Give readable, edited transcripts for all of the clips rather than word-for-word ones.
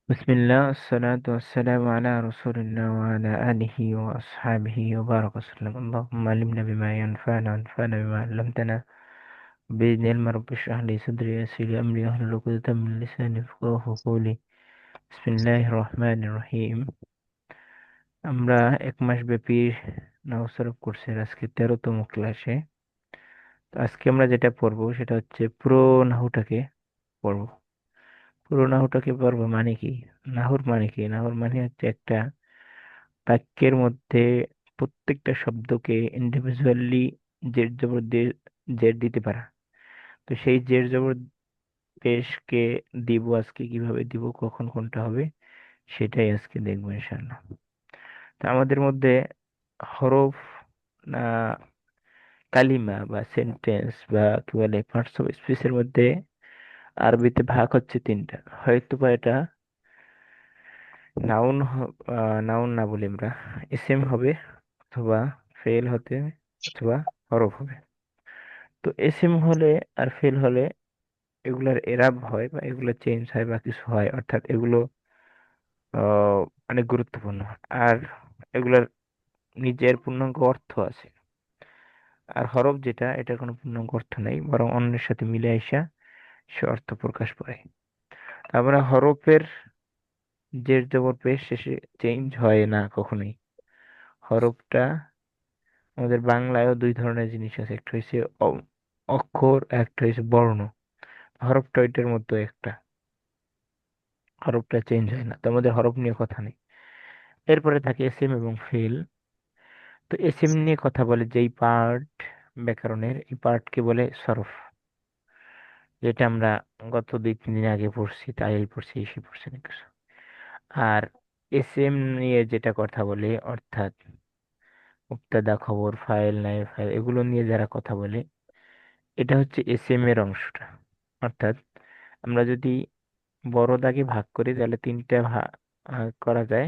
বিসমিল্লাহ আসসালাতু ওয়াসসালামু আলা রাসূলিল্লাহ ওয়া আলা আলিহি ওয়া আসহাবিহি ওয়া বারাকা ওয়াসাল্লাম। আল্লাহুম্মা আল্লিমনা বিমা ইয়ানফা'না ওয়ানফা'না বিমা 'allamtana বিইذنِ ইলমি রাব্বি ইশরাহ লি সাদরি ওয়া yassir li amri wahlul 'uqdatam min lisani yafqahu qawli। বিসমিল্লাহির রহমানির রহিম। আমরা এক মাস ব্যাপী নাহু সরফ কোর্সের আজকে 13তম ক্লাসে। তো আজকে আমরা যেটা পড়বো সেটা হচ্ছে পুরো নাহুটাকে পড়বো। পুরো নাহুটাকে পড়বো মানে কি? নাহুর মানে কি? নাহুর মানে হচ্ছে একটা বাক্যের মধ্যে প্রত্যেকটা শব্দকে ইন্ডিভিজুয়ালি জের জবর দিয়ে জের দিতে পারা। তো সেই জের জবর পেশকে দিব আজকে, কিভাবে দিব, কখন কোনটা হবে সেটাই আজকে দেখবো ইনশাআল্লাহ। তো আমাদের মধ্যে হরফ না কালিমা বা সেন্টেন্স বা কি বলে পার্টস অফ স্পিচের মধ্যে আরবিতে ভাগ হচ্ছে তিনটা। হয়তো বা এটা নাউন নাউন না বলি আমরা, এসএম হবে, অথবা ফেল হতে, অথবা হরফ হবে। তো এসএম হলে আর ফেল হলে এগুলার এরাব হয় বা এগুলো চেঞ্জ হয় বা কিছু হয়, অর্থাৎ এগুলো আহ, অনেক গুরুত্বপূর্ণ। আর এগুলার নিজের পূর্ণাঙ্গ অর্থ আছে। আর হরফ যেটা, এটার কোনো পূর্ণাঙ্গ অর্থ নেই, বরং অন্যের সাথে মিলে আইসা সে অর্থ প্রকাশ পায়। আমরা হরফের জের জবর পেশ শেষে চেঞ্জ হয় না কখনোই। হরফটা আমাদের বাংলায়ও দুই ধরনের জিনিস আছে, একটা হচ্ছে অক্ষর, একটা হচ্ছে বর্ণ। হরফটা ওইটার মধ্যে একটা, হরফটা চেঞ্জ হয় না, তো আমাদের হরফ নিয়ে কথা নেই। এরপরে থাকে এসএম এবং ফেল। তো এসএম নিয়ে কথা বলে যেই পার্ট ব্যাকরণের, এই পার্টকে বলে সরফ, যেটা আমরা গত 2-3 দিন আগে পড়ছি, তাই পড়ছি, এসে পড়ছি না কিছু। আর এসএম নিয়ে যেটা কথা বলে, অর্থাৎ মুক্তাদা, খবর, ফাইল, নাই ফাইল, এগুলো নিয়ে যারা কথা বলে, এটা হচ্ছে এসএম এর অংশটা। অর্থাৎ আমরা যদি বড় দাগে ভাগ করি তাহলে তিনটা ভাগ করা যায়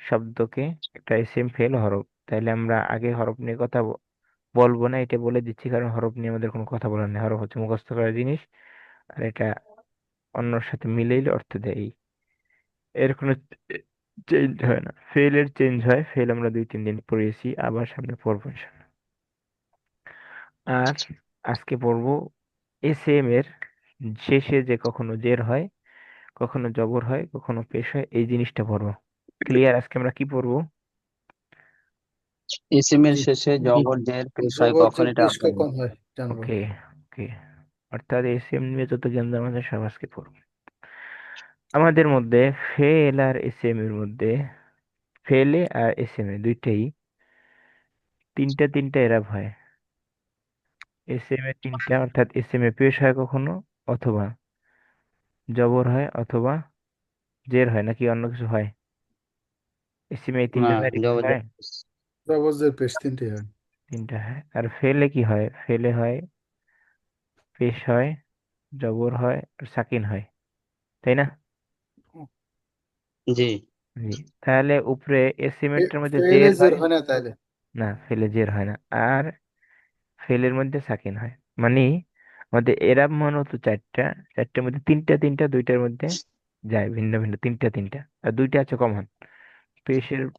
শব্দকে, একটা এসএম ফেল হরফ। তাইলে আমরা আগে হরফ নিয়ে কথা বলবো না, এটা বলে দিচ্ছি, কারণ হরফ নিয়ে আমাদের কোনো কথা বলার নেই। হরফ হচ্ছে মুখস্থ করার জিনিস, আর এটা অন্যর সাথে মিলেই অর্থ দেয়। এর কোনো চেঞ্জ হয় না। ফেল এর চেঞ্জ হয়, ফেল আমরা 2-3 দিন পড়িয়েছি, আবার সামনে পড়বো ইনশাল্লাহ। আর আজকে পড়বো এসএম এর শেষে যে কখনো জের হয়, কখনো জবর হয়, কখনো পেশ হয়, এই জিনিসটা পড়বো। ক্লিয়ার? আজকে আমরা কি পড়বো? ইসিমের জি শেষে জি। জবর জের পেশ হয় জবর কখন, জের এটা পেশ পড়বো। কখন হয় জানবো। ওকে, ওকে। অর্থাৎ এসএম নিয়ে যত জ্ঞান আমাদের সব আজকে পড়বো। আমাদের মধ্যে ফেল আর এসএম এর মধ্যে, ফেলে আর এসএম এ দুইটাই তিনটা তিনটা এরাব হয়। এসএম এ তিনটা, অর্থাৎ এসএম এ পেশ হয় কখনো, অথবা জবর হয়, অথবা জের হয়, নাকি অন্য কিছু হয়? এসএম এ এই না, তিনটা তাই কি জবর হয়? জের পেশ। জবর জের পেশ তিনটে হয়। তিনটা হয়। আর ফেলে কি হয়? ফেলে হয় পেশ হয়, জবর হয়, আর সাকিন হয়, তাই না? জি। জি। তাহলে উপরে এসিমেট্রির মধ্যে ফেলে জের জের হয় হয় না তাইলে। না, ফেলে জের হয় না। আর ফেলের মধ্যে সাকিন হয়। মানে আমাদের এরাব মান তো চারটা, চারটার মধ্যে তিনটা তিনটা, দুইটার মধ্যে যায় ভিন্ন ভিন্ন, তিনটা তিনটা, আর দুইটা আছে কমন।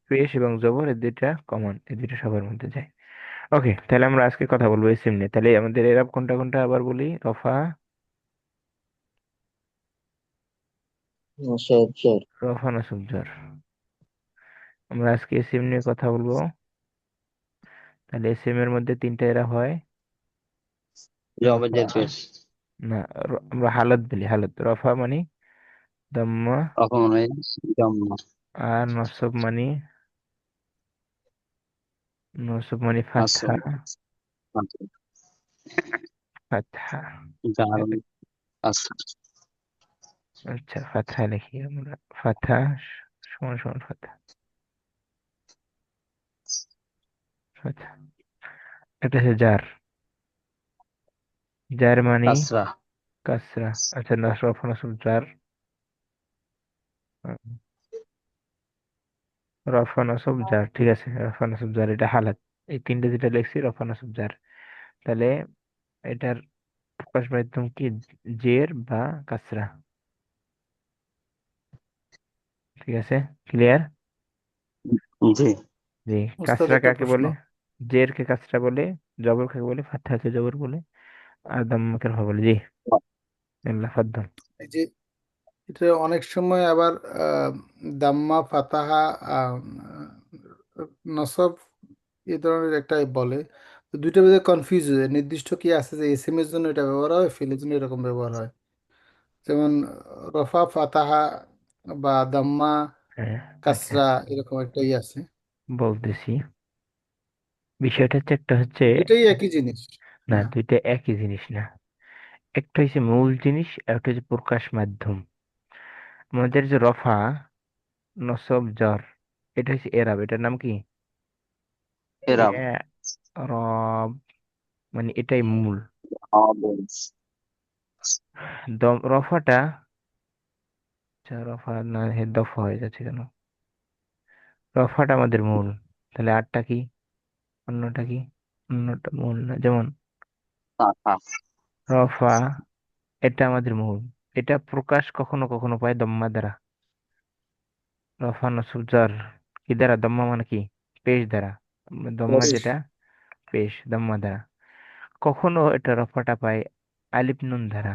পেশ এবং জবর, এই দুইটা কমন, এই দুইটা সবার মধ্যে যায়। ওকে, তাহলে আমরা আজকে কথা বলবো এসএম নিয়ে। তাহলে আমাদের এরাব কোনটা কোনটা আবার বলি। রফা, নসব জের। রফা নাসব জর। আমরা আজকে এসএম নিয়ে কথা বলবো। তাহলে এসএম এর মধ্যে তিনটা এরা হয়। জবর রফা, জের পেশ। না, আমরা হালত বলি, হালত। রফা মানে দম্মা, কখন হয় জম্ম। আর নসব মানে, নসব মানে ফাতহা, আসল। ফাতহা। জার। আসল। আচ্ছা, ফাতহা লিখি আমরা। ফাতহা সমান সমান ফাতহা, ফাতহা। এটা হচ্ছে জার। জার মানে কাসরা। কাসরা। আচ্ছা, নসব নসব জার, রফা নসব জার, ঠিক আছে। রফা নসব জার, এটা হালাত। এই তিনটে যেটা লিখছি রফা নসব জার। তাহলে এটার প্রকাশ মাধ্যম কি? জের বা কাসরা? ঠিক আছে, ক্লিয়ার? জি। জি। ওস্তাদ কাসরা একটা কাকে প্রশ্ন। বলে? জের কে কাসরা বলে, জবর কাকে বলে, ফাতহাকে জবর বলে, আর দাম্মাকে রফা বলে। জি, আল্লাহ ফাদ্দাল। এই যে এটা অনেক সময় আবার দাম্মা ফাতাহা আহ, নসব এই ধরনের একটা বলে। তো দুইটা মধ্যে কনফিউজ হয়ে যায়। নির্দিষ্ট কি আছে যে এস এম এর জন্য এটা ব্যবহার হয়, ফিলের জন্য এরকম ব্যবহার হয়? যেমন রফা ফাতাহা বা দাম্মা হ্যাঁ, আচ্ছা, কাসরা এরকম একটা আছে। বলতেছি। বিষয়টা হচ্ছে, একটা হচ্ছে, দুইটাই একই জিনিস না, না? দুইটা একই জিনিস না। একটা হচ্ছে মূল জিনিস, আর একটা হচ্ছে প্রকাশ মাধ্যম। আমাদের যে রফা, নসব, জ্বর, এটা হচ্ছে এরাব। এটার নাম কি? এরাম। রব, মানে এটাই মূল। আমাদের রফাটা, আচ্ছা, রফা না, দফা হয়ে যাচ্ছে কেন? রফাটা আমাদের মূল। তাহলে আটটা কি? অন্যটা কি? অন্যটা মূল না। যেমন শাখা। রফা, এটা আমাদের মূল। এটা প্রকাশ কখনো কখনো পায় দম্মা দ্বারা। রফা নসব জ্বর কি দ্বারা? দম্মা মানে কি? পেশ দ্বারা। দম্মা বেশ। যেটা, পেশ, দম্মা দ্বারা। কখনো এটা রফাটা পায় আলিফ নুন দ্বারা।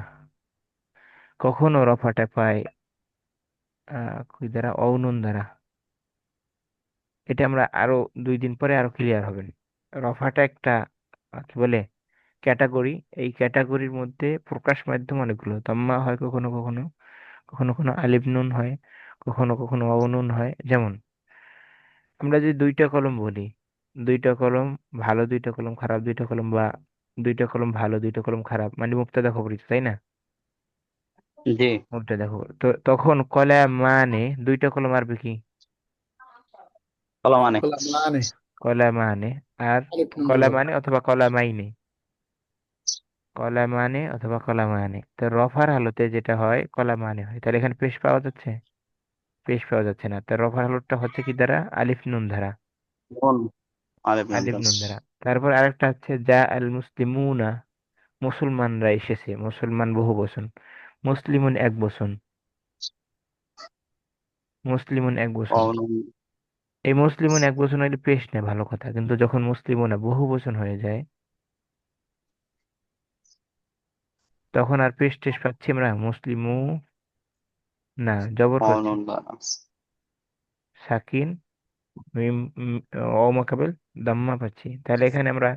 কখনো রফাটা পায় কি দ্বারা? অ নুন দ্বারা। এটা আমরা আরো 2 দিন পরে আরো ক্লিয়ার হবেন। রফাটা একটা কি বলে, ক্যাটাগরি। এই ক্যাটাগরির মধ্যে প্রকাশ মাধ্যম অনেকগুলো। দম্মা হয় কখনো কখনো, কখনো কখনো আলিফ নুন হয়, কখনো কখনো অ নুন হয়। যেমন আমরা যদি দুইটা কলম বলি, দুইটা কলম ভালো, দুইটা কলম খারাপ, দুইটা কলম, বা দুইটা কলম ভালো, দুইটা কলম খারাপ, মানে মুক্তাদা খবরই তো, তাই না? জি। মুক্তাদা খবর তো, তখন কলা মানে দুইটা কলম আরবি কি? কলা মানে। কলা মানে কলা মানে। আর আলিফ নুন কলা জবর। মানে অথবা কলা মাইনে, কলা মানে অথবা কলা মানে। তো রফার হালতে যেটা হয় কলা মানে হয়। তাহলে এখানে পেশ পাওয়া যাচ্ছে? পেশ পাওয়া যাচ্ছে না। তো রফার হালতটা হচ্ছে কি দ্বারা? আলিফ নুন দ্বারা। নুন। আলিফ নাম আলিফ দান। নুন দ্বারা। তারপর আরেকটা হচ্ছে যা আল মুসলিমুনা, মুসলমানরা এসেছে। মুসলমান বহু বচন, মুসলিমুন এক বচন, মুসলিমুন এক বচন। অনুন। এই মুসলিমুন এক বচন হইলে পেশ নেই, ভালো কথা। কিন্তু যখন মুসলিমুনা বহু বচন হয়ে যায়, তখন আর পেশ টেশ পাচ্ছি আমরা? মুসলিমু না, জবর পাচ্ছি, অনুন দ্বারা। সাকিন, মিম, অমাকাবেল, দাম্মা পাচ্ছি। তাহলে এখানে আমরা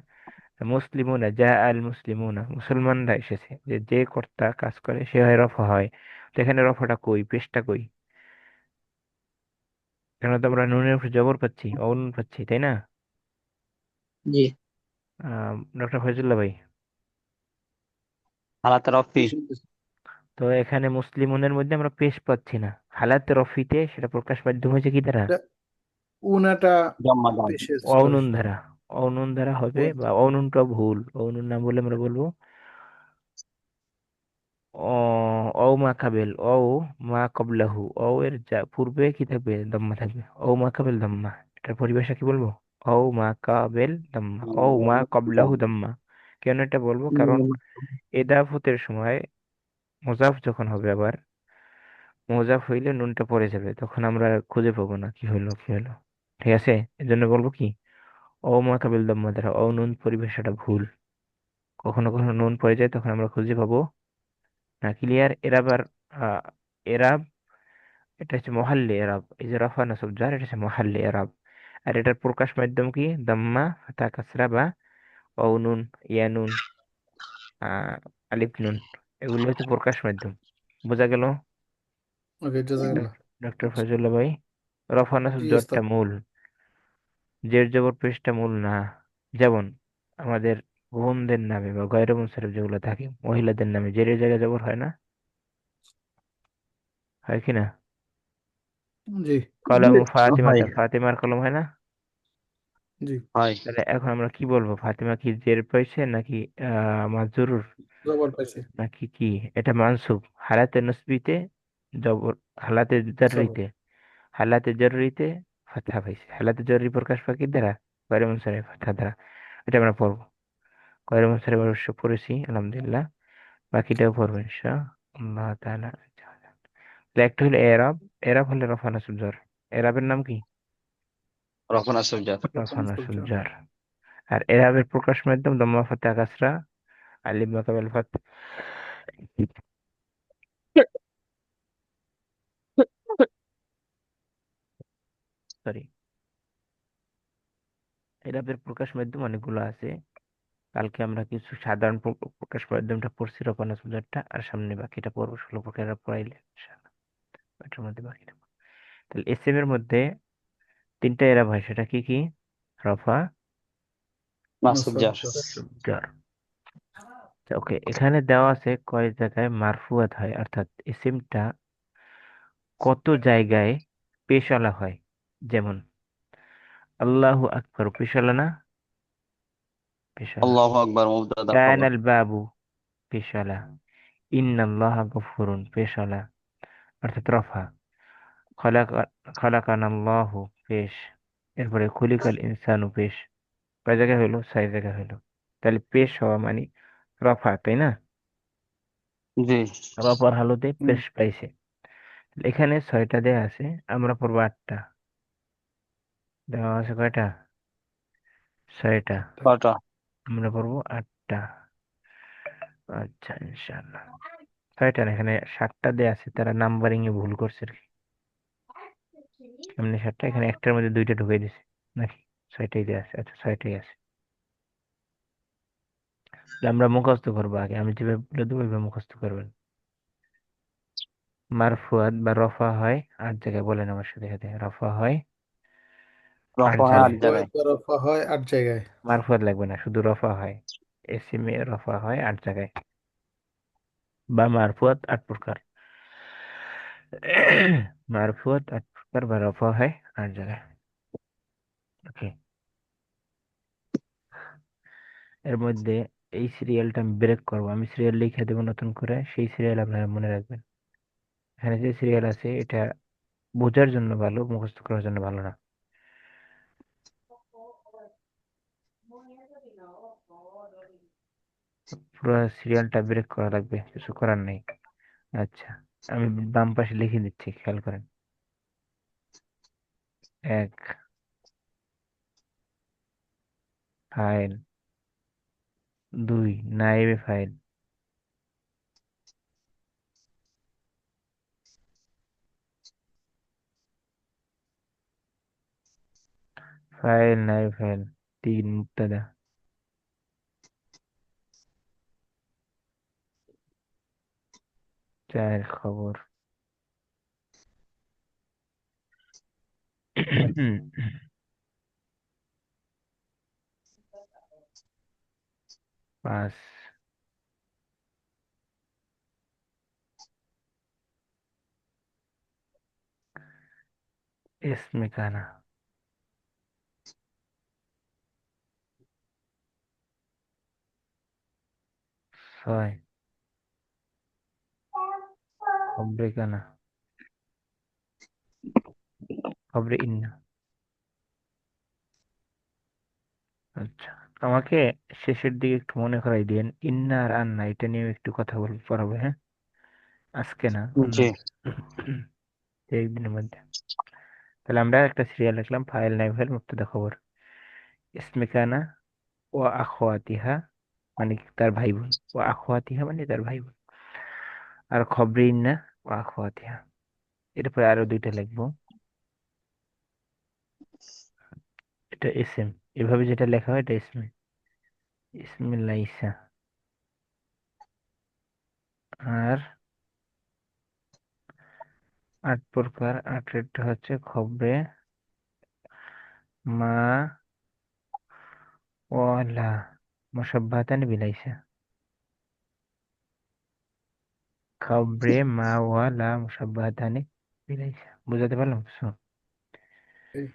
মুসলিমুনা, যা আল মুসলিমুনা, মুসলমানরা এসেছে, যে যে কর্তা কাজ করে সে হয় রফা হয়। তো এখানে রফাটা কই, পেশটা কই? কেন তো আমরা নুনের উপর জবর পাচ্ছি, অনুন পাচ্ছি, তাই না? জি। ডক্টর ফয়জুল্লাহ ভাই, হালাতে রফি। জি, শুনতেছি। তো এখানে মুসলিমুনের মধ্যে আমরা পেশ পাচ্ছি না। হালাতে রফিতে সেটা প্রকাশ মাধ্যম হয়েছে কি দ্বারা? এটা উনাটা জম্মা দান। পেশের, সরি। অনুন ধারা। অনুন ধারা হবে, বা অনুনটা ভুল, অনুন না বলে আমরা বলবো অ, ও মা কাবেল, ও মা কবলাহু, ও এর যা পূর্বে কি থাকবে? দম্মা থাকবে। ও মা কাবেল দম্মা। এটার পরিভাষা কি বলবো? ও মা কাবেল দম্মা, ও মা কবলাহু দম্মা। কেন এটা বলবো? কারণ এদাফতের সময় মোজাফ যখন হবে, আবার মোজাফ হইলে নুনটা পড়ে যাবে, তখন আমরা আর খুঁজে পাবো না কি হইলো কি হইলো। ঠিক আছে, এজন্য বলবো কি, ও মা কাবিল দম্মা দ্বারা। ও নুন পরিভাষাটা ভুল। কখনো কখনো নুন পড়ে যায়, তখন আমরা খুঁজে পাবো না। ক্লিয়ার? এরাব আর আহ, এরাব, এটা হচ্ছে মহাল্লি এরাব। এই যে রফা নসব জার, এটা হচ্ছে মহাল্লি এরাব। আর এটার প্রকাশ মাধ্যম কি? দাম্মা, ফাতা, কাসরা, বা ও নুন, ইয়া নুন, আহ আলিফ নুন। এগুলো হচ্ছে প্রকাশ মাধ্যম। বোঝা গেল? ওকে, জাজাকাল্লাহ। ডক্টর ফজলুল্লাহ ভাই, রফা নসব জি জরটা ওস্তাদ। মূল, জের জবর পেশটা মূল না। যেমন আমাদের বোনদের নামে বা গয়র মুনসারিফ যেগুলো থাকে, মহিলাদের নামে জেরের জায়গায় জবর হয় না? হয় কি না? জি। জি। কলম হয়। ফাতিমাতে, ফাতিমার কলম হয় না? জি। হয়। তাহলে এখন আমরা কি বলবো? ফাতিমা কি জের পাইছে নাকি মাজরুর, জবর পাইছে। নাকি কি? এটা মানসুব হালাতে নসবিতে, জবর হালাতে জবর। জাররিতে, হালাতে জরুরিতে ফাতহা পাইছে। হালাতে জরুরি প্রকাশ পায় কি দ্বারা? গয়র মুনসারিফ, ফাতহা দ্বারা। এটা আমরা পড়বো। গয়র মুনসারিফ অবশ্য পড়েছি আলহামদুলিল্লাহ। বাকিটাও পড়বো ইনশাআল্লাহ তাআলা। তাহলে একটা হলো এরাব, এরাব হলে রফা নাসব জ্বর। এরাবের নাম কি? রফা নাসব jar। রফা নাসব জ্বর। আর এরাবের প্রকাশ মাধ্যম দম্মা ফাতা কাসরা আলিফ বা কাবেল ফাত। সরি, এরাবের প্রকাশ মাধ্যম অনেকগুলো আছে। কালকে আমরা কিছু সাধারণ প্রকাশ মাধ্যমটা পড়ছি, রফা নাসব জ্বরটা, আর সামনে বাকিটা পড়বো, 16 প্রকার এরাব পড়াইলে ইনশাআল্লাহ। এটার মধ্যে বাকিটা তাহলে এসএম এর মধ্যে 3টা এরাব হয়, সেটা কি কি? রফা নাসব নসব jar। জ্বর। জ্বর। ওকে, এখানে দেওয়া আছে কয় জায়গায় মারফুয়াত হয়, অর্থাৎ ইসিমটা কত জায়গায় পেশওয়ালা হয়। যেমন আল্লাহু আকবার পেশওয়ালা না? পেশওয়ালা। আল্লাহু আকবার মুবতাদা খবর। কানাল বাবু পেশওয়ালা। ইন্নাল্লাহা গফুরুন পেশওয়ালা, অর্থাৎ রফা। খলাকা খলাকানাল্লাহু পেশ। এরপরে খুলিকাল ইনসানু পেশ। কয় জায়গায় হলো? 6 জায়গায় হলো। তাহলে পেশ হওয়া মানে রফা, তাই না? জি। রফার হালতে হুম, পেশ পাইছে। এখানে 6টা দেয়া আছে, আমরা পড়বো 8টা। দেওয়া আছে কয়টা? 6টা। কটা? আমরা পড়বো 8টা। আচ্ছা, ইনশাআল্লাহ। 6টা না, এখানে 7টা দেয়া আছে, তারা নাম্বারিং এ ভুল করছে আর কি। এমনি 7টা, এখানে একটার মধ্যে 2টা ঢুকিয়ে দিছে নাকি? 6টাই দেয়া আছে, আচ্ছা 6টাই আছে। তাহলে আমরা মুখস্থ করবো আগে, আমি যেভাবে বলে দেবো ওইভাবে মুখস্থ করবেন। মারফুয়াত বা রফা হয় 8 জায়গায়, বলেন আমার সাথে সাথে। রফা হয় আট রফা হয় 8 জায়গায় মারফুয়াত জায়গায়। বা রফা হয় 8 জায়গায়। মারফুয়াত লাগবে না, শুধু রফা হয়। এসিমে রফা হয় 8 জায়গায়, বা মারফুয়াত 8 প্রকার। মারফুয়াত 8 প্রকার বা রফা হয় 8 জায়গায়। ওকে, এর মধ্যে এই সিরিয়ালটা আমি ব্রেক করবো, আমি সিরিয়াল লিখে দেবো নতুন করে, সেই সিরিয়াল আপনারা মনে রাখবেন। এখানে যে সিরিয়াল আছে এটা বোঝার জন্য ভালো, মুখস্থ করার জন্য ভালো না। পুরো সিরিয়ালটা ব্রেক করা লাগবে, কিছু করার নেই। আচ্ছা, আমি বাম পাশে লিখে দিচ্ছি, খেয়াল করেন। 1 ফাইল, 2 নাইবে ফাইল, ফাইল নাইবে ফাইল, 3 মুক্তাদা, 4 খবর, 5 इसमें खाना, 6 खबरे खाना, খবরে ইন্না। আচ্ছা, আমাকে শেষের দিকে একটু মনে করাই দিয়েন, ইন্না আর আন্না এটা নিয়ে একটু কথা বলবো, পড়াবো, হ্যাঁ? আজকে না, জি। অন্যদিন, একদিনের মধ্যে। তাহলে আমরা একটা সিরিয়াল লিখলাম, ফাইল নাই ফাইল মুক্তদা খবর, ইসমে কানা ও আখওয়াতিহা মানে তার ভাই বোন, ও আখওয়াতিহা মানে তার ভাই বোন, আর খবরে ইন্না ও আখওয়াতিহা। এরপরে আরো 2টা লিখবো, এটা এসএম, এভাবে যেটা লেখা হয় এটা ইসমে, ইসমে লাইসা। আর 8 প্রকার, 8টা হচ্ছে খবরে মা ওয়ালা মুসাব্বাতান বিলাইসা। খবরে মা ওয়ালা মুসাব্বাতানি বিলাইসা, বুঝাতে পারলাম কিছু? এই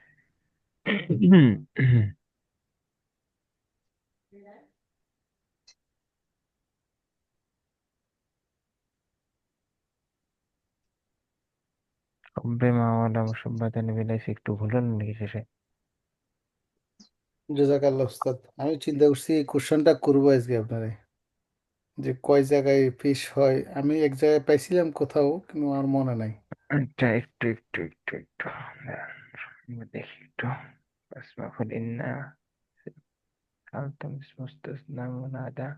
খবরে মা ওয়ালা মুসাব্বাতানি বিলাইসা, একটু ভুল হলো নাকি শেষে? জাজাকাল্লাহ উস্তাদ, আমি চিন্তা করছি এই কোশ্চেনটা করবো আজকে আপনারে, যে কয় জায়গায় ফিশ হয়। আমি এক জায়গায় পাইছিলাম কোথাও, কিন্তু আমার মনে নাই। আচ্ছা, একটু একটু একটু একটু দেখি একটু। أسمع إن ألتمس مستثنى منادى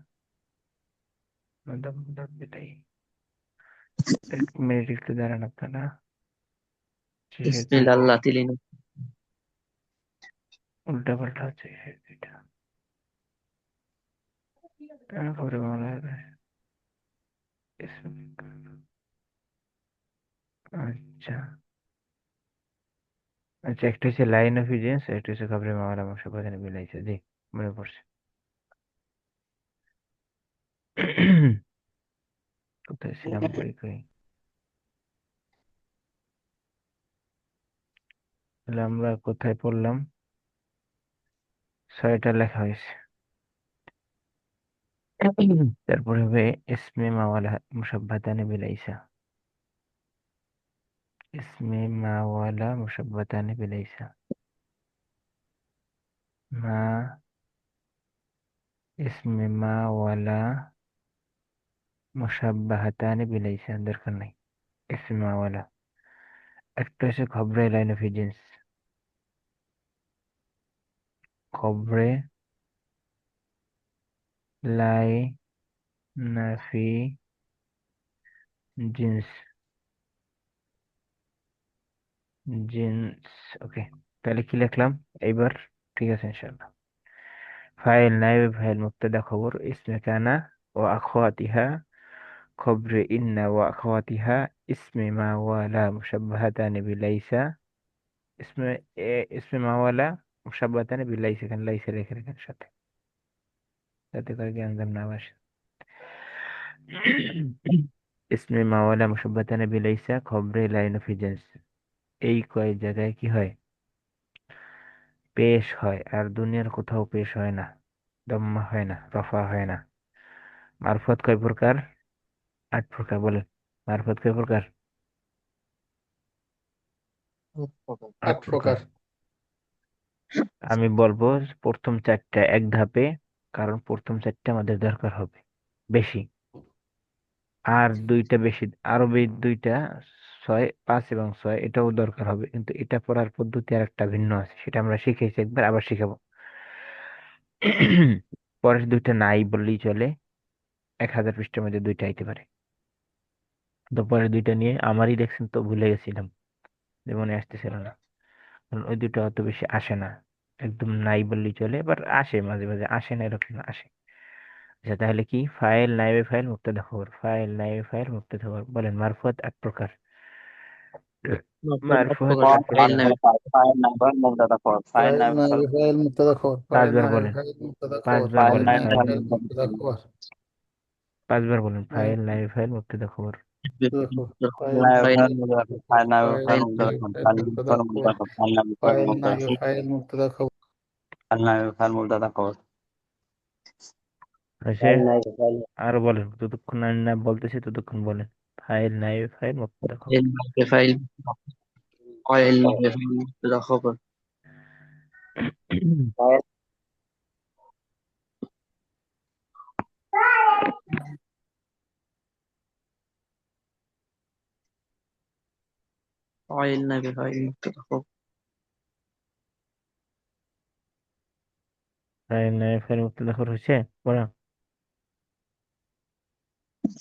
مدمر بدأي एक मिनट একটু দাঁড়ান আপনারা। শেষের বিসমিল্লাহ দুইটা আল্লাহ তিলিন উল্টা পাল্টা হচ্ছে, শেষের দুইটা তারপরে বলা হবে আচ্ছা আচ্ছা, একটা হচ্ছে লাইন অফ ইজেন্স, একটা হচ্ছে খবরে মামলা মশা বাজানে বিলাইছে। জি, মনে পড়ছে। কোথায় ছিলাম, কই কই তাহলে আমরা কোথায় পড়লাম? ছয়টা লেখা হয়েছে। তারপরে হবে ইসমে মাওয়ালা মুসাব্বাতানে বিলাইসা। ইসমে মাওয়ালা মুসাব্বাতানে বিলাইসা। মা ইসমে মাওয়ালা মুসাব্বাহাতানে বিলাইসা, দরকার নাই। ইসমে মাওয়ালা একটা হচ্ছে খবরে লাইন অফ এজেন্স। খবরে লাই নাফি জিন্স জিন্স। ওকে, তাহলে কি লিখলাম এইবার? ঠিক আছে ইনশাআল্লাহ। ফাইল নাইব ফাইল মুবতাদা খবর ইসমে কানা ও আখওয়াতিহা। খবরে ইন্না ও আখওয়াতিহা ইসমে মাওয়ালা মুসাব্বাহাতানে বিলাইসা। ইসমে ইসমে মাওয়ালা মুসাব্বাহাতানে বিলাইসা, এখানে লাইসা রেখে রেখে সাথে, যাতে করে জ্ঞান না আসে। ইসমে মাওয়ালা মুসাব্বাহাতানে বিলাইসা খবরে লাইন অফ এজেন্স। এই কয় জায়গায় কি হয়? পেশ হয়, আর দুনিয়ার কোথাও পেশ হয় না। দম্মা হয় না, রফা হয় না। মারফত কয় প্রকার? 8 প্রকার। বলেন, মারফত কয় প্রকার? 8 8 প্রকার। প্রকার। আমি বলবো প্রথম 4টা এক ধাপে, কারণ প্রথম 4টা আমাদের দরকার হবে বেশি। আর 2টা বেশি, আরো দুইটা, 6, 5 এবং 6 এটাও দরকার হবে, কিন্তু এটা পড়ার পদ্ধতি আর একটা ভিন্ন আছে, সেটা আমরা শিখেছি একবার, আবার শিখাবো। পরের 2টা নাই বললেই চলে, 1000 পৃষ্ঠার মধ্যে 2টা আইতে পারে। তো পরের 2টা নিয়ে আমারই দেখছেন তো ভুলে গেছিলাম, যে মনে আসতেছিল না, কারণ ওই 2টা অত বেশি আসে না। একদম নাই বললেই চলে, এবার আসে মাঝে মাঝে, আসে না এরকম না, আসে। আচ্ছা, তাহলে কি? ফাইল নাইবে ফাইল মুক্তাদা খবর। ফাইল নাইবে ফাইল মুক্তাদা খবর। বলেন, মারফত 8 প্রকার। মারফত 8 মারফত প্রকার ফাইল ফাইল নামে নাইবার মুবতাদা খবর। ফাইল ফাইল নাইবার নাইবে ফাইল মুবতাদা খবর। ফাইল 5 বার নাইবে বলেন, ফাইল মুবতাদা খবর। 5 বার ফাইল ফাইল বলেন নাইবে ফাইল। নাইবার ফাইল মুবতাদা খবর। 5 বার বলেন, নাইবে ফাইল নাইবে ফাইল মুক্তাদা খবর। মুবতাদা খবর। ফাইল ফাইল ফাইল নাইবার ফাইল নাইবার ফাইল ফাইল ফাইল মুবতাদা নাইবে খবর। ফাইল ফাইল মুবতাদা নাইবার খবর। মুবতাদা খবর। ফাইল নাইবার ফাইল ফাইল মুবতাদা নাইবে খবর। ফাইল মুবতাদা খবর। ফাইল নাইবার ফাইল মুবতাদা খবর। হয়েছে? ফাইল নাইবার ফাইল আরো বলেন, যতক্ষণ আমি না বলতেছি ততক্ষণ বলেন। ফাইল নাইবে ফাইল মুক্তাদা খবর। ফাইল নামে ফাইল ফাইল নামে ফাইল মুবতাদা খবর ফাইল নামে ফাইল মুবতাদা খবর ফাইল নাইবে ফাইল মুক্তাদা খবর হয়েছে বলো।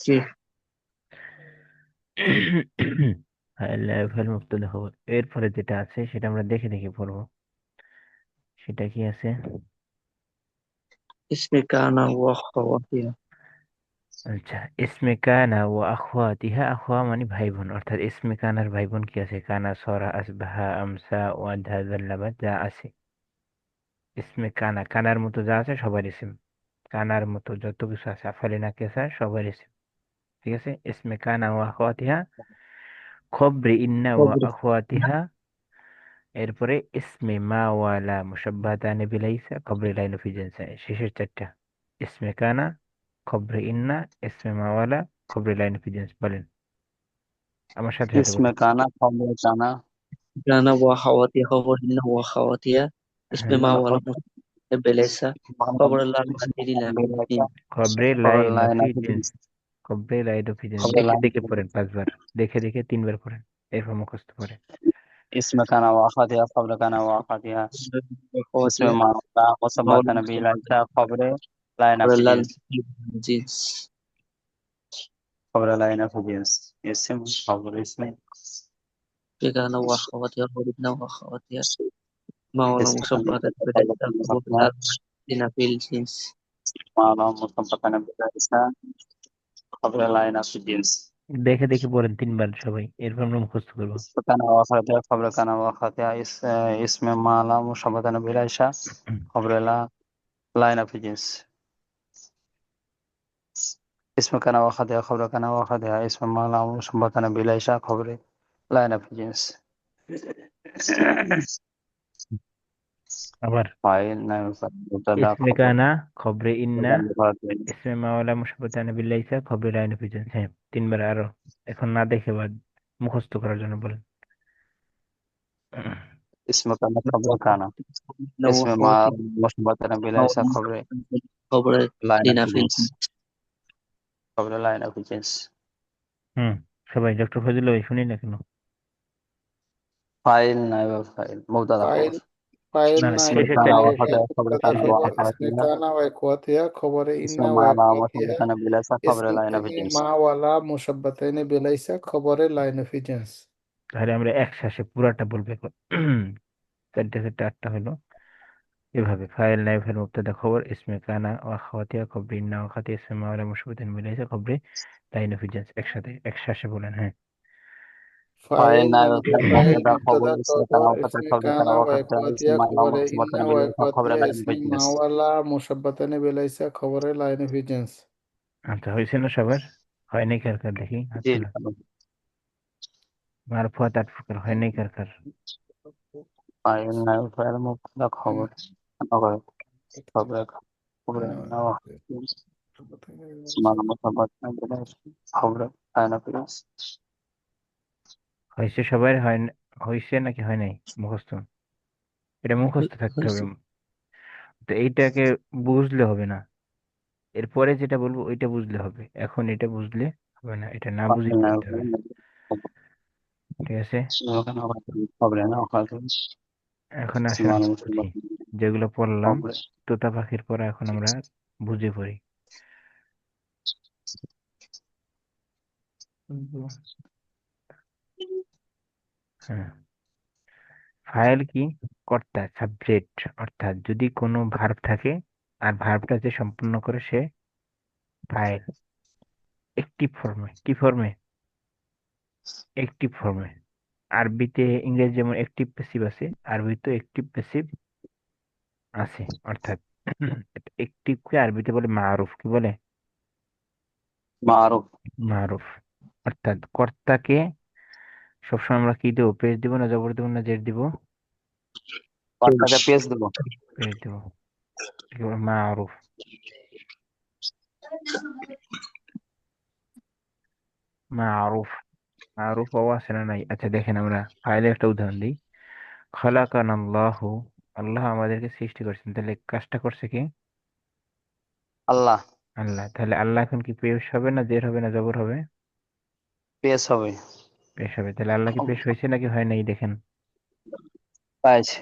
জি ফাইল নাইবে ফাইল মুক্তাদা খবর, এরপরে যেটা আছে সেটা আমরা দেখে দেখে পড়বো। সেটা কি আছে? اسم كان وأخواتها আচ্ছা, ইসমে কানা ও আখওয়াতিহা। আখওয়া মানে ভাই বোন, অর্থাৎ ইসমে কানার ভাই বোন কি আছে? কানা, সরা, আসবাহা, আমসা, ওয়াদা, জাল্লাবা, যা আছে। ইসমে কানা, কানার মতো যা আছে সবার ইসিম। কানার মতো যত কিছু আছে, আফালে না কেসা, সবার ইসিম। ঠিক আছে, ইসমে কানা ও আখওয়াতিহা। খবরে ইন্না ও خبر আখওয়াতিহা। এরপরে ইসমে মা ওয়ালা মুসাব্বাতানে বিলাইসা, খবরে লাইন অফ ইজেন্সা। শেষের 4টা ইসমে কানা, খবরে ইন্না, ইসমে মা ওয়ালা, খবরে লাইন অফ ইজেন্স। বলেন আমার সাথে সাথে इसमें বলেন। काना खबर काना كان وأخواتها خبر إن وأخواتها اسم হ্যাঁ, ما इन ولا بليس خبر الله الذي لا يمكن খবরে खबर লাইন অফ लाइन ইজেন্স। খবরে লাইন অফ ইজেন্স, खबर দেখে लाइन দেখে পড়েন 5 বার, দেখে দেখে 3 বার পড়েন। এরপর মুখস্থ করে। اسم كان وأخواتها خبر كان وأخواتها اسم أخواتها ما مولى مثبتة به مصطفى ليس خبر لا خبر ينفي لا جنس جنس خبر لا ينفي جنس اسم خبر اسم كان وأخواتها خبرنا وأخواتها مولى اسم كان مصطفى خبر بدأت كان خبر وأخواتها لا في الجنس ما لا مثبتة به ليس خبر لا ينفي جنس দেখে দেখে বলেন 3 বার সবাই, এরপর আমরা মুখস্থ করবো। اسم كان وأخواتها خبر كان وأخواتها اسم ما لا مثبتة به ليس خبر لا ينفي جنس اسم كان وأخواتها خبر كان وأخواتها اسم ما لا مثبتة به ليس خبر لا ينفي جنس আবার فاعل نائب فاعل مبتدا ইসমে خبر কানা খবরে ইন্না مبتدا مفرد به ইসমে মাওলা মুশাব্বাতান বিল্লাইসা খবরে লাইন ফিজেন। হ্যাঁ 3 বার আরো, এখন না দেখে বা মুখস্থ করার জন্য বলেন। اسم كان خبر كان اسم ما وأخواتها مشبه بليس مولى خبر خبر لاين لنا في في جنس الجنس خبر لاين في جنس হুম, সবাই ডক্টর ফজল ভাই শুনি না কেন? فاعل نائب فاعل مبتدا ফাইল خبر ফাইল না اسم নাইব শেষেরটা كان ফাইল وأخذ خبر মুবতাদা كان খবর শেষেরটা ইসমে وأخذها কানা ওয়া ইখওয়াতিহা খবরে اسم ইন্না ওয়া ما لا ইখওয়াতিহা مشبه بليس خبر لاين في ইসমাইনি جنس মা ওয়ালা মুশাব্বাতাইনি বিলাইসা খবরে লাইন অফ জেন্স। তাহলে আমরা একসাথে পুরাটা বলবো এখন। 4টে 8টা হলো এভাবে: ফাইল নাই ফাইল মুবতাদা খবর ইসমে কানা ওয়া খাওয়াতিয়া খবরি ইন্না ওয়া খাতি ইসমে মাওলা মুশাব্বাতান বিল্লাইসা খবরে লাইন অফ ফিজেন্স। একসাথে বলেন। হ্যাঁ ফাইল فاعل نائب নাইব فاعل ফাইল مبتدا خبر মুবতাদা اسم كان খবর وأخذ ইসমে خبر كان কানা ওয়া وأخذها اسم ইখওয়াতিহা ما لا খবরে مشبه ইন্না ওয়া بليس خبر ইখওয়াতিহা لاين في ইসমে মা جنس ওয়ালা মুশাব্বাতাইনি বিলাইসা খবরে লাইন অফ জেন্স। আচ্ছা, হয়েছে না সবার? হয় নাই কার কার দেখি হাত جيل তোলা। মারফুয়াত 8 প্রকার, হয় নাই কার কার? فاعل نائب فاعل مبتدا خبر أنا خبر خبر اسمها مثبت بليس خبر لاين في جنس হয়েছে সবার? হয়েছে নাকি হয় নাই মুখস্থ? এটা মুখস্থ থাকতে হবে। তো এইটাকে বুঝলে হবে না, এরপরে যেটা বলবো ওইটা বুঝলে হবে। এখন এটা বুঝলে হবে না, এটা না বুঝে فاعل পড়তে نائب হবে। ঠিক আছে, كان خبر أنا أخذ এখন আসেন اسمها আমরা বুঝি। مثبت যেগুলো পড়লাম خبر তোতা পাখির পড়া, এখন আমরা বুঝে পড়ি। হ্যাঁ, ফাইল কি? কর্তা, সাবজেক্ট। অর্থাৎ যদি কোনো ভার্ব থাকে আর ভার্বটা যে সম্পূর্ণ করে সে ফাইল। একটিভ ফর্মে। কি ফর্মে? একটিভ ফর্মে। আরবিতে ইংরেজি যেমন একটিভ প্যাসিভ আছে, আরবিতে একটিভ প্যাসিভ আছে। অর্থাৎ একটিভকে আরবিতে বলে মারুফ। কি বলে? معروف মারুফ। অর্থাৎ কর্তাকে সবসময় আমরা কি দেবো? পেশ দিব না জবর দিব না জের দিব? কর্তাকে পেশ দেব পেশ দিব। কি বলে? মারুফ। মারুফ। মারুফ ও আছে না নাই? আচ্ছা দেখেন, আমরা ফাইলের একটা উদাহরণ দিই। খালাকান আল্লাহ, আল্লাহ আমাদেরকে সৃষ্টি করছেন, তাহলে কাজটা করছে কি? আল্লাহ আল্লাহ। তাহলে আল্লাহ এখন কি পেশ হবে না জের হবে না জবর হবে? পেশ হবে পেশ হবে। তাহলে আল্লাহ কি পেশ হয়েছে নাকি হয় নাই? দেখেন, পাইছে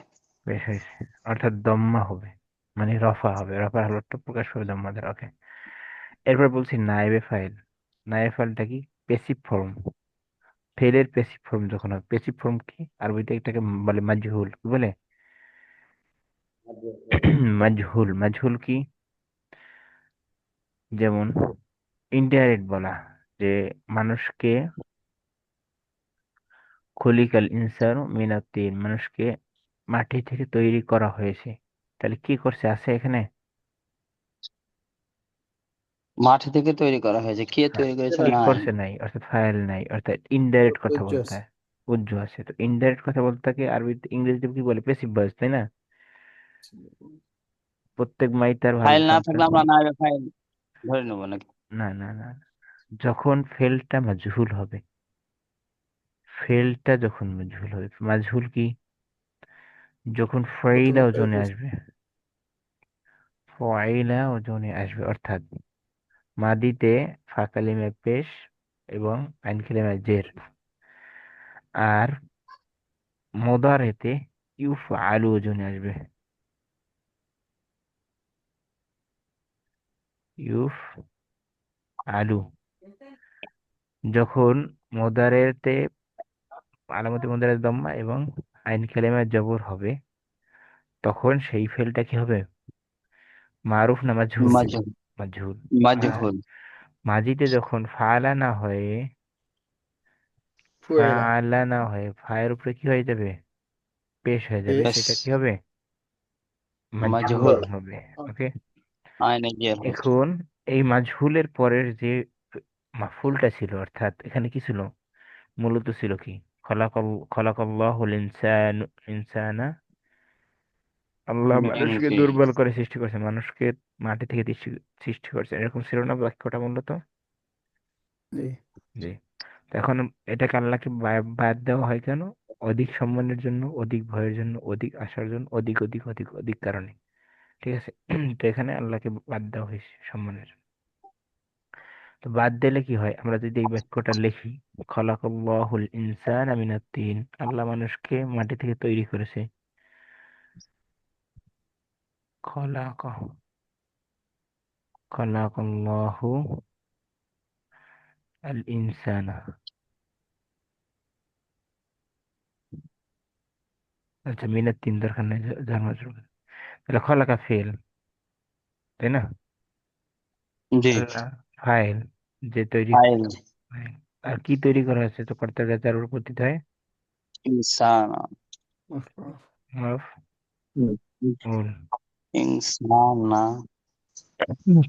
পেশ হয়েছে। অর্থাৎ দম্মা হবে, মানে রফা হবে, রফার হালতটা প্রকাশ হবে দম্মা দ্বারা। ওকে, এরপর বলছি নায়েবে ফাইল। নায়েবে ফাইলটা কি? Passive form. ফেলের পেসিভ ফর্ম যখন হবে। পেসিভ ফর্ম কি? আরবিতে এটাকে বলে মাজহুল। কি বলে? মাজহুল। মাজহুল কি? যেমন ইনডাইরেক্ট বলা, যে মানুষকে খলিকাল ইনসানু মিনাত তিন, মানুষকে মাটি থেকে তৈরি করা হয়েছে। তাহলে কি করছে আছে এখানে? মাটি থেকে তৈরি করা হয়েছে কে হ্যাঁ, তৈরি করেছে কি নাই করছে নাই, অর্থাৎ ফাইল নাই, অর্থাৎ ইনডাইরেক্ট কথা বলতে উজ্জস হয়। উজ্জ আছে, তো ইনডাইরেক্ট কথা বলতে থাকে আরবিতে ইংরেজিতে কি বলে? পেসিভ ভয়েস, তাই না? প্রত্যেক মাই তার ফাইল ভার্বের না কাম থাকলে তার। আমরা নাই ফাইল ধরে নেবো নাকি না না না, যখন ফেলটা মাজহুল হবে, ফেলটা যখন মাজহুল হবে। মাজহুল কি? যখন ফাইলা প্রথমে ওজনে আসবে। ফাইলা ওজনে আসবে, অর্থাৎ মাদিতে ফা কালিমা পেশ এবং আইন কালিমা জের। আর মুদারেতে ইউফ আলু ওজনে আসবে। ইউফ আলু। যখন মুদারেতে আলামতে মুদারে দম্মা এবং আইন কালেমার জবর হবে, তখন সেই ফেলটা কি হবে? মারুফ না মাজহুল? মাজহুল। মাজহুল। আর মাজহুল। মাজিতে যখন ফাআলা না হয়ে, ফুয়েলা। ফায়ের উপরে কি হয়ে যাবে? পেশ হয়ে যাবে, পেশ। বেশ। সেটা কি হবে? মাজহুল মাজহুল। হবে। ওকে। আইনে জের হয়েছে। এখন এই মাজহুলের পরের যে মাফুলটা ছিল, অর্থাৎ এখানে কি ছিল? মূলত ছিল কি? খলাকাল্লাহুল ইনসানা। আল্লাহ মানুষকে জি। দুর্বল করে সৃষ্টি করেছে, মানুষকে মাটি থেকে সৃষ্টি করেছে, এরকম ছিল না বাক্যটা মূলত? জি। জি। তো এখন এটাকে আল্লাহকে বাদ দেওয়া হয় কেন? অধিক সম্মানের জন্য, অধিক ভয়ের জন্য, অধিক আশার জন্য, অধিক অধিক অধিক অধিক কারণে। ঠিক আছে। তো এখানে আল্লাহকে বাদ দেওয়া হয়েছে সম্মানের জন্য। তো বাদ দিলে কি হয়? আমরা যদি এই বাক্যটা লিখি, খলাকাল্লাহুল ইনসানা মিনাত তিন, আল্লাহ মানুষকে মাটি থেকে তৈরি করেছে। খলাক খলাকাল্লাহু আল ইনসানা। আচ্ছা, মিনাত তিন দরকার নেই, যার মাজরুর। তাহলে খলাকা ফেল, তাই না? জি। আল্লাহ ফাইল, যে তৈরি ফাইল। ফাইল। আর কি তৈরি করা হয়েছে? তো কর্তা যার উপর দিতে হয় ইনসান। মাফউল। ইনসান না।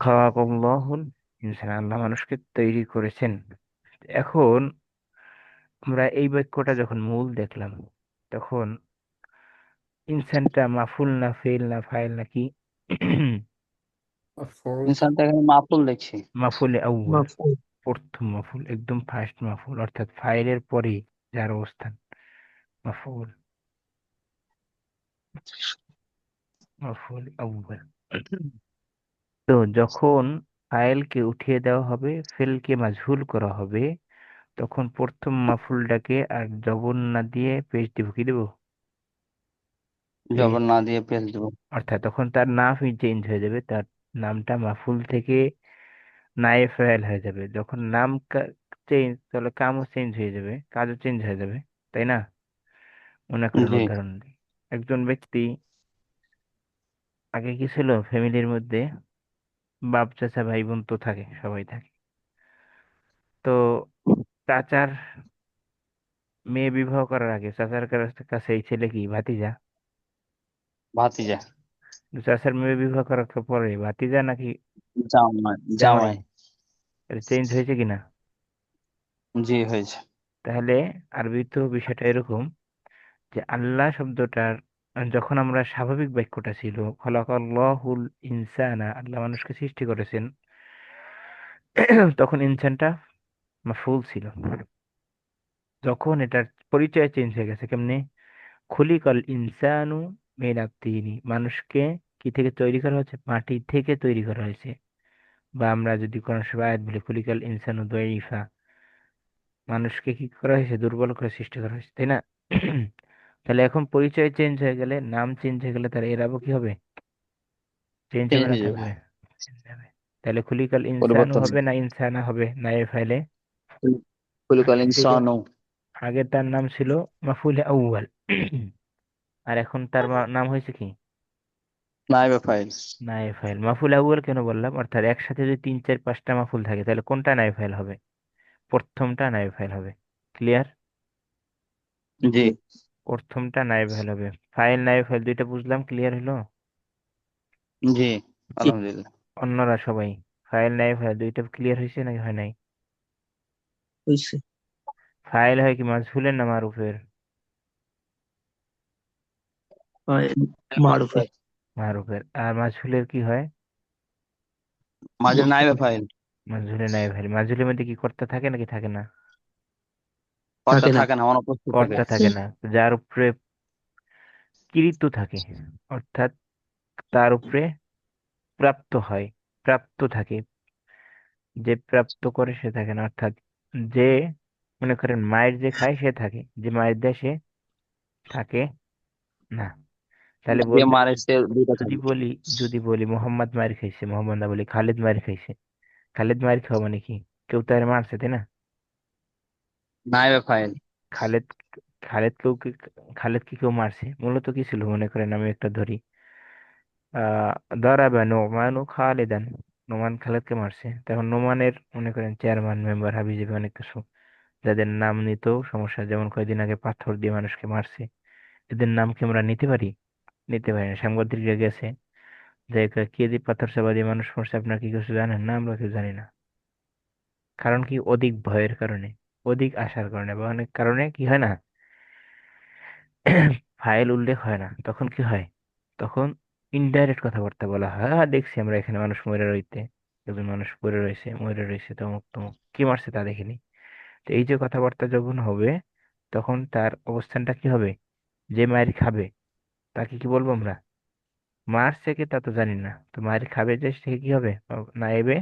খালাকাল্লাহুল ইনসান, আল্লাহ মানুষকে তৈরি করেছেন। এখন আমরা এই বাক্যটা যখন মূল দেখলাম, তখন ইনসানটা মাফুল না ফেল না ফাইল নাকি? মাফউল। ইনসানটা এখানে মাফুল দেখছি। মাফুলে আউয়াল, মাফুল। প্রথম মাফুল, একদম ফার্স্ট মাফুল, অর্থাৎ ফাইলের পরে যার অবস্থান, মাফুল, মাফুল আউয়াল। তো যখন ফাইলকে উঠিয়ে দেওয়া হবে, ফেলকে মাজহুল করা হবে, তখন প্রথম মাফুলটাকে আর জবর না দিয়ে পেশ দিব, কি দেবো? পেশ। জবর না দিয়ে পেশ দেবো। অর্থাৎ তখন তার নামই চেঞ্জ হয়ে যাবে, তার নামটা মাফুল থেকে নায়ে ফাইল হয়ে যাবে। যখন নাম চেঞ্জ, তাহলে কামও চেঞ্জ হয়ে যাবে, কাজও চেঞ্জ হয়ে যাবে, তাই না? মনে করেন জি। উদাহরণ দিই। একজন ব্যক্তি, আগে কি ছিল ফ্যামিলির মধ্যে, বাপ চাচা ভাই বোন তো থাকে, সবাই থাকে। তো চাচার মেয়ে বিবাহ করার আগে চাচার কাছে এই ছেলে কি ভাতিজা? ভাতিজা। চাচার মেয়ে বিবাহ করার পরে ভাতিজা নাকি জামাই। জামাই? জামাই। চেঞ্জ হয়েছে কিনা? জি হয়েছে। তাহলে আরবিতে বিষয়টা এরকম, যে আল্লাহ শব্দটার যখন আমরা স্বাভাবিক বাক্যটা ছিল খলাকাল্লাহুল ইনসানা, আল্লাহ মানুষকে সৃষ্টি করেছেন, তখন ইনসানটা মাফউল ছিল। যখন এটার পরিচয় চেঞ্জ হয়ে গেছে, কেমনে? খুলিকাল ইনসানু মিনাত তিনি, মানুষকে কি থেকে তৈরি করা হয়েছে? মাটি থেকে তৈরি করা হয়েছে। বা আমরা যদি কোন সময় আয়াত বলি, খুলিকাল ইনসানু দাঈফা, মানুষকে কি করা হয়েছে? দুর্বল করে সৃষ্টি করা হয়েছে, তাই না? তাহলে এখন পরিচয় চেঞ্জ হয়ে গেলে, নাম চেঞ্জ হয়ে গেলে, তার এরাবো কি হবে? চেঞ্জ চেঞ্জ হবে না হয়ে যাবে। থাকবে? চেঞ্জ হবে। তাহলে খুলিকাল ইনসানু পরিবর্তন। হবে না ইনসানা হবে না এ ফাইলে? খুলিকাল আগে ছিল, ইনসানু। আগে তার নাম ছিল মাফুলে আউয়াল, আর এখন তার নাম হয়েছে কি? নাইবে ফাইল। নায়ে ফাইল। মাফুল আউয়াল কেন বললাম? অর্থাৎ একসাথে যদি তিন চার পাঁচটা মাফুল থাকে, তাহলে কোনটা নায়ে ফাইল হবে? প্রথমটা নায়ে ফাইল হবে। ক্লিয়ার? জি। প্রথমটা নায়ে ফাইল হবে। ফাইল নায়ে ফাইল দুইটা বুঝলাম, ক্লিয়ার হলো? জি। জি, আলহামদুলিল্লাহ। অন্যরা সবাই ফাইল নায়ে ফাইল দুইটা ক্লিয়ার হয়েছে নাকি হয় নাই? হয়েছে। ফাইল হয় কি মাজহুলের না মারুফের? হয় মারুফে। মারুফের। আর মাজহুলের কি হয়? মাঝে নাইবে ফাইল। মাজহুলের নায়ে ফাইল। মাজহুলের মধ্যে কি কর্তা থাকে নাকি থাকে না? কর্তা থাকে না। থাকে না, অনুপস্থিত থাকে। কর্তা থাকে না, যার উপরে কৃত্য থাকে, অর্থাৎ তার উপরে প্রাপ্ত হয়, প্রাপ্ত থাকে, যে প্রাপ্ত করে সে থাকে না, অর্থাৎ যে মনে করেন মায়ের যে খায় সে থাকে, যে মায়ের দেয় সে থাকে না। তাহলে যে বলতে, মারে সে দুইটা যদি থাকবে। বলি যদি বলি মোহাম্মদ মায়ের খাইছে, মোহাম্মদ না বলি খালিদ মায়ের খাইছে, খালিদ মায়ের খাওয়া মানে কি? কেউ তার মারছে, তাই না? নাইবে ফাইল। খালেদ, খালেদকেও কি, খালেদ কি কেউ মারছে? মূলত কি ছিল মনে করেন, আমি একটা ধরি, আহ দারাবা নোমানু খালেদান, নোমান খালেদকে মারছে। তখন নোমানের মনে করেন চেয়ারম্যান মেম্বার হাবিজাবি অনেক কিছু, যাদের নাম নিতেও সমস্যা, যেমন কয়েকদিন আগে পাথর দিয়ে মানুষকে মারছে, এদের নাম কি আমরা নিতে পারি? নিতে পারি না। সাংবাদিকরা গেছে, যে কে দিয়ে পাথর চাপা দিয়ে মানুষ মারছে, আপনার কি কিছু জানেন? না, আমরা কেউ জানি না। কারণ কি? অধিক ভয়ের কারণে, অধিক আশার কারণে, বা অনেক কারণে কি হয় না, ফাইল উল্লেখ হয় না। তখন কি হয়? তখন ইনডাইরেক্ট কথাবার্তা বলা হয়, হ্যাঁ দেখছি আমরা এখানে মানুষ মরে রইতে, একজন মানুষ পড়ে রয়েছে, মরে রয়েছে, তমুক তমুক, কি মারছে তা দেখিনি। তো এই যে কথাবার্তা যখন হবে, তখন তার অবস্থানটা কি হবে? যে মায়ের খাবে তাকে কি বলবো আমরা? মারছে কে তা তো জানি না, তো মায়ের খাবে যে সে কি হবে? নাইবে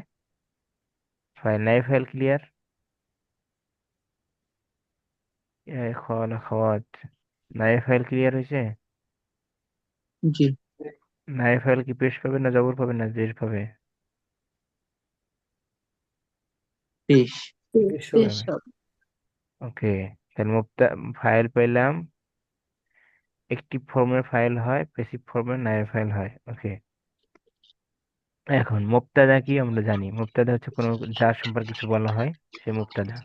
ফাইল, নাইব ফাইল ক্লিয়ার। খাওয়াত, নাইব ফাইল ক্লিয়ার হয়েছে? জি। নাইব ফাইল কি পেশ পাবে না জবর পাবে না জের পাবে? পেশ। বেশ বেশ হবে। হবে। ওকে, তাহলে মুক্তা ফাইল পেলাম, একটি ফর্মের ফাইল হয়, প্যাসিভ ফর্মের নাইব ফাইল হয়। ওকে, এখন মুবতাদা কি আমরা জানি, মুবতাদা হচ্ছে কোনো যার সম্পর্কে কিছু বলা হয় সে মুবতাদা।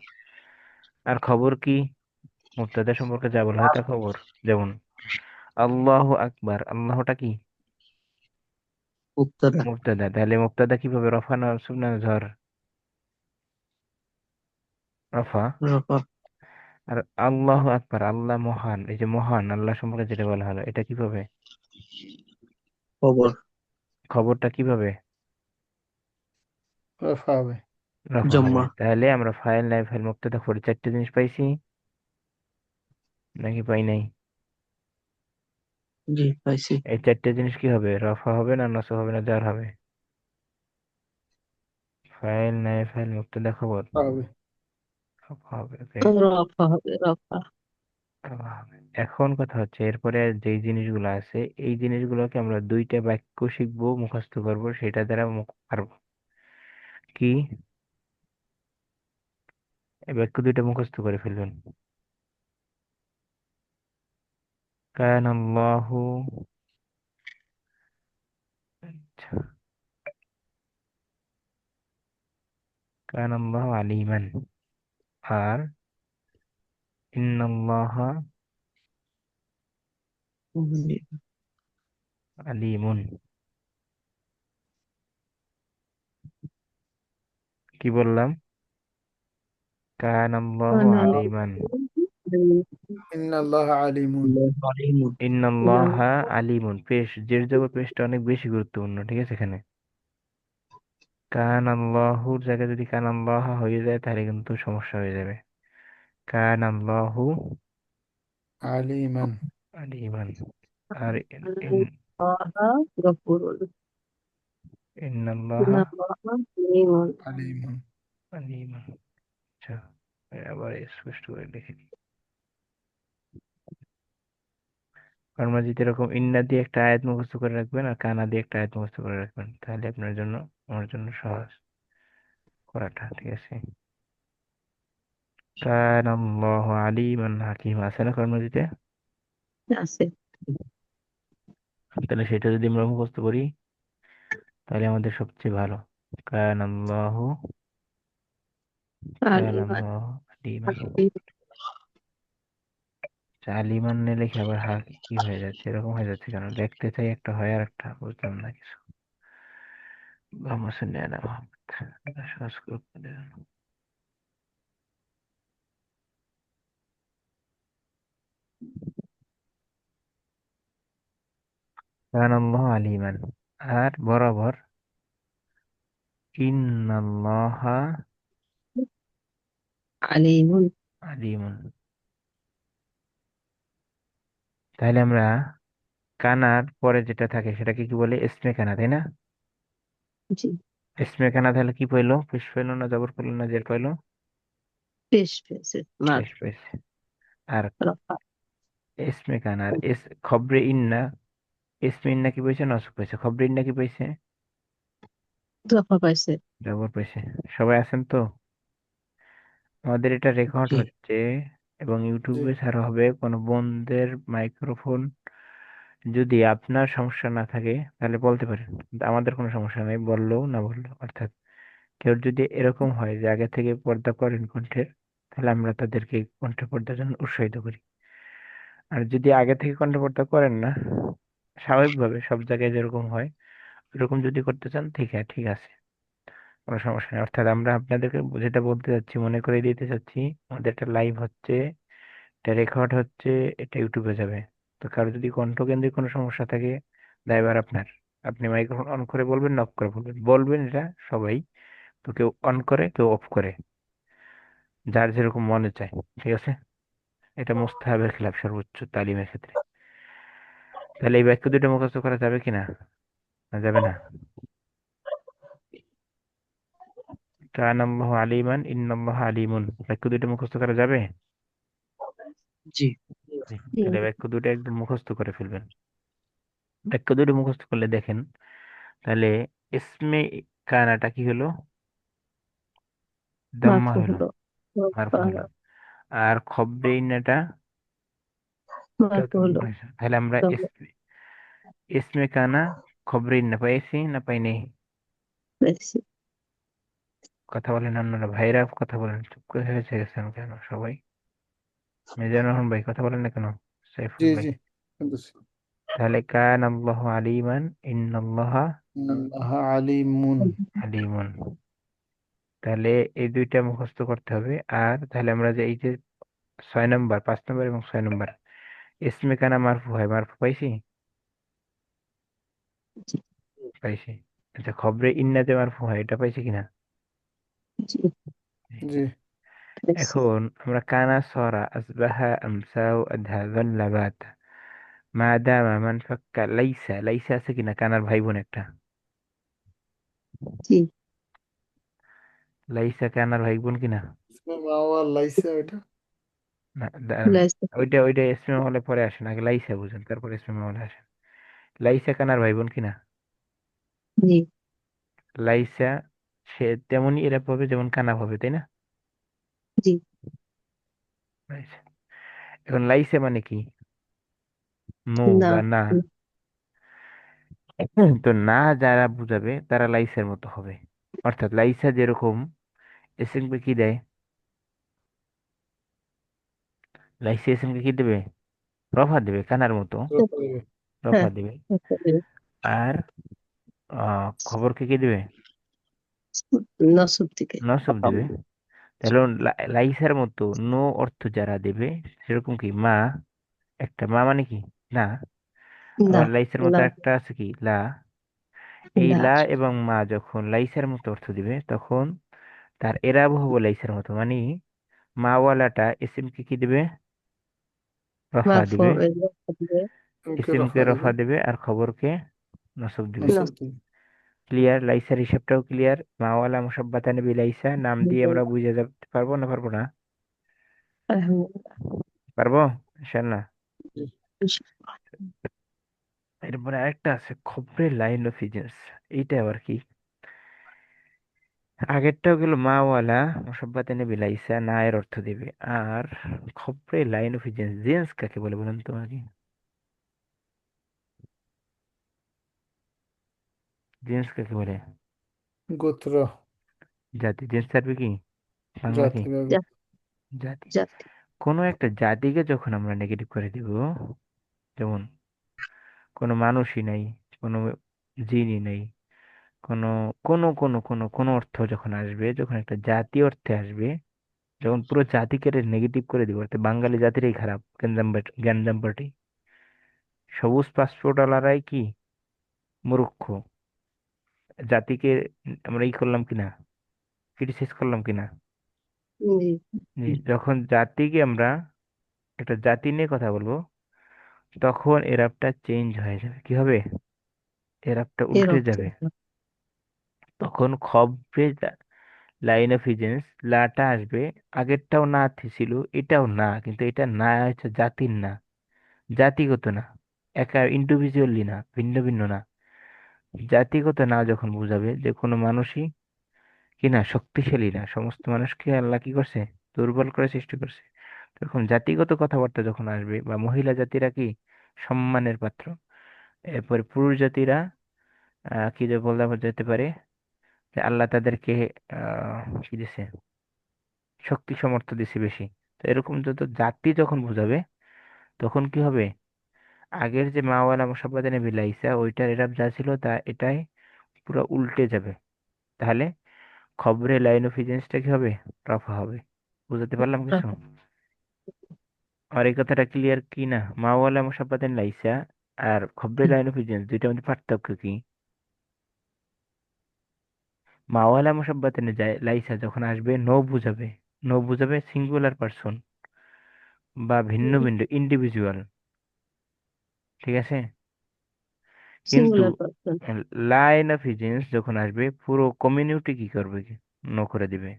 আর খবর কি? মুবতাদা সম্পর্কে যা বলা হয় তা খবর। যেমন আল্লাহু আকবার, আল্লাহটা কি? মুক্তাদা। মুবতাদা। তাহলে মুবতাদা কিভাবে, রফা না মানসুব না ঝর? রফা। রফা। আর আল্লাহু আকবার, আল্লাহ মহান, এই যে মহান আল্লাহ সম্পর্কে যেটা বলা হলো, এটা কিভাবে? খবর। খবরটা কিভাবে? রফা হবে। রফা হবে। জম্মা। তাহলে আমরা ফাইল নাই ফাইল মুক্তদা করে চারটে জিনিস পাইছি, নাকি পাই নাই? জি পাইছি। এই চারটে জিনিস কি হবে? রফা হবে না নসব হবে না জার হবে? ফাইল নাই ফাইল মুক্তদা খবর, রফা হবে। রফা হবে। ওকে, রফা হবে, রফা। রফা হবে। এখন কথা হচ্ছে, এরপরে যেই জিনিসগুলো আছে, এই জিনিসগুলোকে আমরা দুইটা বাক্য শিখবো, মুখস্থ করবো, সেটা দ্বারা পারবো। কি? এই বাক্য দুইটা মুখস্থ করে ফেলবেন। কান আল্লাহু, আচ্ছা, কান আল্লাহু আলিমান, আর ইন্নাল্লাহা আলিমুন। কি বললাম? কান আল্লাহু কানা আলিমান, ইন্নাল্লাহ আলিমুন। আলিমুন। ইন্নাল্লাহা আলিমুন। পেশ, জের জবর পেশটা অনেক বেশি গুরুত্বপূর্ণ, ঠিক আছে? এখানে কান আল্লাহুর জায়গায় যদি কান আল্লাহ হয়ে যায় তাহলে কিন্তু সমস্যা হয়ে যাবে। কান আল্লাহু আলিমান। আলিমান। আর গফুরুল। ইন্নাল্লাহা ইন্নাল্লাহা আলিমুন। আলিমান। আলিমান। আচ্ছা, আবার স্পষ্ট করে লিখে নিই। কর্মজিৎ এরকম ইন্না দিয়ে একটা আয়াত মুখস্থ করে রাখবেন, আর কানা দিয়ে একটা আয়াত মুখস্থ করে রাখবেন, তাহলে আপনার জন্য, আমার জন্য সহজ করাটা, ঠিক আছে? কান আল্লাহ আলিমান হাকিম আছে না কর্মজিতে? আছে। তাহলে সেটা যদি আমরা মুখস্থ করি তাহলে আমাদের সবচেয়ে ভালো। কান আল্লাহ, কান আলিমান। আল্লাহ আলিমান। আচ্ছা, আলিমান লিখে আবার হা কি হয়ে যাচ্ছে, এরকম হয়ে যাচ্ছে কেন? দেখতে চাই একটা হয় আর একটা বুঝলাম না কিছু। আল্লাহুম্মা সাল্লি আলা মুহাম্মাদ। আল্লাহ সহজ করে দেন। কান আল্লাহ আলিমান, আর বরাবর ইন্নাল্লাহা আলিমুন। আলিমুন। তাহলে আমরা কানার পরে যেটা থাকে সেটাকে কি বলে? ইসমে কানা, তাই না? জি। ইসমে কানা তাহলে কি পাইলো? পেশ পাইলো না জবর পাইলো না জের পাইলো? পেশ পেয়েছে না পেশ পেয়েছে। আর রফা এসমে কানা আর খবরে ইন্না, এসমে ইন্না কি পাইছে? নসব পাইছে। খবরে ইন্না কি পাইছে? রফা পাইছে। জবর পাইছে। সবাই আছেন তো? আমাদের এটা রেকর্ড জি হচ্ছে এবং জি ইউটিউবে ছাড়া হবে। কোনো বন্ধের মাইক্রোফোন যদি আপনার সমস্যা না থাকে তাহলে বলতে পারেন, কিন্তু আমাদের কোনো সমস্যা নেই, বললেও না বললেও। অর্থাৎ কেউ যদি এরকম হয় যে আগে থেকে পর্দা করেন কণ্ঠের, তাহলে আমরা তাদেরকে কণ্ঠ পর্দার জন্য উৎসাহিত করি। আর যদি আগে থেকে কণ্ঠ পর্দা করেন না, স্বাভাবিকভাবে সব জায়গায় যেরকম হয় এরকম যদি করতে চান, ঠিক আছে, কোনো সমস্যা নেই। অর্থাৎ আমরা আপনাদেরকে যেটা বলতে চাচ্ছি, মনে করে দিতে চাচ্ছি, আমাদের একটা লাইভ হচ্ছে, এটা রেকর্ড হচ্ছে, এটা ইউটিউবে যাবে। তো কারো যদি কণ্ঠকেন্দ্রিক কোনো সমস্যা থাকে, দায়ভার আপনার। আপনি মাইক্রোফোন অন করে বলবেন না অফ করে বলবেন, বলবেন এটা সবাই। তো কেউ অন করে কেউ অফ করে, যার যেরকম মনে চায়। ঠিক আছে? এটা মুস্তাহাবের খেলাফ সর্বোচ্চ তালিমের ক্ষেত্রে। তাহলে এই বাক্য দুটো মুখস্থ করা যাবে কিনা? না যাবে না? কান আল্লাহু আলিমান ইন্নাল্লাহা আলিমুন, বাক্য দুটো মুখস্থ করা যাবে? জি জি। জি তাহলে বাক্য দুটো একদম মুখস্থ করে ফেলবেন। বাক্য দুটো মুখস্থ করলে দেখেন, তাহলে ইসমে কানাটা কি হলো? দাম্মা মারফু হলো, হলো, মারফু রফা হলো। আর খবরে ইন্নাটা, এটাও মারফু তো হলো, হয়েছে। তাহলে আমরা রফা ইসমে কানা খবরে ইন্না পাইছি না পাইনি? পাইছে। কথা বলেন অন্যরা, ভাইরা কথা বলেন, চুপ করে হয়েছে গেছেন কেন সবাই? মিজানুর রহমান ভাই কথা বলেন না কেন? সাইফুল জি ভাই। জি শুনতেছি। তাহলে কান আল্লাহু আলিমান ইন্নাল্লাহা আল্লাহ আলিমুন। আলিমুন। তাহলে এই দুইটা মুখস্থ করতে হবে। আর তাহলে আমরা যে এই যে 6 নম্বর, 5 নম্বর এবং 6 নম্বর, ইসমে কানা মারফু হয়, মারফু পাইছি? জি পাইছি। আচ্ছা, খবরে ইন্নাতে মারফু হয়, এটা পাইছি কিনা? জি জি পাইছে। এখন আমরা কানা সরা আসবাহা আমসাও আধা যাল্লা বাতা মা দামা মান ফাক্কা লাইসা, লাইসা আছে কিনা? কানার ভাই বোন একটা, জি লাইসা কানার ভাই বোন কিনা? ইসমে মাওয়া লাইসা ওইটা। না, দাঁড়ান। লাইসা ওইটা ইসমে মহলে পরে আসেন, আগে লাইসা বুঝেন, তারপর ইসমে মহলে আসেন। লাইসা কানার ভাই বোন কিনা? জি লাইসা সে তেমনই এরা পাবে যেমন কানা পাবে, তাই না? জি লাইসা। এখন লাইসা মানে কি? নো না বা না। তো না যারা বুঝাবে তারা লাইসের মতো হবে। অর্থাৎ লাইসা যেরকম এসএমকে কি দেয়, লাইসা এসএমকে কি দেবে? রফা দেবে, কানার মতো রফা হ্যাঁ দেবে। ওকে, আর খবরকে কি দেবে? নসব দিকে নসব আপাম দেবে। তাহলে লাইসার মতো নো অর্থ যারা দেবে, সেরকম কি মা, একটা মা মানে কি? না। না আবার লাইসার মতো লা একটা আছে কি? লা। এই লা লা এবং মা যখন লাইসার মতো অর্থ দিবে, তখন তার এরাব হবে লাইসার মতো, মানে মাওয়ালাটা এসএমকে কি দিবে? রফা মারফু দিবে। হবে, রফা দিবে ওকে ইসিমকে রফা দিবে, রফা দেবে আর খবরকে নসব দিবে। নসব নসব দিবে। ক্লিয়ার? লাইসার হিসাবটাও ক্লিয়ার। মাওয়ালা মুসাব্বাতা নবী লাইসা নাম দিয়ে দিবে। আমরা বুঝে যেতে পারবো না পারবো না? আলহামদুলিল্লাহ। পারবো ইনশাল্লাহ। জি এরপরে আরেকটা আছে খবরের লাইন অফ ইজেন্স। এইটা আবার কি? আগেরটাও গেল মাওয়ালা মুসাব্বাতা নবী লাইসা, না এর অর্থ দিবে। আর খবরের লাইন অফ ইজেন্স, জেন্স কাকে বলে বলুন তোমাকে? জেন্স কাকে বলে? গোত্র, জাতি। জেন্স থাকবে কি? বাংলা কি? জাতি বা জা- জাতি। জাতি কোনো একটা জাতিকে যখন আমরা নেগেটিভ করে দিব, যেমন কোনো মানুষই নাই, কোনো জিনই নেই, কোনো কোনো অর্থ যখন আসবে, যখন একটা জাতি অর্থে আসবে, যখন পুরো জাতিকে নেগেটিভ করে দিব, অর্থাৎ বাঙালি জাতিরই খারাপ, গ্যাঞ্জাম পার্টি, সবুজ পাসপোর্ট ওয়ালারাই কি মূর্খ, জাতিকে আমরা ই করলাম কিনা, ক্রিটিসাইজ করলাম কিনা? জি জি। যখন জাতিকে আমরা একটা জাতি নিয়ে কথা বলবো, তখন এরাবটা চেঞ্জ হয়ে যাবে। কি হবে? এরাবটা এর উল্টে অর্থ যাবে। তখন খবরে লাইন অফ ইজেন্স, লাটা আসবে, আগেরটাও না ছিল, এটাও না, কিন্তু এটা না হচ্ছে জাতির না, জাতিগত না, একা ইন্ডিভিজুয়ালি না, ভিন্ন ভিন্ন না। জাতিগত না যখন বুঝাবে যে কোনো মানুষই কি না শক্তিশালী না, সমস্ত মানুষকে আল্লাহ কি করছে, দুর্বল করে সৃষ্টি করছে, তখন জাতিগত কথাবার্তা যখন আসবে, বা মহিলা জাতিরা কি সম্মানের পাত্র, এরপরে পুরুষ জাতিরা কি যে বলা যেতে পারে যে আল্লাহ তাদেরকে কি দিছে, শক্তি সামর্থ্য দিছে বেশি। তো এরকম যত জাতি যখন বুঝাবে, তখন কি হবে, আগের যে মাওয়ালা মুসাব্বাদানে বিলাইসা ওইটার এরাব যা ছিল তা এটাই পুরো উল্টে যাবে। তাহলে খবরে লাইন অফ ইজেন্সটা কি হবে, রফা হবে। বুঝতে পারলাম কিছু? আর এই কথাটা ক্লিয়ার কি না? মাওয়ালা মুসাব্বাদান লাইসা আর খবরে লাইন অফ ইজেন্স দুইটার মধ্যে পার্থক্য কি? মাওয়ালা মুসাব্বাদানে যায় লাইসা যখন আসবে নো বুঝাবে, নো বুঝাবে সিঙ্গুলার পারসন বা ভিন্ন ভিন্ন ইন্ডিভিজুয়াল, ঠিক আছে? কিন্তু singular person. Line of essence যখন আসবে পুরো কমিউনিটি কি করবে, কি নো করে দিবে।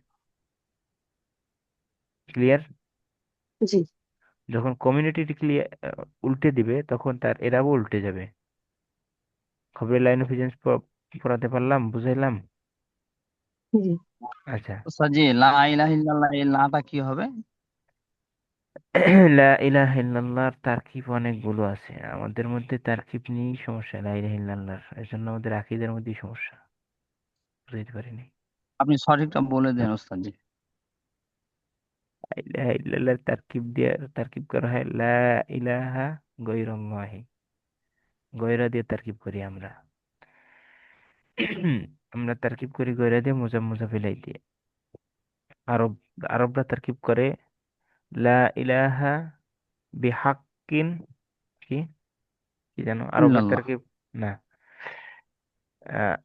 ক্লিয়ার? জি। যখন কমিউনিটি ক্লিয়ার উল্টে দিবে, তখন তার এরাও উল্টে যাবে। খবরের লাইন অফ ইজেন্স পড়াতে পারলাম, বুঝাইলাম? জি। আচ্ছা। উস্তাদ জি, লা ইলাহা ইল্লাল্লাহ এই লাটা কি হবে? লা ইলাহা ইল্লাল্লাহর তারকিব অনেকগুলো আছে, আমাদের মধ্যে তারকিব নিয়েই সমস্যা লা ইলাহা ইল্লাল্লাহর, এই জন্য আমাদের আকীদার মধ্যেই সমস্যা, বুঝাইতে পারিনি। আপনি সঠিকটা বলে দেন উস্তাদ জি। লা ইলাহা ইল্লাল্লাহর তারকিব দিয়ে তারকিব করা হয় লা ইলাহা গায়রুল্লাহি, গয়রা দিয়ে তারকিব করি আমরা। আমরা তারকিব করি গয়রা দিয়ে, মুজাফিলাই দিয়ে। আরব আরবরা তারকিব করে লা ইলাহা বিহাক্কিন, কি কি জানো আরবরা ইল্লাল্লাহ। তারকিব, না, আহ,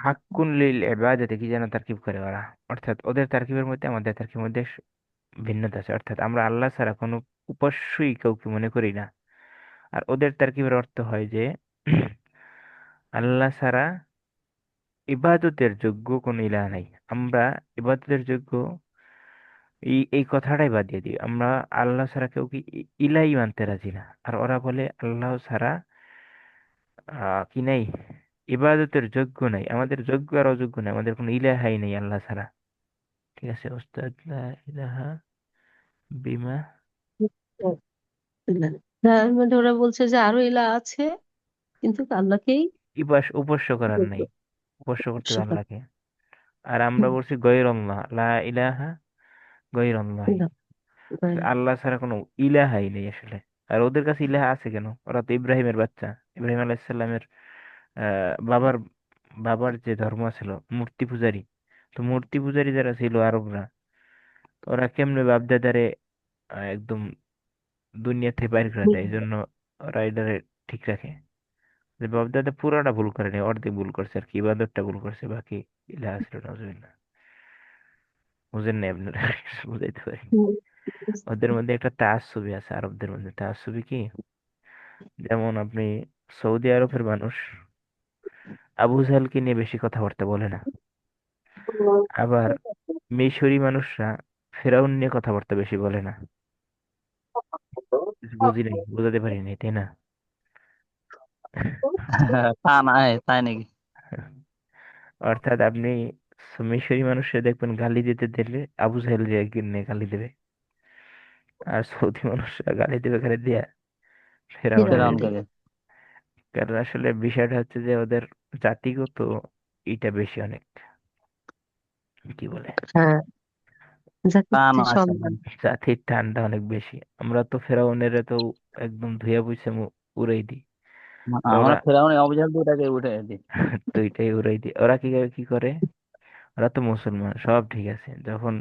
হাক্কুন লিল ইবাদাতি কি যেন তারকিব করে ওরা। অর্থাৎ ওদের তারকিবের মধ্যে আমাদের তারকিবের মধ্যে ভিন্নতা আছে, অর্থাৎ আমরা আল্লাহ ছাড়া কোনো উপাস্যই কাউকে মনে করি না। আর ওদের তারকিবের অর্থ হয় যে আল্লাহ ছাড়া ইবাদতের যোগ্য কোনো ইলাহ নাই। আমরা ইবাদতের যোগ্য এই কথাটাই বাদ দিয়ে দিই, আমরা আল্লাহ ছাড়া কেউ কি ইলাই মানতে রাজি না। আর ওরা বলে আল্লাহ ছাড়া কি নাই, ইবাদতের যোগ্য নাই, আমাদের যোগ্য আর অযোগ্য নাই, আমাদের কোনো ইলাহাই নেই আল্লাহ ছাড়া। ঠিক আছে ওস্তাদ, লা ইলাহা বিমা, তার মধ্যে ওরা বলছে যে আরো ইলা আছে, কিন্তু আল্লাহকেই উপাস্য করার নাই, উপাস্য করতে হবে উপাস্য আল্লাহকে। আর আমরা হুম, বলছি গৈরল্লাহ, লা ইলাহা গৈরল্লাহি, না, করে না। আল্লাহ ছাড়া কোনো ইলাহাই নেই আসলে। আর ওদের কাছে ইলাহা আছে কেন? ওরা তো ইব্রাহিমের বাচ্চা, ইব্রাহিম আলাইহিসসালামের বাবার বাবার যে ধর্ম ছিল মূর্তি পূজারী। তো মূর্তি পূজারী যারা ছিল আরবরা, ওরা কেমনে বাপদাদারে একদম দুনিয়া থেকে বাইর করে দেয়, এই জন্য ওরা এটারে ঠিক রাখে যে বাপদাদা পুরাটা ভুল করেনি, অর্ধেক ভুল করছে আর কি, ইবাদতটা ভুল করছে, বাকি ইলাহা ছিল না। বুঝেন না আপনারা? বুঝাইতে পারি। হুম, ওদের মধ্যে একটা তাআসসুবি আছে, আরবদের মধ্যে তাআসসুবি কি, যেমন আপনি সৌদি আরবের মানুষ আবু জাহেলকে নিয়ে বেশি কথাবার্তা বলে না, আবার মিশরি মানুষরা ফেরাউন নিয়ে কথাবার্তা বেশি বলে না। কিছু বুঝি নাই, বুঝাতে পারি নাই, তাই না? তা না, তাই নাকি? অর্থাৎ আপনি মিশরি মানুষরা দেখবেন গালি দিতে দিলে আবু জাহেল যে একদিন নিয়ে গালি দেবে, আর সৌদি মানুষরা গালি দেবে খালি দিয়া ফেরাউনের ফেরাউন ফেরাউনের। কে? কারণ আসলে বিষয়টা হচ্ছে যে ওদের জাতিগত এটা বেশি অনেক, কি বলে, হ্যাঁ, তা জাতির না সম্মান। জাতির ঠান্ডা অনেক বেশি। আমরা তো ফেরাউনের তো একদম ধুয়ে পুছে উড়াই দিই। আর আমরা ওরা ফেরাউনের অভিযান দুটাকে উঠে দিই। দুইটাই উড়াই দিই। ওরা কি করে, ওরা তো মুসলমান, সব ঠিক আছে, যখন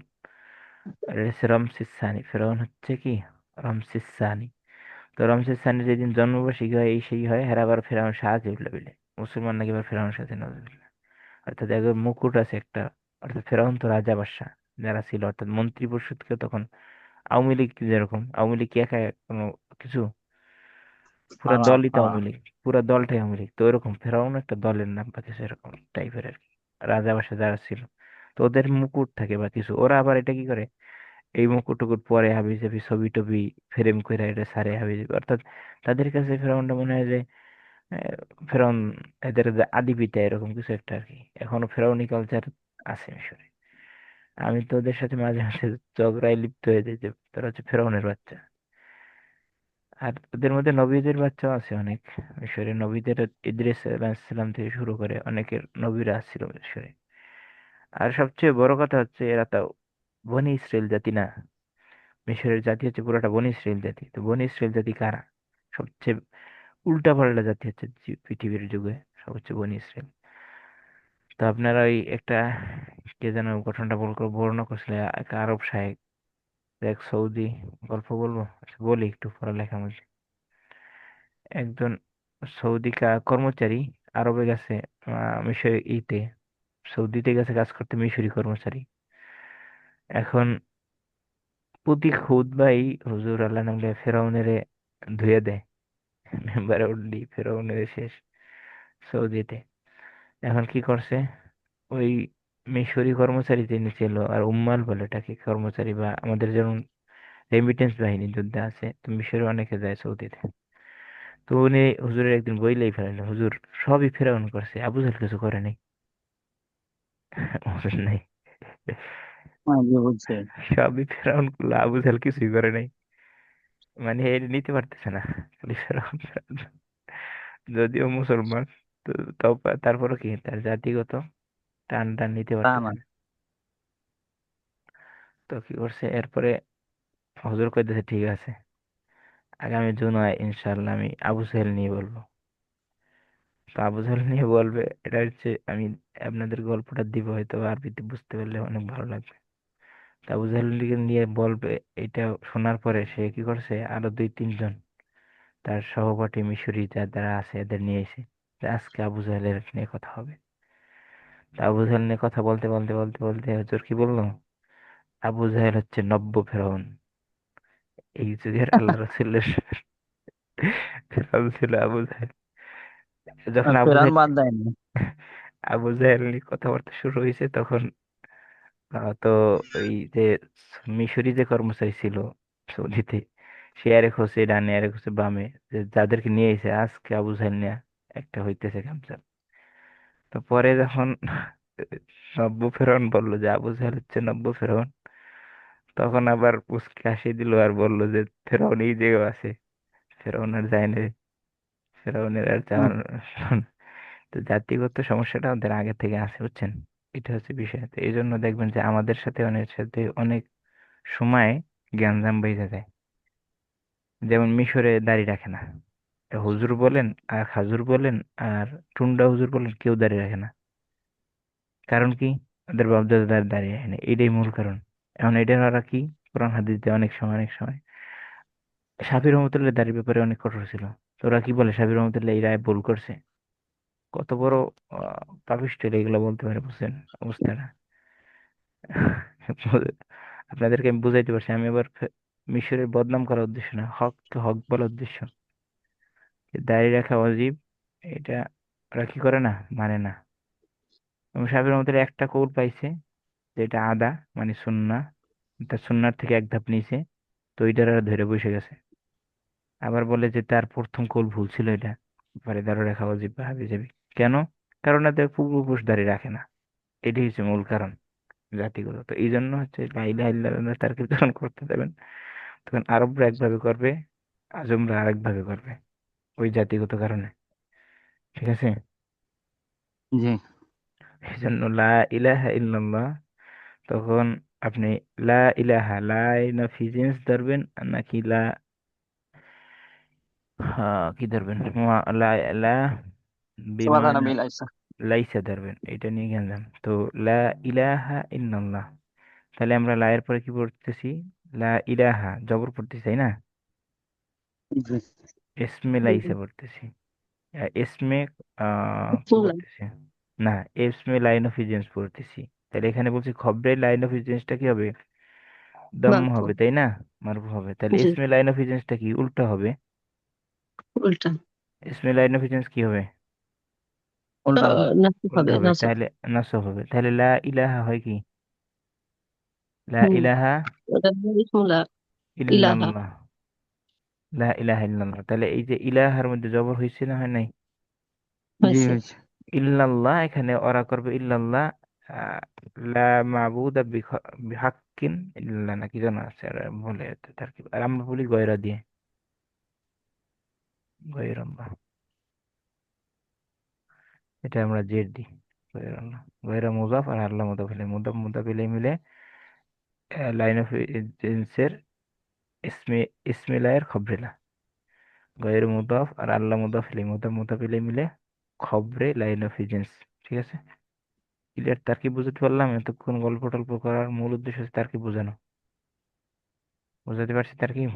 রমসিস সানি, ফেরাউন হচ্ছে কি রমসিস সানি, তো রমসিস সানির যেদিন জন্মবার্ষিকী হয় এই সেই হয়, হ্যাঁ আবার ফেরাউন সাজে উঠলে বলে মুসলমান নাকি আবার ফেরাউন সাজে নজর। অর্থাৎ একবার মুকুট আছে একটা, অর্থাৎ ফেরাউন তো রাজা বাদশাহ যারা ছিল, অর্থাৎ মন্ত্রী পরিষদকে তখন আওয়ামী লীগ, যেরকম আওয়ামী লীগ কি একা কোনো কিছু, পুরা হ্যাঁ, দলই তো হ্যাঁ। আওয়ামী লীগ, পুরা দলটাই আওয়ামী লীগ, তো ওরকম ফেরাউন একটা দলের নাম পাচ্ছে এরকম টাইপের আর কি, রাজা বাদশাহ যারা ছিল। তো ওদের মুকুট থাকে বা কিছু, ওরা আবার এটা কি করে, এই মুকুট টুকুট পরে হাবি জাবি ছবি টবি ফ্রেম করে এটা সারে হাবি জাবি, অর্থাৎ তাদের কাছে ফেরাউনটা মনে হয় যে আহ, ফেরাউন এদের যে আদি পিতা এরকম কিছু একটা আর কি। এখনো ফেরাউনি কালচার আছে মিশরে। আমি তো ওদের সাথে মাঝে মাঝে ঝগড়ায় লিপ্ত হয়ে যাই যে তোরা হচ্ছে ফেরাউনের বাচ্চা। আর ওদের মধ্যে নবীদের বাচ্চাও আছে অনেক মিশরে, নবীদের ইদ্রিস আলাইহিসসালাম থেকে শুরু করে অনেকের নবীরা ছিল মিশরে। আর সবচেয়ে বড় কথা হচ্ছে এরা তো বনি ইসরায়েল জাতি না। মিশরের জাতি হচ্ছে পুরোটা বনি ইসরায়েল জাতি। তো বনি ইসরায়েল জাতি কারা? সবচেয়ে উল্টা পাল্টা জাতি হচ্ছে পৃথিবীর যুগে সব হচ্ছে বনি ইসরায়েল। তো আপনারা ওই একটা কে যেন ঘটনাটা বর্ণনা করছিল, এক আরব শায়েখ, এক সৌদি, গল্প বলবো? আচ্ছা, বলি একটু পড়ালেখার মধ্যে। একজন সৌদি কর্মচারী আরবে গেছে, মিশর সৌদিতে গেছে কাজ করতে, মিশরি কর্মচারী। এখন প্রতি খুতবাই হুজুর আল্লাহ নামলে ফেরাউনেরে ধুয়ে দেয়, মেম্বারে উঠলি ফেরাউনের শেষ সৌদিতে। এখন কি করছে, ওই মিশরি কর্মচারী যিনি ছিল, আর উম্মাল বলে এটাকে, কর্মচারী বা আমাদের যেমন রেমিটেন্স বাহিনী যুদ্ধে আছে, তো মিশরে অনেকে যায় সৌদিতে। তো উনি হুজুরের একদিন বইলেই ফেলেন, হুজুর সবই ফেরাউন করছে, আবু জাহেল কিছু করে নাই। হুজুর নাই, জি বুঝছি। সবই ফেরাউন করলো, আবু জাহেল কিছুই করে নাই। মানে এটা নিতে পারতেছে না, খালি ফেরাউন ফেরাউন। যদিও মুসলমান, তো তাও তারপরে কি তার জাতিগত টান টান নিতে তা না। পারতেছে না। তো কি করছে এরপরে, হুজুর কইতেছে ঠিক আছে, আগামী জুমায় ইনশাল্লাহ আমি আবু সাহেল নিয়ে বলবো। তো আবু সাহেল নিয়ে বলবে, এটা হচ্ছে আমি আপনাদের গল্পটা দিব হয়তো আরবিতে, বুঝতে পারলে অনেক ভালো লাগবে। তো আবু সাহেলকে নিয়ে বলবে, এটা শোনার পরে সে কি করছে, আরো দুই তিনজন তার সহপাঠী মিশরি যারা আছে এদের নিয়ে এসে, যে আজকে আবু জাহেলের নিয়ে কথা হবে। তা আবু জাহেল নিয়ে কথা বলতে বলতে বলতে বলতে হুজুর কি বললো, আবু জাহেল হচ্ছে নব্য ফেরাউন। এই যুগের আল্লাহ রসুলের ফেরাউন ছিল আবু জাহেল। যখন আবু ফেরান জাহেল বাদ দেয়নি। আবু জাহেল নিয়ে কথাবার্তা শুরু হয়েছে, তখন তো ওই যে মিশরি যে কর্মচারী ছিল সৌদিতে, সে আরেক হচ্ছে ডানে আরেক হচ্ছে বামে, যে যাদেরকে নিয়ে এসে আজকে আবু জাহেল নিয়ে একটা হইতেছে গামছা। তো পরে যখন নব্য ফেরাউন বললো যে আবু জাহেল হচ্ছে নব্য ফেরাউন, তখন আবার উসকে হাসি দিল আর বললো যে ফেরাউন এই জায়গায় আছে, ফেরাউন আর যায় না, ফেরাউনের আর হুম, যাওয়ার তো জাতিগত সমস্যাটা আমাদের আগে থেকে আছে, বুঝছেন? এটা হচ্ছে বিষয়। তো এই জন্য দেখবেন যে আমাদের সাথে অনেক অনেক সময় গ্যাঞ্জাম বেজে যায়। যেমন মিশরে দাড়ি রাখে না, তা হুজুর বলেন আর খাজুর বলেন আর টুন্ডা হুজুর বলেন, কেউ দাড়ি রাখে না। কারণ কি? ওদের বাপদাদার দাড়ি রাখে না, এটাই মূল কারণ। এখন এটা ওরা কি, কোরআন হাদিস দিয়ে অনেক সময় সাবির রহমতুল্লাহ দাড়ির ব্যাপারে অনেক কঠোর ছিল। তো ওরা কি বলে, সাবির রহমতুল্লাহ এই রায় ভুল করছে। কত বড় পাপিষ্ঠ হলে এগুলো বলতে পারে, বুঝছেন অবস্থাটা? আপনাদেরকে আমি বুঝাইতে পারছি। আমি আবার মিশরের বদনাম করার উদ্দেশ্য না, হককে হক বলার উদ্দেশ্য। যে দাঁড়িয়ে রাখা অজীব, এটা ওরা কি করে না, মানে না। এবং সাহেবের মধ্যে একটা কৌল পাইছে, যেটা আদা মানে সুন্নাহ, তার সুন্নার থেকে এক ধাপ নিচে, তো ওইটার আর ধরে বসে গেছে। আবার বলে যে তার প্রথম কৌল ভুল ছিল, এটা পরে দাঁড়িয়ে রাখা অজীব বা হাবি যাবি। কেন? কারণ এদের পূর্বপুরুষ দাঁড়িয়ে রাখে না, এটাই হচ্ছে মূল কারণ। জাতিগত, তো এই জন্য হচ্ছে লা ইলাহা ইল্লাল্লাহ তারকে যখন করতে যাবেন, তখন আরবরা একভাবে করবে, আজমরা আরেকভাবে করবে, ওই জাতিগত কারণে। ঠিক আছে? জি। এই জন্য লা ইলাহা ইল্লাল্লাহ, তখন আপনি লা ইলাহা, লা নাফি জিন্স ধরবেন, আর নাকি লা, কি ধরবেন, লা লা সুবহানাল্লাহ বিমানা বিলাইসা। লাইসা ধরবেন, এটা নিয়ে গেলাম তো। লা ইলাহা ইল্লাল্লাহ, তাহলে আমরা লা এর পরে কি পড়তেছি, লা ইলাহা জবর পড়তেছি, তাই না? জি। এসমে হুম, লাইসা পড়তেছি, এসমে কি বুঝলাম। পড়তেছি, না, এসমে লাইন অফ ইজেন্স পড়তেছি। তাহলে এখানে বলছি খবরের লাইন অফ ইজেন্সটা কি হবে, দম মারবো। হবে, তাই না? মারফু হবে। তাহলে জি, ইসমে লাইন অফ ইজেন্সটা কি, উল্টা হবে। উল্টা। ইসমে লাইন অফ ইজেন্স কি হবে? উল্টা হবে। নাসিব উল্টো হবে, হবে, নাসব। তাহলে নাসব হবে। তাহলে লা ইলাহা হয় কি? লা হুম, ইলাহা ওটা ইসমুল্লাহ ইলাহা। ইল্লাল্লাহ। লা ইলাহা ইল্লাল্লাহ, তাহলে এই যে ইলাহার মধ্যে জবর হয়েছে না হয় নাই? জি হয়েছে। হয়েছে। ইল্লাল্লাহ, এখানে ওরা করবে ইল্লাল্লাহ। আহ, লা মাবুদা বিহাক্কিন ইল্লাল্লাহ, নাকি জানা আছে আর বলে তারকিব, আর আমরা বলি গয়রা দিয়ে, গয়রাল্লাহ। এটা আমরা জের দিই, গয়রাল্লাহ। গয়রা মুজাফ আর আল্লাহ মুদাফ ইলাইহি, মুদাফ মুদাফ ইলাইহি মিলে লাইন অফ জিন্সের ইসমে, ইসমে লায়ের খবরেলা। গয়ের মুদাফ আর আল্লাহ মুদাফ ইলাইহি, মুদাফ মুদাফ ইলাইহি মিলে খবরে লাইন অফ জিন্স। ঠিক আছে, ক্লিয়ার? তারকিব বুঝতে পারলাম? এতক্ষণ গল্প টল্প করার মূল উদ্দেশ্য হচ্ছে তারকিব বোঝানো। বুঝাতে পারছি তারকিব?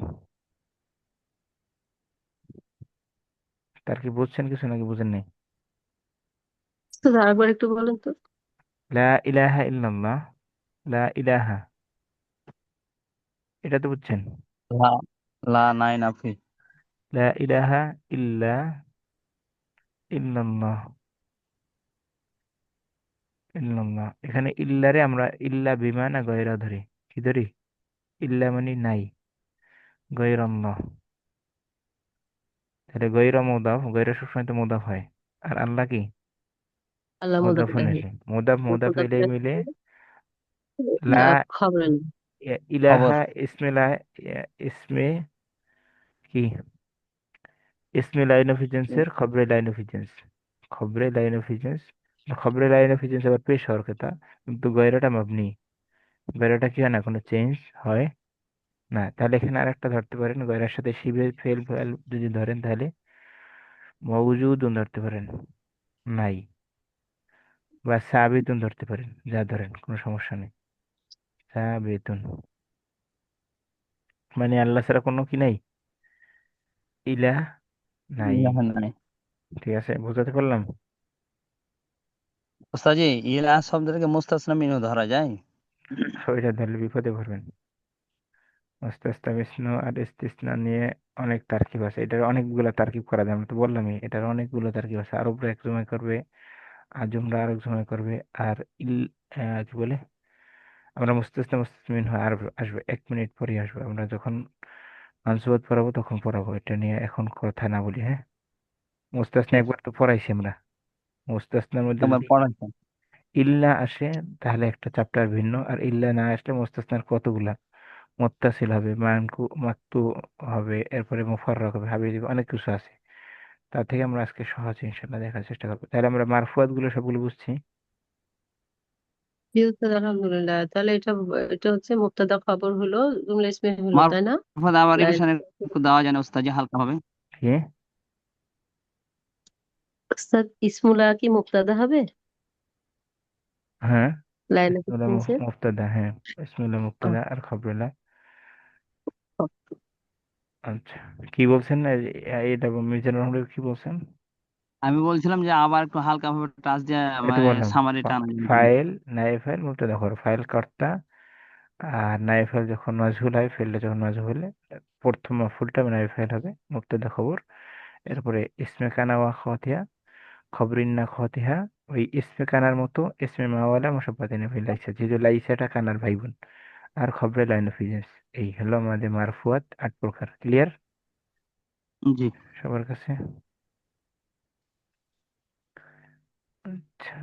তারকিব বুঝছেন কিছু নাকি বুঝেন নাই? তো আরেকবার একটু বলেন তো। লা ইলাহা ইল্লাল্লাহ, লা ইলাহা, এটা তো বুঝছেন। লা, লা নাই নাফি। লা ইলাহা ইল্লা ইল্লাল্লাহ, ইল্লাল্লাহ। এখানে ইল্লারে আমরা ইল্লা বিমানা গয়রা ধরি। কি ধরি? ইল্লা মানে নাই, গয়রাল্লাহ। তাহলে গয়রা মুদাফ, গয়রা সবসময় তো মুদাফ হয়। আর আল্লাহ কি? আল্লাহ মুদাফ মুদাফুন ইলাইহি। ইলাইহি, মুদাফ মুদাফ মুদাফ ইলাইহি মিলে ইলাইহি, লা খবরেন। খবর। ইলাহা ইসমে লা, ইসমে কি, ইসমে লাইন অফ জিন্সের খবরে লাইন অফ জিন্স, খবরে লাইন অফ জিন্স। খবরে লাইন অফ জিন্স আবার পেশ হওয়ার কথা, কিন্তু গয়রাটা মাবনি। গয়রাটা কি হয় না, কোনো চেঞ্জ হয় না। তাহলে এখানে আরেকটা ধরতে পারেন, গয়রার সাথে শিবের ফেল ফেল যদি ধরেন তাহলে মওজুদুন ধরতে পারেন, নাই। বা সাবিতুন ধরতে পারেন, যা ধরেন কোনো সমস্যা নেই। সাবিতুন মানে আল্লাহ ছাড়া কোনো কি নাই, ইলাহ নাই। ইলাহা নাই। ঠিক আছে, বুঝাতে পারলাম? ওস্তাজি, ইলা শব্দটাকে মুস্তাসনা মিনহু ধরা যায়? ওইটা ধরলে বিপদে পড়বেন। মুস্তাসনা বিষ্ণু আর ইস্তিসনা নিয়ে অনেক তারকিব আছে, এটার অনেকগুলো তারকিব করা যায়। আমরা তো বললামই এটার অনেকগুলো তারকিব আছে। আরবরা এক সময় করবে, আজমরা আরেক সময় করবে। আর কি বলে, আমরা মুস্তাসনা মুস্তাসমিন হয় আর আসবে 1 মিনিট পরে আসবে, আমরা যখন মানসুবাত পড়াবো তখন পড়াবো। এটা নিয়ে এখন কথা না বলি, হ্যাঁ? মুস্তাসনা ঠিক। একবার তো পড়াইছি আমরা। মুস্তাসনার মধ্যে একবার যদি পড়াচ্ছেন। ইল্লা আসে তাহলে একটা চ্যাপ্টার ভিন্ন, আর ইল্লা না আসলে মুস্তাসনার কতগুলা, মুত্তাসিল হবে, মাকতু হবে, এরপরে মুফাররাক হবে, হাবিব হবে, অনেক কিছু আছে। তার থেকে আমরা আজকে সহজে ইনশাল্লাহ দেখার চেষ্টা করবো। তাহলে আমরা মারফুয়াত গুলো সবগুলো বুঝছি। জি উস্তাদ, আলহামদুলিল্লাহ। তাহলে এটা, এটা হচ্ছে মুবতাদা খবর হলো, জুমলা ইসমি হলো, তাই না? মারফত আবার লাইন। রিভিশন একটু দেওয়া যায় না ওস্তাজি, হালকা হবে? কি? উস্তাদ, ইসমুলা কি মুবতাদা হবে হ্যাঁ, লাইন অফ ইসমুল্লাহ সেন্সের? মুফতাদা, হ্যাঁ। ইসমুল্লাহ মুফতাদা আর খবরুল্লাহ। আচ্ছা, কি বলছেন এটা মিজানুর রহমান কি বলছেন? আমি বলছিলাম যে আবার একটু হালকা ভাবে টাচ দিয়ে এই তো মানে বললাম, সামারি টানা যায় নাকি? ফাইল, নাইব ফাইল, মুবতাদা খবর, ফাইল কর্তা। আর নাইব ফাইল যখন মাজহুল হয়, ফেলটা যখন মাজহুল হলে প্রথম ফুলটা নাইব ফাইল হবে, মুবতাদা খবর। এরপরে ইসমে কানা ওয়া খাওয়াতিহা, খবরিন্না খাওয়াতিহা। ওই ইসমে কানার মতো ইসমে মাওয়ালা মুসাব্বাতিন ফিল লাইসা, যেহেতু লাইসাটা কানার ভাই বোন। আর খবরে লাইন অফ ইজেন্স। এই হলো আমাদের মারফুয়াত 8 প্রকার। ক্লিয়ার জি। সবার কাছে? আচ্ছা,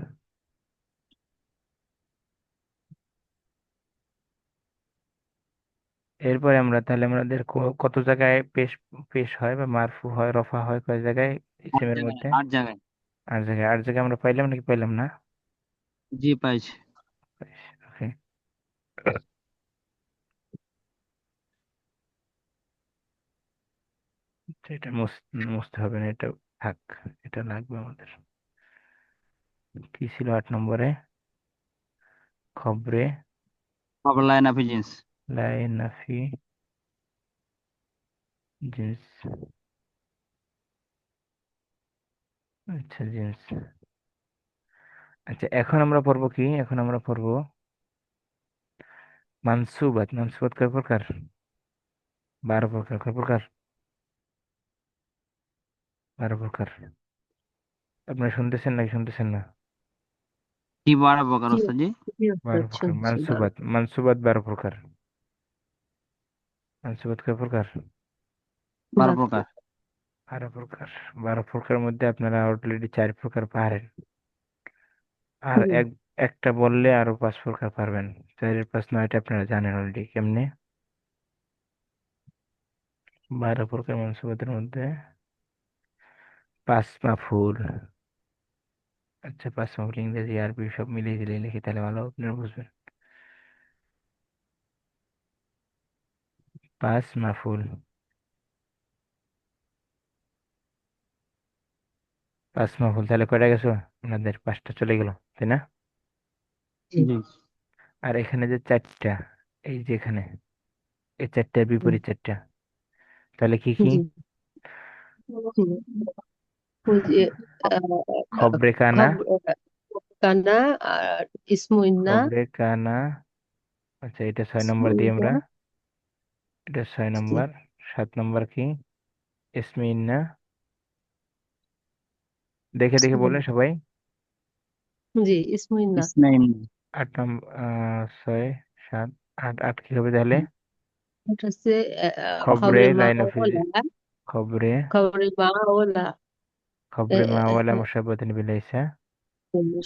এরপরে আমরা তাহলে আমাদের কত জায়গায় পেশ, পেশ হয় বা মারফু হয়, রফা হয় কয় জায়গায় 8 ইসিমের জায়গায়, মধ্যে? 8 জায়গায়। 8 জায়গায়। 8 জায়গায় আমরা পাইলাম নাকি পাইলাম না? জি পাইছি। ওকে, এটা মুছতে হবে না, এটা থাক, এটা লাগবে আমাদের। কি ছিল 8 নম্বরে? খবরে খবর লাইন অফ জিন্স। লাইন নাফি জিন্স। আচ্ছা, জিন্স। আচ্ছা, এখন আমরা পড়বো কি, এখন আমরা পড়বো মানসুবাত। মানসুবাত কয় প্রকার? 12 প্রকার। কয় প্রকার? 12 প্রকার। আপনারা শুনতেছেন নাকি শুনতেছেন না? কি 12 প্রকার জি ওস্তাদ জি? জি, 12 প্রকার। শুনছি বারো। মানসুবাত, মানসুবাত 12 প্রকার। মানসুবাত কয় প্রকার? 12 প্রকার। 12 প্রকার। 12 প্রকার মধ্যে আপনারা অলরেডি 4 প্রকার পারেন। আর জি একটা বললে আরো 5 প্রকার পারবেন। 4 এর 5 9টা আপনারা জানেন অলরেডি কেমনে। 12 প্রকার মানসুবাতের মধ্যে 5 মাফুল। আচ্ছা, 5 মাফুল ইংরেজি আরবি সব মিলিয়ে দিলে লিখি তাহলে ভালো আপনারা বুঝবেন। 5 মাফুল। 5 মাফুল তাহলে কয়টা গেছো? আপনাদের 5টা চলে গেল, তাই না? জি জি। আর এখানে যে 4টা, এই যে এখানে এই 4টার বিপরীত 4টা, তাহলে কি কি? জি জি। ওই যে আহ, খবরে কানা। খবর কানা আর ইসমুইন্না। খবরে কানা। আচ্ছা, এটা 6 নম্বর দিই ইসমুইন্না। আমরা। এটা 6 নম্বর। 7 নম্বর কি? ইসমিন্না। দেখে দেখে বলেন ইসমুইন্না। সবাই। জি ইসমুইন্না। ইসমাইল। 8 নম্বর। 6 7 8 8 কি হবে তাহলে? এটা হচ্ছে খবরে খবরে মা লাইন অফ ওলা। খবরে। খবরে মা ওলা। খবরে মা ওয়ালা মুসাব্বাতিন বিলাইসা।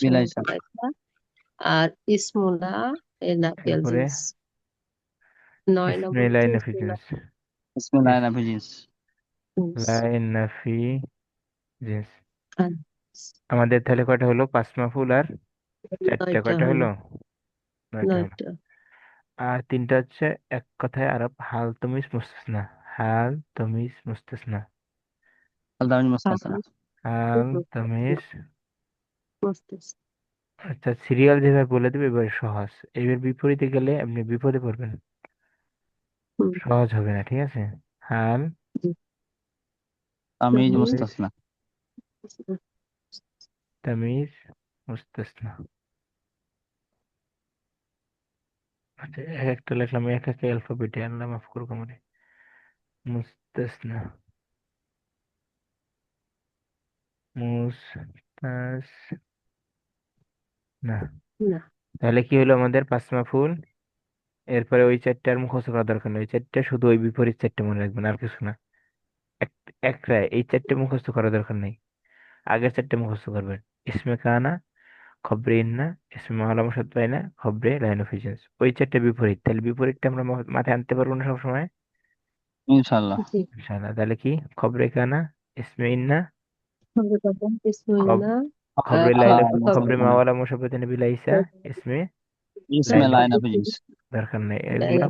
বিলাইসা। আর ইসমুলা নাকিয়াল এরপরে জিন্স। 9 নম্বর ইসমে হচ্ছে লাইন অফ ইসমুলা জিন্স। বিসমিল্লাহ নাফিজিস। জিন্স। লাইন নাফি জিন্স। আর আমাদের তাহলে কয়টা হলো? 5 মাফুল আর 4টা 9টা কয়টা হলো। হলো? 9টা হলো। 9টা। আর 3টা হচ্ছে এক কথায় আরব হাল তমিজ মুস্তাসনা। হাল তমিজ মুস্তাসনা। আলদামিন আর মুস্তাসনা। হাল তমিজ। বুঝতেছি। আচ্ছা, সিরিয়াল যেভাবে বলে দেবে এবার সহজ। এবার বিপরীতে গেলে আপনি বিপদে পড়বেন, হুম, সহজ হবে না, ঠিক আছে? হাল জি। তামিজ তামিজ মুস্তাসনা। তামিজ মুস্তাসনা। আচ্ছা, এক একটা লিখলাম, এক একটা অ্যালফাবেটে, আল্লাহ মাফ করুক আমারে। মুস্তাসনা। মুস্তাসনা। না তাহলে কি হলো আমাদের? 5 মাফুল। এরপরে ওই 4টার মুখস্থ করার দরকার নেই, ওই 4টা শুধু ওই বিপরীত 4টে মনে রাখবেন, আর কিছু না। এক একটা এই 4টে মুখস্থ করার দরকার নেই, আগের 4টে মুখস্থ করবেন। ইসমে কানা, খবরে ইন্না, ইসমে মাওলা মুসাদ্দাইনা, খবরে লাইন অফ হিজেন্স। ওই 4টে বিপরীত, তাহলে বিপরীতটা আমরা মাথায় আনতে পারবো না সবসময়। ইনশাআল্লাহ। জি। ইনশাআল্লাহ। তাহলে কি? খবরে কানা, ইসমে ইন্না, খবরে কথা খব ইসমুইন্না। খবরে লাইন অফ, হাল খবরে খবরে মুস্তাসনা। মাওয়ালা মুসাদ্দাইনা বিলাইসা, ইসমে লাইন ইসমাইল নাফিজিস। দরকার নেই, এগুলা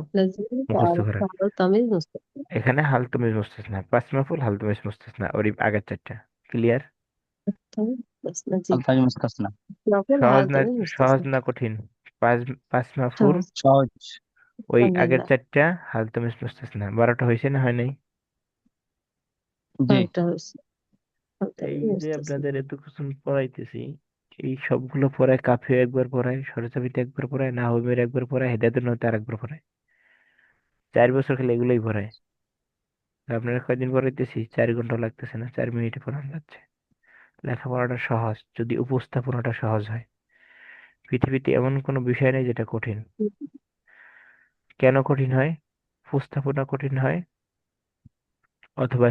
মুখস্থ আর করেন। খবর তামিজ মুস্তাফা। এখানে হালতুমিজ মুস্তাসনা, 5 মাফুল হালতুমিজ মুস্তাসনা, ওর আগের 4টা ক্লিয়ার। তামিজ মুস্তাফা, জি। আলতামিজ মুস্তাসনা। নকল হাল সহজ না? তামিজ সহজ মুস্তাফা। না কঠিন? পাঁচ 5 মাফুল, সহজ। সহজ। ওই আগের আলহামদুলিল্লাহ। 4টা হালতুমিজ মুস্তাসনা। 12টা হয়েছে না হয় নাই? জি। কয়েকটা হয়েছে। হাল এই তামিজ যে মুস্তাফা। আপনাদের এত কিছু পড়াইতেছি, এই সবগুলো পড়ায়, কাফিও একবার পড়ায়, সরচাবিতে একবার পড়ায়, নাহবের একবার পড়ায়, হেদায়েতুন নাহতে আরেকবার পড়ায়। 4 বছর খালি এগুলোই পড়ায়। আর আপনারা কয়দিন পড়াইতেছি? 4 ঘন্টা লাগতেছে না, 4 মিনিটে পড়ানো যাচ্ছে। লেখাপড়াটা সহজ যদি উপস্থাপনাটা সহজ হয়। পৃথিবীতে এমন কোনো বিষয় নেই যেটা কঠিন। কেন কঠিন হয়? উপস্থাপনা কঠিন হয়, অথবা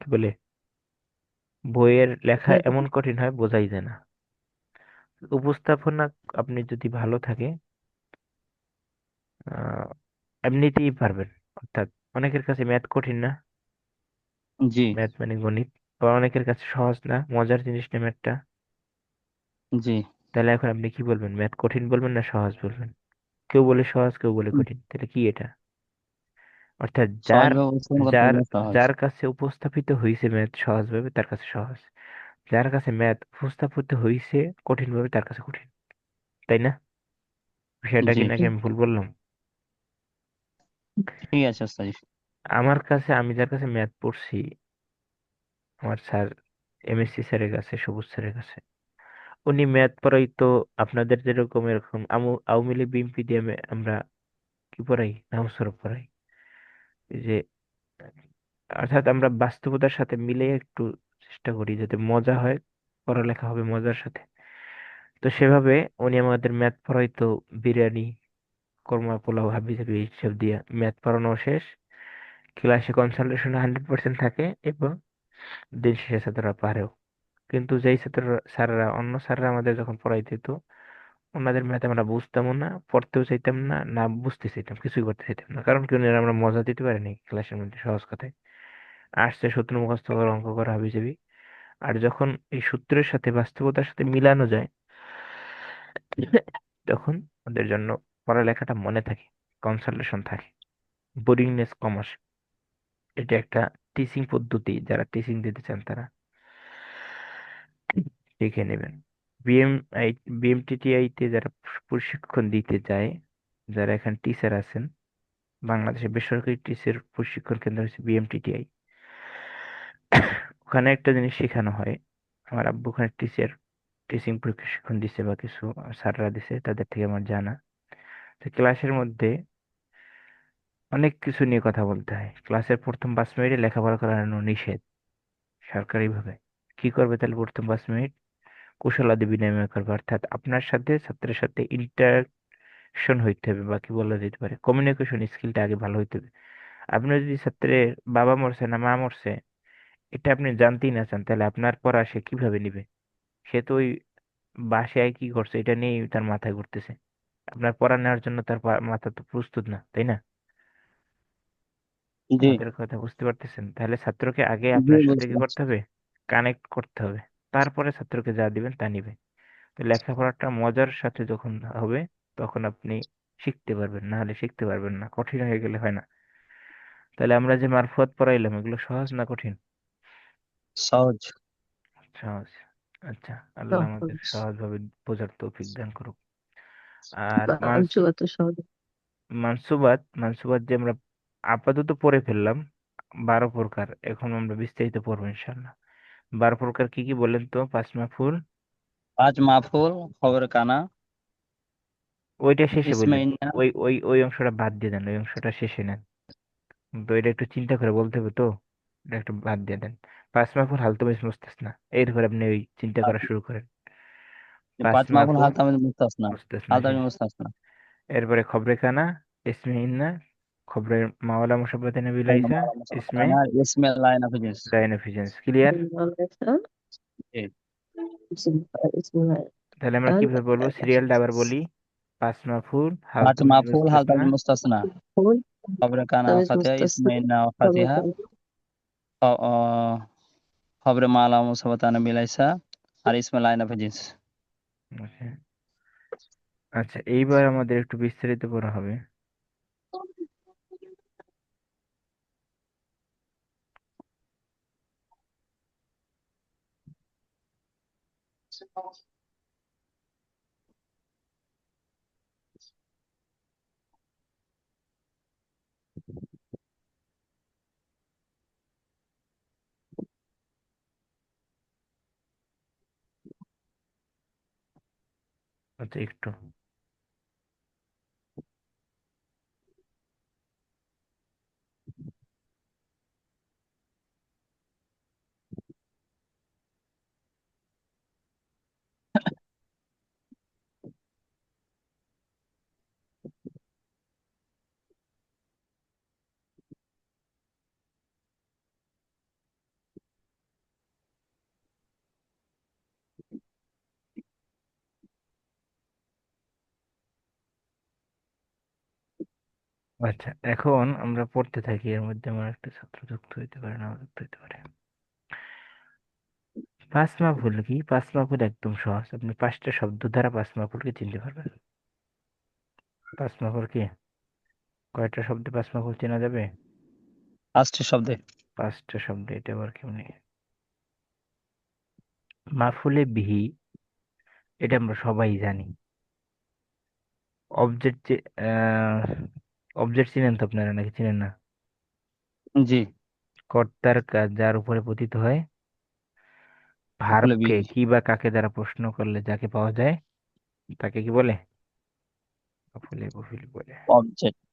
কি বলে, বইয়ের লেখা এমন কঠিন হয় বোঝাই যায় না। উপস্থাপনা আপনি যদি ভালো থাকে, আহ এমনিতেই পারবেন। অর্থাৎ অনেকের কাছে ম্যাথ কঠিন না, জি। ম্যাথ মানে গণিত, আবার অনেকের কাছে সহজ না, মজার জিনিস না ম্যাথটা। জি। তাহলে এখন আপনি কি বলবেন? ম্যাথ কঠিন বলবেন না সহজ বলবেন? কেউ বলে সহজ, কেউ বলে কঠিন, তাহলে কি এটা? অর্থাৎ যার সহজভাবে উপস্থাপন করতে যার গেলে সহজ। যার কাছে উপস্থাপিত হয়েছে ম্যাথ সহজ ভাবে, তার কাছে সহজ। যার কাছে ম্যাথ উপস্থাপিত হয়েছে কঠিন ভাবে, তার কাছে কঠিন। তাই না? বিষয়টা জি। কি নাকি আমি ভুল বললাম? ঠিক আছে ওস্তাদ। আমার কাছে, আমি যার কাছে ম্যাথ পড়ছি, আমার স্যার, এমএসসি স্যারের কাছে, সবুজ স্যারের কাছে, উনি ম্যাথ পড়াই তো আপনাদের যেরকম এরকম আওয়ামী লীগ বিএনপি দিয়ে আমরা কি পড়াই, নাহু সরফ পড়াই। এই যে, অর্থাৎ আমরা বাস্তবতার সাথে মিলে একটু চেষ্টা করি যাতে মজা হয়, পড়ালেখা হবে মজার সাথে। তো সেভাবে উনি আমাদের ম্যাথ পড়াইতো, বিরিয়ানি, কোরমা, পোলাও, হাবি জাবি এইসব দিয়ে ম্যাথ পড়ানো শেষ। ক্লাসে কনসেন্ট্রেশন 100% থাকে এবং দিন শেষে ছাত্ররা পারেও। কিন্তু যেই স্যাররা অন্য স্যাররা আমাদের যখন পড়াইতে দিত, ওনাদের ম্যাথ আমরা বুঝতামও না, পড়তেও চাইতাম না, না বুঝতে চাইতাম, কিছুই করতে চাইতাম না। কারণ কি, ওনারা আমরা মজা দিতে পারিনি ক্লাসের মধ্যে, সহজ কথায়। আসছে সূত্র মুখস্থ করা, অঙ্ক করা, হাবিজাবি। আর যখন এই সূত্রের সাথে বাস্তবতার সাথে মিলানো যায়, তখন ওদের জন্য পড়ালেখাটা মনে থাকে, কনসেন্ট্রেশন থাকে, বোরিংনেস কম আসে। এটা একটা টিচিং পদ্ধতি, যারা টিচিং দিতে চান তারা শিখে নেবেন। বিএমআই বিএমটিটিআই তে যারা প্রশিক্ষণ দিতে যায়, যারা এখানে টিচার আছেন, বাংলাদেশের বেসরকারি টিচার প্রশিক্ষণ কেন্দ্র হচ্ছে বিএমটিটিআই। ওখানে একটা জিনিস শেখানো হয়, আমার আব্বু ওখানে টিচিং প্রশিক্ষণ দিছে বা কিছু স্যাররা দিছে, তাদের থেকে আমার জানা। তো ক্লাসের মধ্যে অনেক কিছু নিয়ে কথা বলতে হয়। ক্লাসের প্রথম 5 মিনিটে লেখাপড়া করানো নিষেধ সরকারিভাবে। কি করবে তাহলে প্রথম 5 মিনিট? কুশলাদি বিনিময় করবে, অর্থাৎ আপনার সাথে ছাত্রের সাথে ইন্টারাকশন হইতে হবে, বা কি বলা যেতে পারে, কমিউনিকেশন স্কিলটা আগে ভালো হইতে হবে। আপনি যদি ছাত্রের বাবা মরছে না মা মরছে এটা আপনি জানতেই না চান, তাহলে আপনার পড়া সে কিভাবে নিবে? সে তো ওই বাসায় কি করছে এটা নিয়েই তার মাথায় ঘুরতেছে। আপনার পড়া নেওয়ার জন্য তার মাথা তো প্রস্তুত না, তাই না? জি আমাদের কথা বুঝতে পারতেছেন? তাহলে ছাত্রকে আগে জি আপনার সাথে বুঝতে কি পারছি। করতে হবে? কানেক্ট করতে হবে। তারপরে ছাত্রকে যা দিবেন তা নিবে। তো লেখাপড়াটা মজার সাথে যখন হবে, তখন আপনি শিখতে পারবেন, না হলে শিখতে পারবেন না, কঠিন হয়ে গেলে হয় না। তাহলে আমরা যে মারফত পড়াইলাম, এগুলো সহজ না কঠিন? সহজ। সহজ। আচ্ছা, আল্লাহ আমাদের সহজ। সহজভাবে বোঝার তৌফিক দান করুক। আর অংশগত সহজ। মানসুবাত মানসুবাত যে আমরা আপাতত পড়ে ফেললাম, 12 প্রকার, এখন আমরা বিস্তারিত পড়বো ইনশাল্লাহ। 12 প্রকার কি কি বলেন তো? পাঁচ মাফুল, পাঁচ মাহফুল, খবর কানা, ওইটা শেষে বললেন। ইসমাইনা। ওই অংশটা বাদ দিয়ে দেন, ওই অংশটা শেষে নেন। তো এটা একটু চিন্তা করে বলতে হবে তো, এটা একটু বাদ দিয়ে দেন। পাঁচ মাফুল হালতমিস মুস্তাসনা, এরপর আপনি ওই চিন্তা করা শুরু করেন। পাঁচ পাঁচ মাহফুল মাফুল হালতামিদ মুস্তাসনা, মুস্তাসনা হালতামিদ শেষ। মুস্তাসনা। এরপরে খবরে কানা, ইসমে ইন্না, খবরে মাওলা মুসাব্বাতে নবী লাইসা, ইসমে কানা, ইসমে লাইনা ফিজিস। ডাইনাফিজেন্স। ক্লিয়ার? তাহলে আমরা কিভাবে বলবো? সিরিয়ালটা আবার বলি। পাঁচ মাফুল পাঁচ হালতমিস মাহফুল মুস্তাসনা, হালতামিদ মুস্তাসনা, খবর কানা ও ফাতিহা, ইসমাইনা ও ফাতিহা, খবরে মালা মুসাবাতা নবী লাইসা, আর ইসমে লাইনা ফিজিস। আচ্ছা। আচ্ছা, এইবার আমাদের একটু বিস্তারিত পড়া হবে। আচ্ছা, একটু আচ্ছা, এখন আমরা পড়তে থাকি, এর মধ্যে আমার একটা ছাত্র যুক্ত হইতে পারে, না যুক্ত হইতে পারে। পাঁচ মাফুল কি? পাঁচ মাফুল একদম সহজ, আপনি 5টা শব্দ দ্বারা পাঁচ মাফুলকে চিনতে পারবেন। পাঁচ মাফুল কি? কয়টা শব্দে পাঁচ মাফুল চেনা যাবে? পাঁচটি শব্দে। 5টা শব্দে। এটা আবার কেমনি? মাফুলে বিহি, এটা আমরা সবাই জানি। অবজেক্ট যে অবজেক্ট চিনেন তো আপনারা, নাকি চিনেন না? জি। কর্তার কাজ যার উপরে পতিত হয়, মাফুলে ভার্বকে বিহি, কি বা কাকে দ্বারা প্রশ্ন করলে যাকে পাওয়া যায় তাকে কি বলে? মাফুলে বিহি বলে। অবজেক্ট।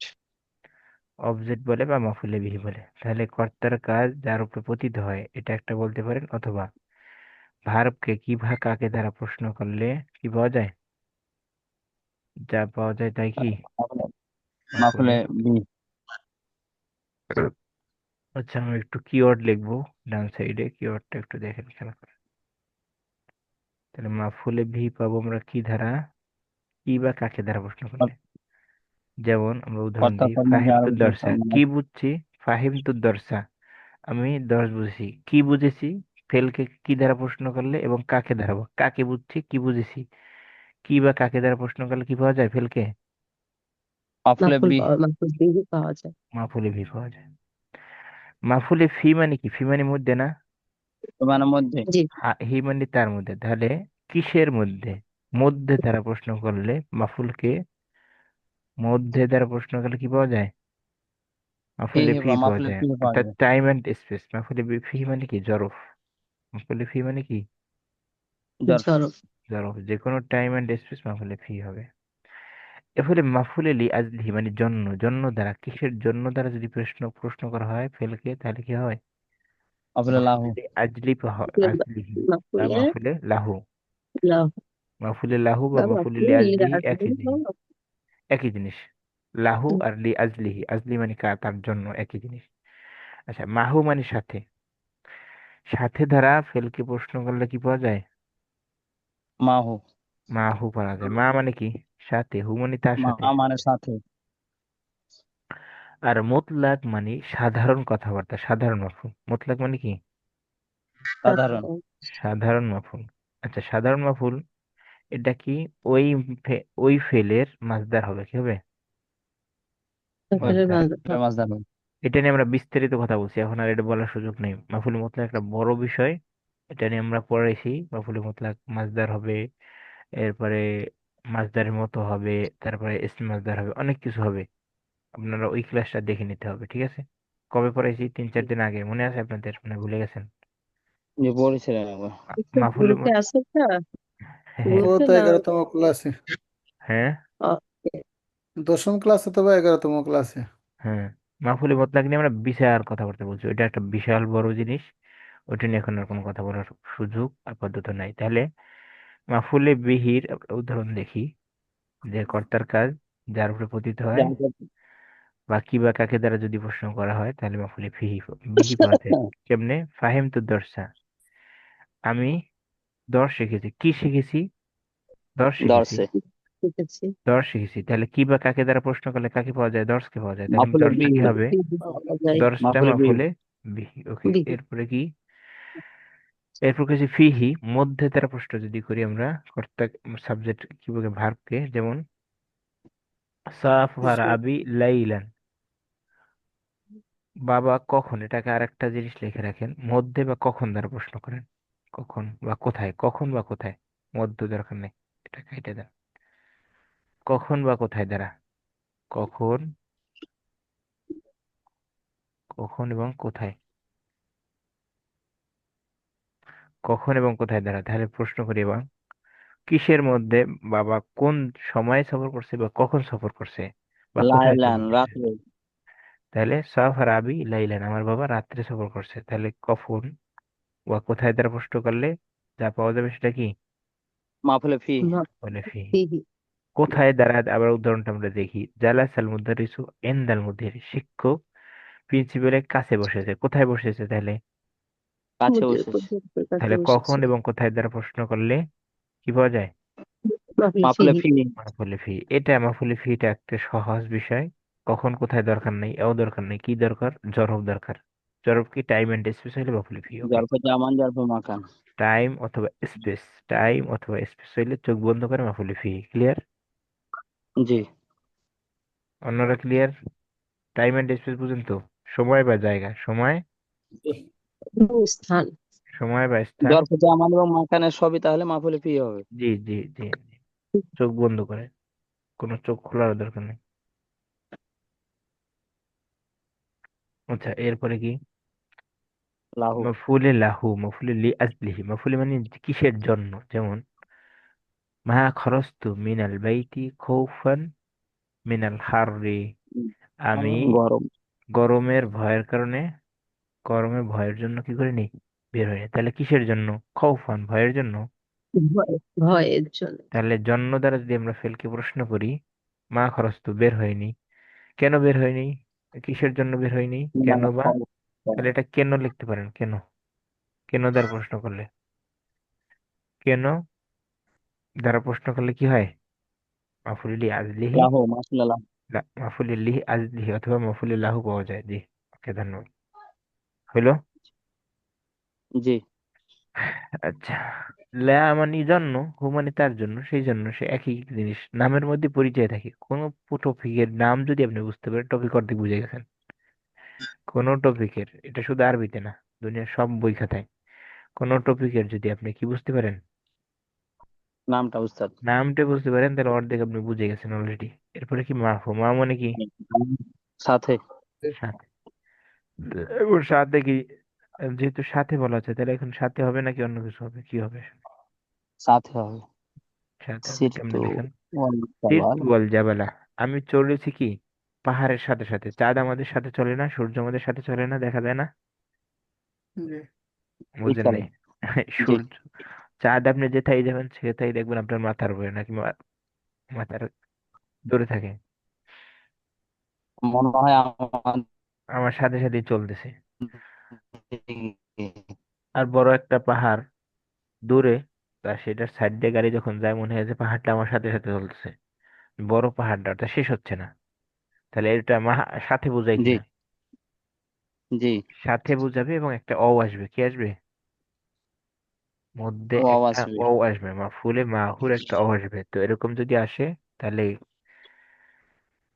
অবজেক্ট বলে বা মাফুলে বিহি বলে। তাহলে কর্তার কাজ যার উপরে পতিত হয়, এটা একটা বলতে পারেন, অথবা ভার্বকে কি বা কাকে দ্বারা প্রশ্ন করলে কি পাওয়া যায়? যা পাওয়া যায় তাই কি মাফুলে মাফুলে। মাফুলে বি। আচ্ছা, আমি একটু কিওয়ার্ড লিখবো ডান সাইডে, কিওয়ার্ডটা একটু দেখেন খেয়াল করে। তাহলে মাফুলে ভি পাবো আমরা কি দ্বারা, কি বা কাকে দ্বারা প্রশ্ন করলে। যেমন আমরা উদাহরণ কর্তা দিই, কর্মী ফাহিম যার তু উদ্দেশ্য দর্শা, কি বুঝছি? ফাহিম তু দর্শা, আমি দর্শ বুঝেছি। কি বুঝেছি? ফেলকে কি দ্বারা প্রশ্ন করলে এবং কাকে দ্বারা, কাকে বুঝছি কি বুঝেছি, কি বা কাকে দ্বারা প্রশ্ন করলে কি পাওয়া যায় ফেলকে? মাফুলে বি। মাফুল বিহি পাওয়া যায়। মাফুলে ভি পাওয়া যায়। মাফুলে ফি মানে কি? ফি মানে মধ্যে না, তোমার মধ্যে জি। হি মানে তার মধ্যে। তাহলে কিসের মধ্যে? মধ্যে দ্বারা প্রশ্ন করলে মাফুলকে মধ্যে দ্বারা প্রশ্ন করলে কি পাওয়া যায়? ফি মাফুলে ফি বা পাওয়া মাফুলে যায়। ফি পাওয়া অর্থাৎ যায়। Time and space. মাফুলে ফি মানে কি? জরফ। মাফুলে ফি মানে কি? জরফ। জরফ। জরফ। যে কোনো টাইম অ্যান্ড স্পেস মাফুলে ফি হবে। এর ফলে মাফুলে লি আজলিহি মানে জন্য, জন্য দ্বারা, কিসের জন্য দ্বারা যদি প্রশ্ন প্রশ্ন করা হয় ফেলকে, তাহলে কি হয়? মাফুলে লাহু। মাফুলে লি আজলি আজলিহি বা মাফুলে মাফুলে লাহু। লাহ মাফুলে লাহু বা বা মাফুলে লি মাফুলে আজলিহি লিআজলি একই জিনিস, একই জিনিস। লাহু আর লি আজলিহি, আজলি মানে তার জন্য, একই জিনিস। আচ্ছা, মাহু মানে সাথে, সাথে দ্বারা ফেলকে প্রশ্ন করলে কি পাওয়া যায়? মাহু। মাহু পাওয়া যায়। মা মানে কি? সাথে। হু মানে তার মা সাথে। মানে সাথে। আর মুতলাক মানে সাধারণ কথাবার্তা, সাধারণ মাফুল। মুতলাক মানে কি? সাধারণ। সাধারণ মাফুল। আচ্ছা, সাধারণ মাফুল এটা কি? ওই ওই ফেলের মাসদার হবে, কি হবে? মাসদার। মাসদার। এটা নিয়ে আমরা বিস্তারিত কথা বলছি, এখন আর এটা বলার সুযোগ নেই। মাফুল মুতলাক একটা বড় বিষয়, এটা নিয়ে আমরা পড়াইছি। মাফুল মুতলাক মাসদার হবে, এরপরে মাসদারের মতো হবে, তারপরে ইসম মাসদার হবে, অনেক কিছু হবে। আপনারা ওই ক্লাসটা দেখে নিতে হবে, ঠিক আছে? কবে পড়াইছি? 3-4 দিন আগে, মনে আছে আপনাদের? মানে ভুলে গেছেন? যে বলেছিলেন একবার। মাফুলে গ্রুপে আছে না? হ্যাঁ। ও গ্রুপে তো না? 11তম ক্লাসে, হ্যাঁ। ওকে। 10ম ক্লাস অথবা 11তম ক্লাসে। হ্যাঁ, মাফুলে মুতলাক নিয়ে আমরা বিশাল কথাবার্তা বলছি, ওইটা একটা বিশাল বড় জিনিস। ওইটা নিয়ে এখন আর কোনো কথা বলার সুযোগ আপাতত নাই। তাহলে মাফুলে বিহির আমরা উদাহরণ দেখি, যে কর্তার কাজ যার উপরে পতিত হয় বা কি বা কাকে দ্বারা যদি প্রশ্ন করা হয়, তাহলে মাফুলে বিহি পাওয়া যায়। কেমনে? ফাহিম তো দর্শা, আমি দর্শ শিখেছি। কি শিখেছি? দর্শ শিখেছি। দর্শে। ঠিক আছে। দর্শ শিখেছি। তাহলে কি বা কাকে দ্বারা প্রশ্ন করলে কাকে পাওয়া যায়? দর্শকে পাওয়া যায়। তাহলে মাফুলে দর্শটা বি। কি হবে? বিহি পাওয়া যায়। দর্শটা মাফুলে বি। মাফুলে বিহি। ওকে, বিহি। এরপরে কি? এরপর কিছু ফিহি, মধ্যে দ্বারা প্রশ্ন যদি করি আমরা কর্তা সাবজেক্ট কি বলে ভার্বকে, যেমন সাফার আবি লাইলান, বাবা কখন, এটাকে আরেকটা জিনিস লিখে রাখেন, মধ্যে বা কখন দ্বারা প্রশ্ন করেন। কখন বা কোথায়, কখন বা কোথায়, মধ্য দরকার নেই, এটা কেটে দেন। কখন বা কোথায় দ্বারা, কখন, কখন এবং কোথায়, কখন এবং কোথায় দ্বারা। তাহলে প্রশ্ন করি এবার, কিসের মধ্যে বাবা কোন সময় সফর করছে বা কখন সফর করছে বা কোথায় লাইলান সফর করছে। রাত্রে। তাহলে সাফার আবি লাইলান, আমার বাবা রাত্রে সফর করছে। তাহলে কখন বা কোথায় দ্বারা প্রশ্ন করলে যা পাওয়া যাবে সেটা কি? মাফুলে ফি। বলে ফি। বিহি। কোথায় দ্বারা আবার উদাহরণটা আমরা দেখি, জালাসাল মুদারিসু ইনদাল মুদির, শিক্ষক প্রিন্সিপালের কাছে বসেছে। কোথায় বসেছে তাহলে? কাছে মুদ্রের বসেছে। কাছে তাহলে কখন বসেছে। এবং কোথায় দ্বারা প্রশ্ন করলে কি পাওয়া যায়? মাফুল মাফুলে ফিহি। ফি। মাফুলে ফি। এটা মাফুলে ফিটা একটা সহজ বিষয়। কখন কোথায় দরকার নেই, এও দরকার নেই, কি দরকার? জরব দরকার। জরব কি? টাইম এন্ড স্পেস হলে মাফুলে ফি। ওকে, জরফে জামান জরফে মাকান। টাইম অথবা স্পেস, টাইম অথবা স্পেস হইলে চোখ বন্ধ করে মাফুলে ফি। ক্লিয়ার? জি। অন্যরা ক্লিয়ার? টাইম এন্ড স্পেস বুঝেন তো? সময় বা জায়গা, সময়, স্থান। সময় বা স্থান। জরফে জামান এবং মাকানের সবই তাহলে মাফুলে ফি হবে। জি জি জি জি। চোখ বন্ধ করে, কোনো চোখ খোলার দরকার নেই। আচ্ছা, এরপরে কি? লাহু। মফুলে লাহু, মফুলে লি আজলিহি। মফুলে মানে কিসের জন্য, যেমন মা খরস্তু মিনাল বাইতি খৌফান মিনাল হাররি, আমি গরম। গরমের ভয়ের কারণে, গরমের ভয়ের জন্য কি করিনি? বের হয়নি, তাহলে কিসের জন্য? খৌফান, ভয়ের জন্য। ভয়ের জন্য। তাহলে জন্য দ্বারা যদি আমরা ফেলকে প্রশ্ন করি, মা খরচ তো বের হয়নি, কেন বের হয়নি, কিসের জন্য বের হয়নি, কেন বা, তাহলে এটা কেন লিখতে পারেন, কেন, কেন দ্বারা প্রশ্ন করলে, কেন দ্বারা প্রশ্ন করলে কি হয়? মাফুলিলি আজলিহি, লাহু মাসুল্লাহ। মাফুলিল্লিহি আজলিহি অথবা মাফুলিল্লাহু পাওয়া যায়। জি, ওকে, ধন্যবাদ। হইলো। জি আচ্ছা, লা মানে জন্য, হু মানে তার জন্য, সেই জন্য, সে একই জিনিস, নামের মধ্যে পরিচয় থাকে। কোন টপিকের নাম যদি আপনি বুঝতে পারেন, টপিক অর্ধেক বুঝে গেছেন। কোন টপিকের, এটা শুধু আরবিতে না, দুনিয়ার সব বই খাতায়, কোন টপিকের যদি আপনি কি বুঝতে পারেন, নামটা উস্তাদ। নামটা বুঝতে পারেন, তাহলে অর্ধেক আপনি বুঝে গেছেন অলরেডি। এরপরে কি মাফ, মা মানে কি? সাথে। সাথে। এবং সাথে কি, যেহেতু সাথে বলা আছে, তাহলে এখন সাথে হবে নাকি অন্য কিছু হবে, কি হবে? সাথে হবে। সাথে হবে, কেমনে সিরতু লিখেন? ওয়াল জাবাল। সিরতু ওয়াল জাবালা, আমি চলেছি কি পাহাড়ের সাথে সাথে। চাঁদ আমাদের সাথে চলে না, সূর্য আমাদের সাথে চলে না, দেখা যায় না, জি। বুঝেন ইচ্ছা নাই? নেই। জি সূর্য, চাঁদ আপনি যেথায় যাবেন সেটাই দেখবেন আপনার মাথার উপরে নাকি মাথার দূরে থাকে, মনে হয় আমাদের আমার সাথে সাথেই চলতেছে। আর বড় একটা পাহাড় দূরে, তা সেটার সাইড দিয়ে গাড়ি যখন যায়, মনে হয় যে পাহাড়টা আমার সাথে সাথে চলতেছে, বড় পাহাড়টা, ওটা শেষ হচ্ছে না। তাহলে এটা সাথে বোঝায় জি কিনা? জি সাথে বোঝাবে, এবং একটা অ আসবে, কি আসবে মধ্যে? ও আওয়াজ একটা হবে। অ আসবে, মাফুলে মাহুর একটা অ আসবে। তো এরকম যদি আসে, তাহলে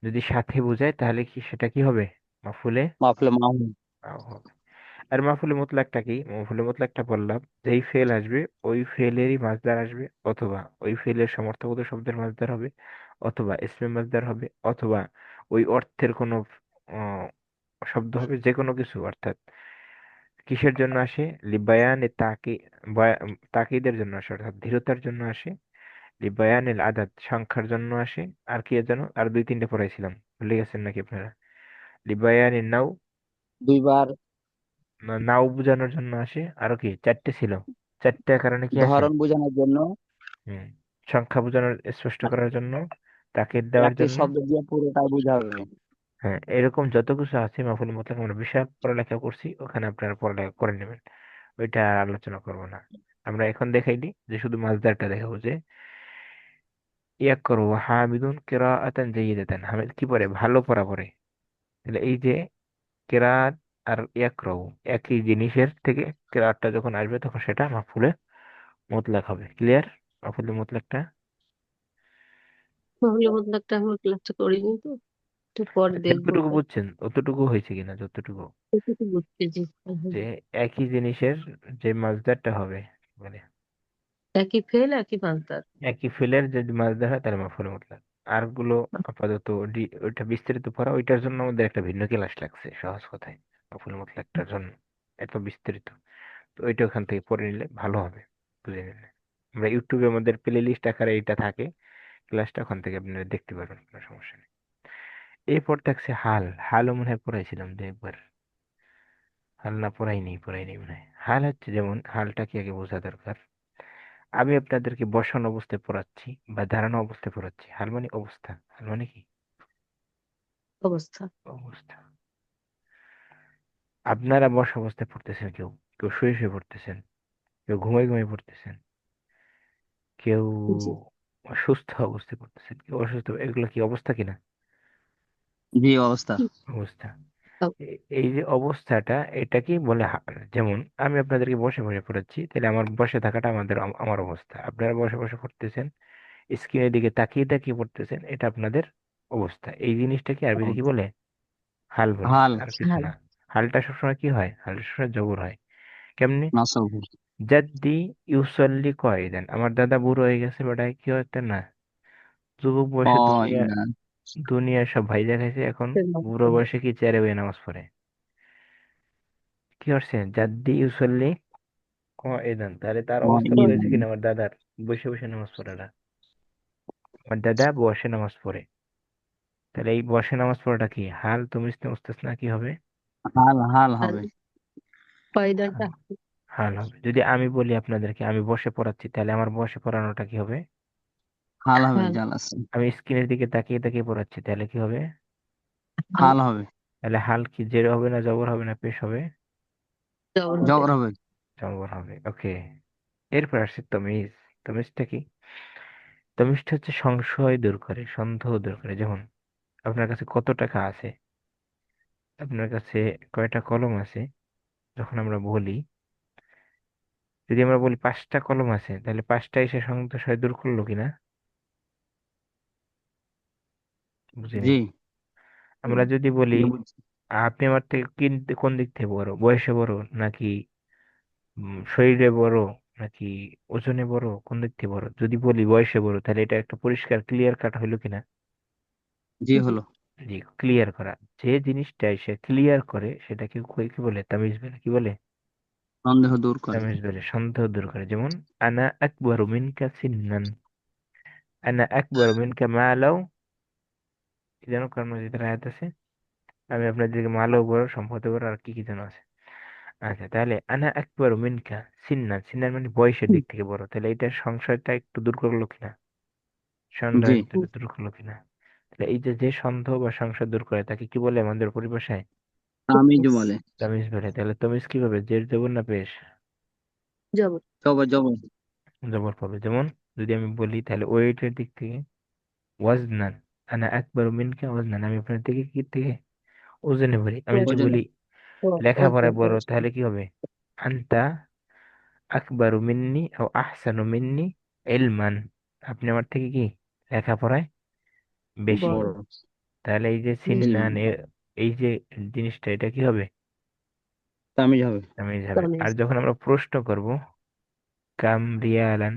যদি সাথে বোঝায়, তাহলে কি সেটা কি হবে? মাফুলে মাফলে মাহু। মাহু হবে। আর মাফুলে মুতলাকটা কি? মাফুলে মুতলাকটা বললাম, যেই ফেল আসবে ওই ফেলেরই মাসদার আসবে, অথবা ওই ফেলের সমর্থকবোধক শব্দের মাসদার হবে, অথবা ইসমে মাসদার হবে, অথবা ওই অর্থের কোনো আহ, শব্দ হবে, যে কোনো কিছু। অর্থাৎ কিসের জন্য আসে? লিবায়ানে তাকি, তাকিদের জন্য আসে, অর্থাৎ দৃঢ়তার জন্য আসে। লিবায়ানিল আদাদ, সংখ্যার জন্য আসে। আর কি যেন, আর দুই তিনটে পড়াইছিলাম, ভুলে গেছেন নাকি আপনারা? লিবায়ানিন নাও, দুইবার। নাও বোঝানোর জন্য আসে। আরো কি চারটে ছিল, চারটে কারণে কি আসে? ধরন বোঝানোর জন্য। হম, সংখ্যা বোঝানোর, স্পষ্ট করার জন্য, তাকিদ দেওয়ার একটি জন্য। শব্দ দিয়ে পুরোটাই বোঝাবে। হ্যাঁ, এরকম যত কিছু আছে মাহফুল মুতলাক, আমরা বিশাল পড়ালেখা করছি, ওখানে আপনারা পড়ালেখা করে নেবেন, ওইটা আর আলোচনা করব না। আমরা এখন দেখাই দিই যে শুধু মাসদারটা দেখাবো, যে ইয়াকরু হামিদুন কিরাআতান জাইয়িদাতান, হামিদ কি পড়ে? ভালো পড়া পড়ে। তাহলে এই যে কিরাত আর ইয়াকরু একই জিনিসের থেকে কিরাতটা যখন আসবে, তখন সেটা মাফুলে মুতলাক হবে। ক্লিয়ার? মাফুলে মুতলাকটা তাহলে মতলবটা আমি ক্লাসটা করিনি তো, একটু পরে দেখবো যতটুকু ওটা। বুঝছেন ততটুকু হয়েছে কিনা, যতটুকু, এটুকু বুঝতে জি। যে একই জিনিসের যে মাসদারটা হবে, মানে একই ফেল একই মানতার। একই ফেলের যদি মাসদার হয়, তাহলে মাফুলে মুতলাক। আর গুলো আপাতত ওইটা বিস্তারিত পড়া, ওইটার জন্য আমাদের একটা ভিন্ন ক্লাস লাগছে, সহজ কথায় মাফুলে মুতলাকটার জন্য এত বিস্তারিত। তো ওইটা ওখান থেকে পড়ে নিলে ভালো হবে, বুঝে নিলে। আমরা ইউটিউবে আমাদের প্লে লিস্ট আকারে এটা থাকে, ক্লাসটা ওখান থেকে আপনারা দেখতে পারবেন, কোনো সমস্যা নেই। এরপর থাকছে হাল, হালও মনে হয় পড়াইছিলাম দু একবার। হাল না, পড়াইনি মনে হয়। হাল হচ্ছে, যেমন হালটা কি আগে বোঝা দরকার। আমি আপনাদেরকে বসানো অবস্থায় পড়াচ্ছি বা দাঁড়ানো অবস্থায় পড়াচ্ছি, হাল মানে অবস্থা, হাল মানে কি? অবস্থা। অবস্থা। আপনারা বসা অবস্থায় পড়তেছেন, কেউ কেউ শুয়ে শুয়ে পড়তেছেন, কেউ ঘুমাই ঘুমাই পড়তেছেন, কেউ জি। সুস্থ অবস্থায় পড়তেছেন, কেউ অসুস্থ, এগুলো কি অবস্থা কিনা? জি অবস্থা। অবস্থা। আ- এই যে অবস্থাটা, এটা কি বলে যেমন আমি আপনাদেরকে বসে বসে পড়াচ্ছি, তাহলে আমার বসে থাকাটা আমার অবস্থা। আপনারা বসে বসে পড়তেছেন, স্ক্রিনের দিকে তাকিয়ে তাকিয়ে পড়তেছেন, এটা আপনাদের অবস্থা। এই জিনিসটা কি আরবিতে কি বলে? হাল বলে, হাল আর কিছু হাল। না। হালটা সবসময় কি হয়? হালটা সবসময় জবর হয়। কেমনি? নাসব। জাদ্দি ইউসাল্লি কয়দান, আমার দাদা বুড়ো হয়ে গেছে, বেটায় কি হচ্ছে না, যুবক বয়সে কয়দান। দুনিয়ার সব ভাই দেখাইছে, এখন বুড়ো বয়সে কি চেয়ারে বসে নামাজ পড়ে। কি করছে? জাদ্দি ইউসাল্লি কয়দান, তাহলে তার অবস্থা ভালো হয়েছে কয়দান। কিনা আমার দাদার, বসে বসে নামাজ পড়াটা? আমার দাদা বসে নামাজ পড়ে। তাহলে এই বসে নামাজ পড়াটা কি? হাল, তুমি মুস্তাসনা কি হবে? হাল হাল হাল। হবে। কয়দাটা। হাল হবে। যদি আমি বলি আপনাদেরকে আমি বসে পড়াচ্ছি, তাহলে আমার বসে পড়ানোটা কি হবে? হাল হবে, হাল জাল আছে, আমি স্ক্রিনের দিকে তাকিয়ে তাকিয়ে পড়াচ্ছি, তাহলে কি হবে? হাল হাল হবে, তাহলে হাল কি জের হবে না জবর হবে না পেশ হবে? জবর হবে। জবর হবে। জবর হবে। ওকে, এরপর আসছে তমিজ। তমিজটা কি? তমিজটা হচ্ছে সংশয় দূর করে, সন্দেহ দূর করে। যেমন আপনার কাছে কত টাকা আছে, আপনার কাছে কয়টা কলম আছে, যখন আমরা বলি, যদি আমরা বলি 5টা কলম আছে, তাহলে 5টা এসে সংশয় দূর করলো কিনা? বুঝিনি। জি, আমরা যদি বলি জি বুঝছি। আপনি আমার থেকে কোন দিক থেকে বড়, বয়সে বড় নাকি শরীরে বড় নাকি ওজনে বড়, কোন দিক থেকে বড়, যদি বলি বয়সে বড়, তাহলে এটা একটা পরিষ্কার ক্লিয়ার কাট হইলো কিনা? জি জি। হলো। জি, ক্লিয়ার করা। যে জিনিসটাই সে ক্লিয়ার করে সেটাকে কি বলে? তামিজ বলে। কি বলে? সন্দেহ দূর করে। তামিজ বলে, সন্দেহ দূর করে। যেমন আনা আকবরু মিনকা সিন্নান, আনা আকবরু মিনকা মালাও, কি যেন কোন মসজিদের আয়াত আছে, আমি আপনার দিকে মালও বড়, সম্পদও বড়, আর কি কি যেন আছে। আচ্ছা, তাহলে আনা আকবরু মিনকা সিন্নান, সিন্নান মানে বয়সের দিক থেকে বড়, তাহলে এটার সংশয়টা একটু দূর করলো কিনা? সন্দেহ জি, একটু দূর করলো কিনা? তাহলে এই যে যে সন্দেহ বা সংশয় দূর করে তাকে কি বলে আমাদের পরিভাষায়? তামিজ বলে। তামিজ বলে। তাহলে তামিজ কিভাবে, জের জবর না পেশ? জবর। জবর, জবর। জবর পাবে। যেমন যদি আমি বলি, তাহলে ওয়েটের দিক থেকে ওয়াজনান, আনা আকবারু মিনকা ওয়াজনান, আমি আপনার থেকে কি থেকে ওজনে বলি। আমি যদি ওজনে। বলি লেখাপড়ায় বড়, তাহলে কি হবে? আনতা আকবারু মিন্নি ও আহসানু মিন্নি ইলমান, আপনি আমার থেকে কি লেখাপড়ায় বেশি। বড়। বড়। তাহলে এই যে ইলমান। সিন্নান এই যে জিনিসটা, এটা কি হবে? তামিজ হবে। তামিজ হবে। তামিজ। আর যখন আমরা প্রশ্ন করব, কাম রিয়ালান,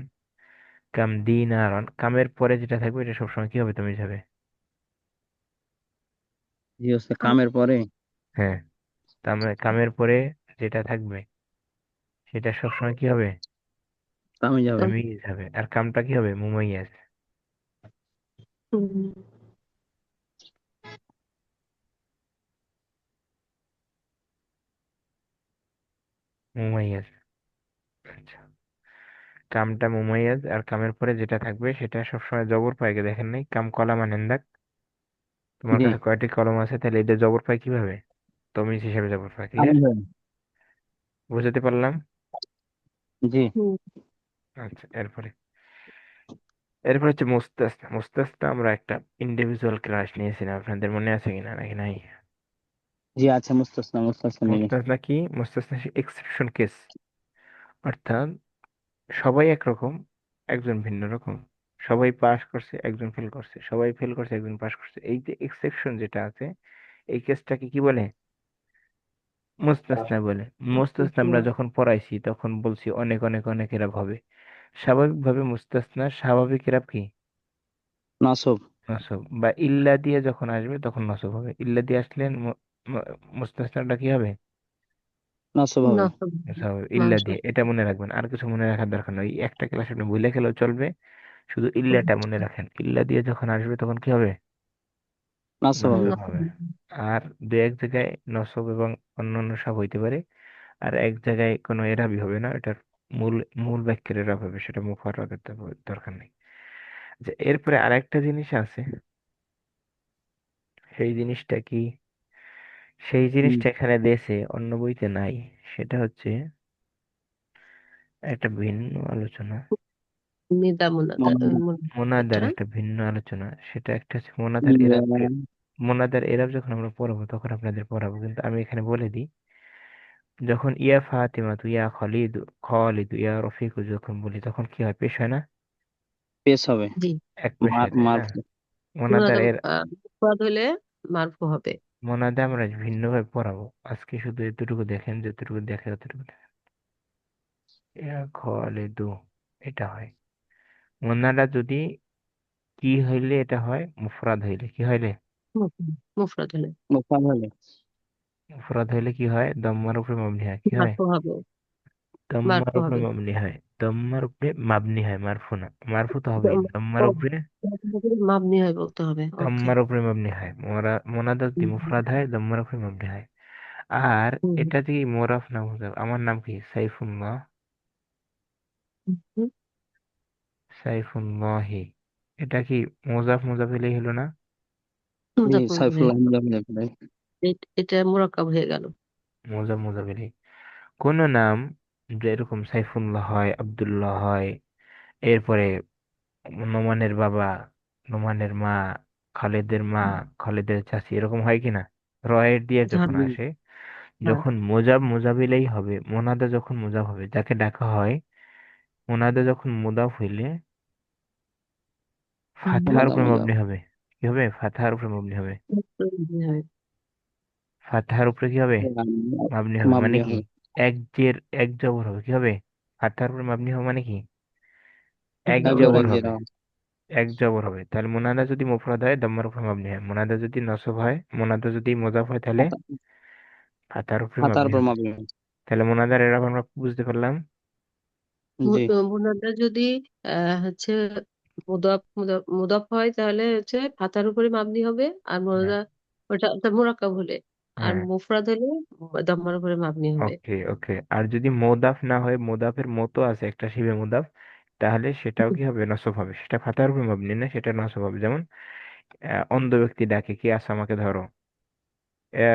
কাম দিনারান, কামের পরে যেটা থাকবে এটা সবসময় কি হবে? তামিজ হবে। জি হচ্ছে কামের পরে। হ্যাঁ, কামের পরে যেটা থাকবে সেটা সবসময় কি হবে? তামিজ হবে। তামিজ হবে। আর কামটা কি হবে? মুমাইয়াজ। হুম। মুমাইয়াজ। আচ্ছা, কামটা মুমাইয়াজ, আর কামের পরে যেটা থাকবে সেটা সবসময় জবর পায়। দেখেন নাই কাম কলাম আনেন্দাক, তোমার জি, কাছে কয়টি কলম আছে, তাহলে এটা জবর পায় কিভাবে? তমিজ হিসেবে জবর পায়। ক্লিয়ার? তামিজ হবে। বুঝাতে পারলাম? জি, হুম। আচ্ছা, এরপর হচ্ছে মুস্তাসনা। মুস্তাসনা আমরা একটা ইন্ডিভিজুয়াল ক্লাস নিয়েছিলাম, আপনাদের মনে আছে কিনা নাকি নাই? জি আছে, মুস্তাসনা, মুস্তাসনা নিয়ে গেছে। মুস্তাসনা কি? মুস্তাসনা এক্সেপশন কেস, অর্থাৎ সবাই একরকম, একজন ভিন্ন রকম। সবাই পাস করছে, একজন ফেল করছে, সবাই ফেল করছে, একজন পাস করছে। এই যে এক্সেপশন যেটা আছে, এই কেসটাকে কি বলে? মুস্তাসনা বলে। মুস্তাসনা আমরা যখন পড়াইছি তখন বলছি অনেক অনেক অনেক এরাব হবে। স্বাভাবিকভাবে মুস্তাসনা স্বাভাবিক এরাব কি? নাসব। নসব। বা ইল্লা দিয়ে যখন আসবে তখন নসব হবে। ইল্লা দিয়ে আসলে মুস্তাসনাটা কি হবে? নাসব হবে। নসব। নসব হবে। ইল্লা দিয়ে, মানসব। এটা মনে রাখবেন, আর কিছু মনে রাখার দরকার নেই। ওই একটা ক্লাস আপনি ভুলে গেলেও চলবে, শুধু ইল্লাটা মনে রাখেন। ইল্লা দিয়ে যখন আসবে তখন কি হবে? নাসব হবে। নসব নসব। হবে। আর দু এক জায়গায় নসব এবং অন্যান্য সব হইতে পারে, আর এক জায়গায় কোনো এরাবই হবে না। এটার মূল মূল বাক্যের এরাব হবে, সেটা মুফাররাদের দরকার নেই। আচ্ছা, এরপরে আরেকটা জিনিস আছে, সেই জিনিসটা কি? সেই হুম। জিনিসটা এখানে দেশে অন্য বইতে নাই। সেটা হচ্ছে একটা ভিন্ন আলোচনা। নিদা মুনাদা মোনাদার এটা। একটা ভিন্ন আলোচনা। সেটা একটা হচ্ছে মোনাদার এরাব। মোনাদার এরাব যখন আমরা পড়াবো তখন আপনাদের পড়াবো, কিন্তু আমি এখানে বলে দিই, যখন ইয়া ফাতিমা তু ইয়া খালিদ, খালিদ ইয়া রফিকু যখন বলি, তখন কি হয়? পেশ হয় না? পেশ হবে। এক এক পেশ মার হয়, তাই মার না? মোনাদার মুনাদা এর মুফরাদ হলে মারফু হবে। মোনাদা আমরা ভিন্নভাবে পড়াবো। আজকে শুধু এতটুকু দেখেন, যতটুকু দেখে ততটুকু দেখেন। ইয়া খালিদু, এটা হয়। মোনাদা যদি কি হইলে এটা হয়? মুফরাদ হইলে কি হইলে? মুফরাদ হলে মুফাদ হলে মুফরাদ হইলে কি হয়? দম্মার উপরে মাবনি হয়। কি হয়? মারফু হবে। দম্মার মারফু উপরে হবে। মাবনি হয়। দম্মার উপরে মাবনি হয়, মারফু না। মারফু তো হবেই, দম্মার উপরে। মাবনি হয় বলতে হবে। ওকে। দম্মার উপরে মাবনি হয়। মোনাদা যদি মুফরাদ হয় দম্মার উপরে মাবনি হয়। আর হুম, এটা কি মোরাফ না মুজাফ? আমার নাম কি সাইফুল্লাহ, হুম, সাইফুল্লাহি, এটা কি মুজাফ মুজাফ ইলাইহি হলো না? জি, মুজাফ মুজাফ হয়ে সাইফুল্লাহ গেল। মুজাফফর ভাই। এটা মোরাক্কাব হয়ে গেল। মুজাফ মুজাফ ইলাইহি। কোন নাম যেরকম সাইফুল্লাহ হয়, আব্দুল্লাহ হয়, এরপরে নোমানের বাবা, নোমানের মা, খালেদের মা, খালেদের চাচি, এরকম হয় কিনা? রয়ের দিয়ে যখন জাহান্নাম। আসে, হ্যাঁ, যখন মোজাব মোজাবিলাই হবে, মোনাদা যখন মোজাব হবে, যাকে ডাকা হয়, মোনাদা যখন মুদাফ হইলে হুম, ফাতহার মুজা উপরে মুজা মবনি হবে। কি হবে? ফাতহার উপরে মবনি হবে। হয়। ফাতহার উপরে কি হবে? মাবনি হবে মানে মাবনি কি? হবে। এক জের এক জবর হবে, কি হবে? ফাতহার উপরে মাবনি হবে মানে কি? এক জবর একজোর জবর এক হবে। হবে। জেরা। এক জবর হবে, তাহলে মোনাদা যদি মুফরাদ হয় দম্মার উপরে মাবনি হয়, মোনাদা যদি নসব হয়, মোনাদা যদি মুজাফ হয়, তাহলে ফাতহার উপরে হাতার মাবনি পর হবে। মাবনি হবে। তাহলে মোনাদার এরা আমরা বুঝতে পারলাম। জি মুনাদা যদি হচ্ছে মুদাফ মুদাফ মুদাফ হয় তাহলে হচ্ছে ফাতার উপরে মাবনি হবে। আর হ্যাঁ, মুনাদা ওটা মোরাক্কাব হলে, আর হ্যাঁ, মুফরাদ হলে দাম্মার উপরে মাবনি হবে। ওকে, ওকে। আর যদি মোদাফ না হয়, মোদাফের মতো আছে একটা শিবে মোদাফ, তাহলে সেটাও কি হবে? নসব হবে। সেটা ফাতার উপর মাবনি না, সেটা নসব হবে। যেমন অন্ধ ব্যক্তি ডাকে, কে আছে আমাকে ধরো,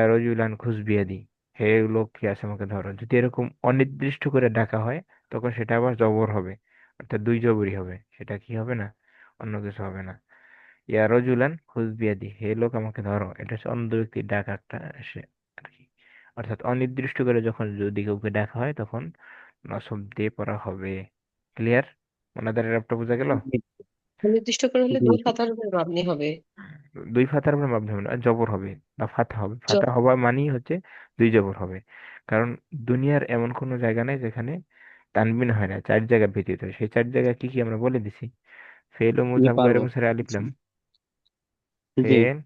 রজুলান খুসবিয়াদি, হে লোক কে আছে আমাকে ধরো। যদি এরকম অনির্দিষ্ট করে ডাকা হয়, তখন সেটা আবার জবর হবে, অর্থাৎ দুই জবরই হবে। সেটা কি হবে না? অন্য কিছু হবে না। ইয়া রজুলান খুসবিয়াদি, হে লোক আমাকে ধরো, এটা হচ্ছে অন্ধ ব্যক্তির ডাক একটা সে আর কি। অর্থাৎ অনির্দিষ্ট করে যখন যদি কাউকে ডাকা হয়, তখন নসব দিয়ে পড়া হবে। ক্লিয়ার? ওনাদের একটা বোঝা গেল? জি নির্দিষ্ট করে হলে জি দুই ফাতার উপরে মাবনি হবে। দুই ফাতার উপরে মাবনি হবে না, জবর হবে, না ফাতা হবে। ফাতা জ- হওয়া মানেই হচ্ছে দুই জবর হবে। কারণ দুনিয়ার এমন কোনো জায়গা নেই যেখানে তানবিন হয় না, চার জায়গা ব্যতীত। সেই চার জায়গা কি কি আমরা বলে দিছি। ফেল ও জি মুজাফ গয়রে পারবো। মুনসারিফ আলিফ লাম। জি ফেল,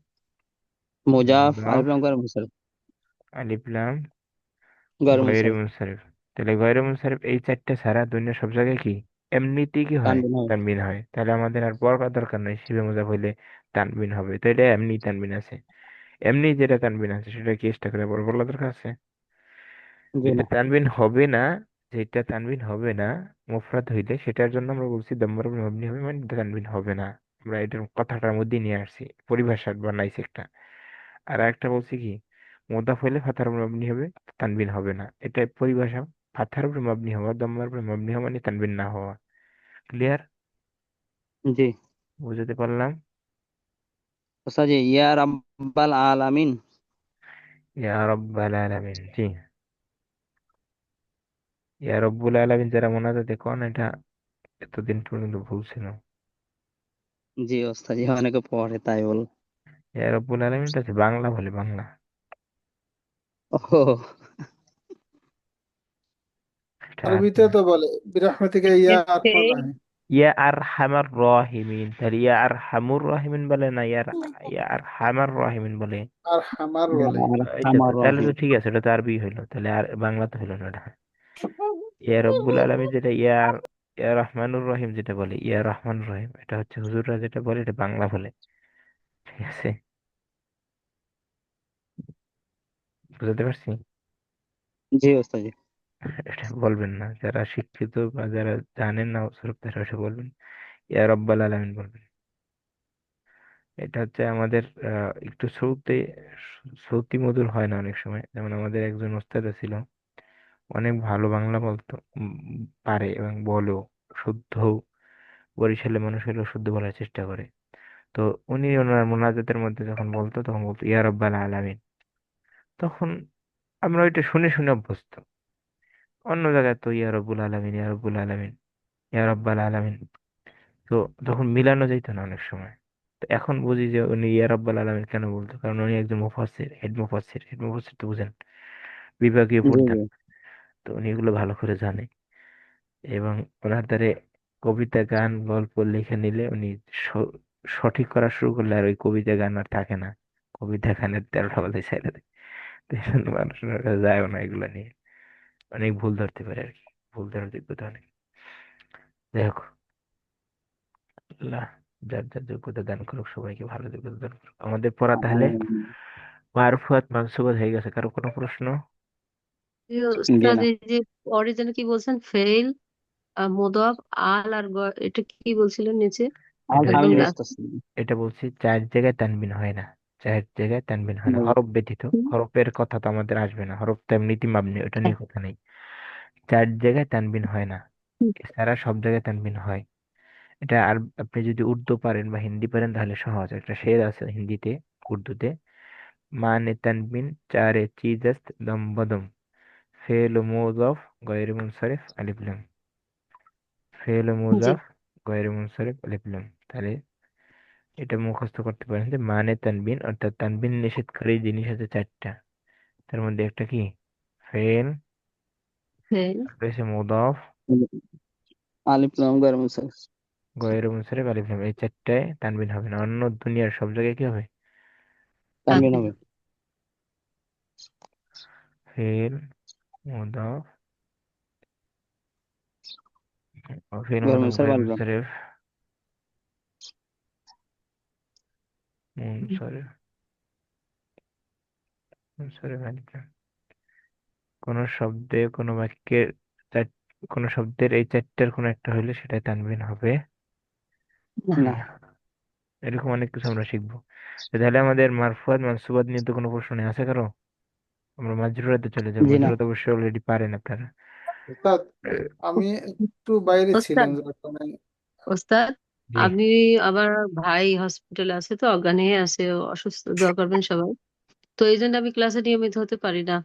মুজাফ মুজাফ, আলিফ লাম করে মুসার আলিফ লাম, গর গয়রে মুসার মুনসারিফ। তাহলে গয়রে মুনসারিফ এই চারটা ছাড়া দুনিয়ার সব জায়গায় কি এমনিতেই কি হয়? তানবিন হবে। তানবিন হয়। তাহলে আমাদের আর পড়ার দরকার নাই, শিবে মুজাফ হইলে তানবিন হবে। তো এটা এমনি তানবিন আছে। এমনি যেটা তানবিন আছে সেটা কি এক্সট্রা করে বলার দরকার আছে? জি যেটা না। তানবিন হবে না, যেটা তানবিন হবে না মুফরাদ হইলে, সেটার জন্য আমরা বলছি দাম্মার উপর মাবনি হবে, মানে তানবিন হবে না। আমরা এটার কথাটার মধ্যে নিয়ে আসছি, পরিভাষা বানাইছি একটা। আর একটা বলছি কি, মুদাফ হইলে ফাথার উপর মাবনি হবে, তানবিন হবে না। এটা পরিভাষা। ফাথার উপর মাবনি হওয়া, দাম্মার উপর মাবনি হওয়া মানে তানবিন না হওয়া। ক্লিয়ার? জি বুঝতে পারলাম? ওস্তাদ জি, ইয়া রাব্বাল আলামিন। ইয়া রব্বাল আলামিন, জি। ইয়া রব্বুল আলামিন যারা মোনাজাতে কোন, এটা এতদিন পর্যন্ত ভুল ছিল। জি ওস্তাদ জি, অনেকে পড়ে তাই বল। ইয়া রব্বুল আলামিন তো হচ্ছে বাংলা, বলে বাংলা। ও এটা আরবিতে তো বলে বিরহমাতিকা ইয়া আরহামার ফেল রাহিম। ইয়া আর হামার রাহিমিন, তাহলে ইয়া আর হামুর রাহিমিন বলে না, ইয়া আর হামার রাহিমিন বলে? আর হামার ইয়া বলে। এটা তো আমার তাহলে তো রহিম। ঠিক আছে, এটা তো আরবি হইলো, তাহলে আর বাংলা তো হইলো না এটা। ইয়া রব্বুল আলামিন যেটা, ইয়া রহমানুর রহিম যেটা বলে, ইয়া রহমানুর রহিম, এটা হচ্ছে হুজুররা যেটা বলে, এটা বাংলা বলে। ঠিক আছে? বুঝতে পারছি? জি ওস্তাদ জি। এটা বলবেন না, যারা শিক্ষিত বা যারা জানেন না ওসব, তারা এসে বলবেন ইয়া রব্বাল আলামিন বলবেন। এটা হচ্ছে আমাদের একটু শ্রুতি মধুর হয় না অনেক সময়। যেমন আমাদের একজন ওস্তাদ ছিল, অনেক ভালো বাংলা বলতো, পারে এবং বলো শুদ্ধ। বরিশালের মানুষ হলেও শুদ্ধ বলার চেষ্টা করে। তো উনি ওনার মোনাজাতের মধ্যে যখন বলতো, তখন বলতো ইয়া রব্বাল আলামিন। তখন আমরা ওইটা শুনে শুনে অভ্যস্ত। অন্য জায়গায় তো ইয়া রব্বুল আলামিন, ইয়া রব্বুল আলামিন, ইয়া রব্বাল আলামিন। তো তখন মিলানো যেত না অনেক সময়। তো এখন বুঝি যে উনি ইয়া রব্বাল আলামিন কেন বলতো, কারণ উনি একজন মুফাসসির, হেড মুফাসসির। হেড মুফাসসির তো বুঝেন, বিভাগীয় জি জি প্রধান। তো উনি এগুলো ভালো করে জানে। এবং ওনার দ্বারে কবিতা, গান, গল্প লিখে নিলে উনি স- সঠিক করা শুরু করলে আর ওই কবিতা গান আর থাকে না। কবিতা গানের 13টা বাজায় ছেড়ে দেয়। তো এই জন্য মানুষের কাছে যায়ও না এগুলো নিয়ে। অনেক ভুল ধরতে পারে আর কি, ভুল ধরার যোগ্যতা অনেক। যাই হোক, আল্লাহ যার যার যোগ্যতা দান করুক, সবাইকে ভালো যোগ্যতা দান করুক। আমাদের পড়া তাহলে আমিন। মারফুয়াত মানসুবাত হয়ে গেছে, কারো কোনো প্রশ্ন? এই জি ওস্তাদ, না, এই যে পরে যেন কি বলছেন, ফেইল, মুদাফ, আল আর এটা কি বলছিলেন নিচে এটা আমি একদম লাস্ট? বুঝতেছি না। এটা বলছি, চার জায়গায় তানবিন হয় না। চার জায়গায় তানবিন হয় না, হরফ ব্যতীত। হরফের কথা তো আমাদের আসবে না, হরফ তো এমনিতে মাবনি, ওটা নিয়ে কথা নেই। চার জায়গায় তানবিন হয় না, এছাড়া সব জায়গায় তানবিন হয়। এটা আর আপনি যদি উর্দু পারেন বা হিন্দি পারেন তাহলে সহজ। একটা শের আছে হিন্দিতে, উর্দুতে, মানে তানবিন চারে চিজ আস্ত দম বদম, ফেল মুজাফ গয়র মুনসারিফ আলিফ লাম, ফেল জি। মুজাফ গয়র মুনসারিফ আলিফ লাম। তাহলে এটা মুখস্থ করতে পারেন যে মানে তানবিন, অর্থাৎ তানবিন নিষেধকারী জিনিস আছে চারটা। তার মধ্যে একটা কি, ফেল, ফেইল। রয়েছে মুদাফ, আলিফ লাম গায়র মুনসারিফ, গয়র মুনসারিফ আলিফ লাম। এই চারটায় তানবিন হবে না, অন্য দুনিয়ার সব জায়গায় কি হবে? তানবিন হবে। ফেল মুদাফ, ফেল গায়র মুদাফ মুনসারিফ গয়র আলিফ লাম। মুনসারিফ, মুনসারিফ, মুনসারিফ আলিফ লাম। কোন শব্দে, কোন বাক্যের চার- কোন শব্দের এই চারটার কোন একটা হইলে সেটাই তানবিন হবে না, না। এরকম অনেক কিছু আমরা শিখবো। তো তাহলে আমাদের মারফুয়াত মানসুবাত নিয়ে তো কোনো প্রশ্ন নেই, আছে কারো? আমরা মাজরুরাতে চলে যাবো, জি না। মাজরুরাত অবশ্যই অলরেডি পারেন আপনারা। ওস্তাদ, আমি একটু বাইরে ছিলাম ওস্তাদ, যার কারণে। ওস্তাদ, জি, আমি, আমার ভাই হসপিটালে আছে, তো অজ্ঞান হয়ে আছে, ও অসুস্থ, দোয়া করবেন সবাই। তো এই জন্য আমি ক্লাসে নিয়মিত হতে পারি না।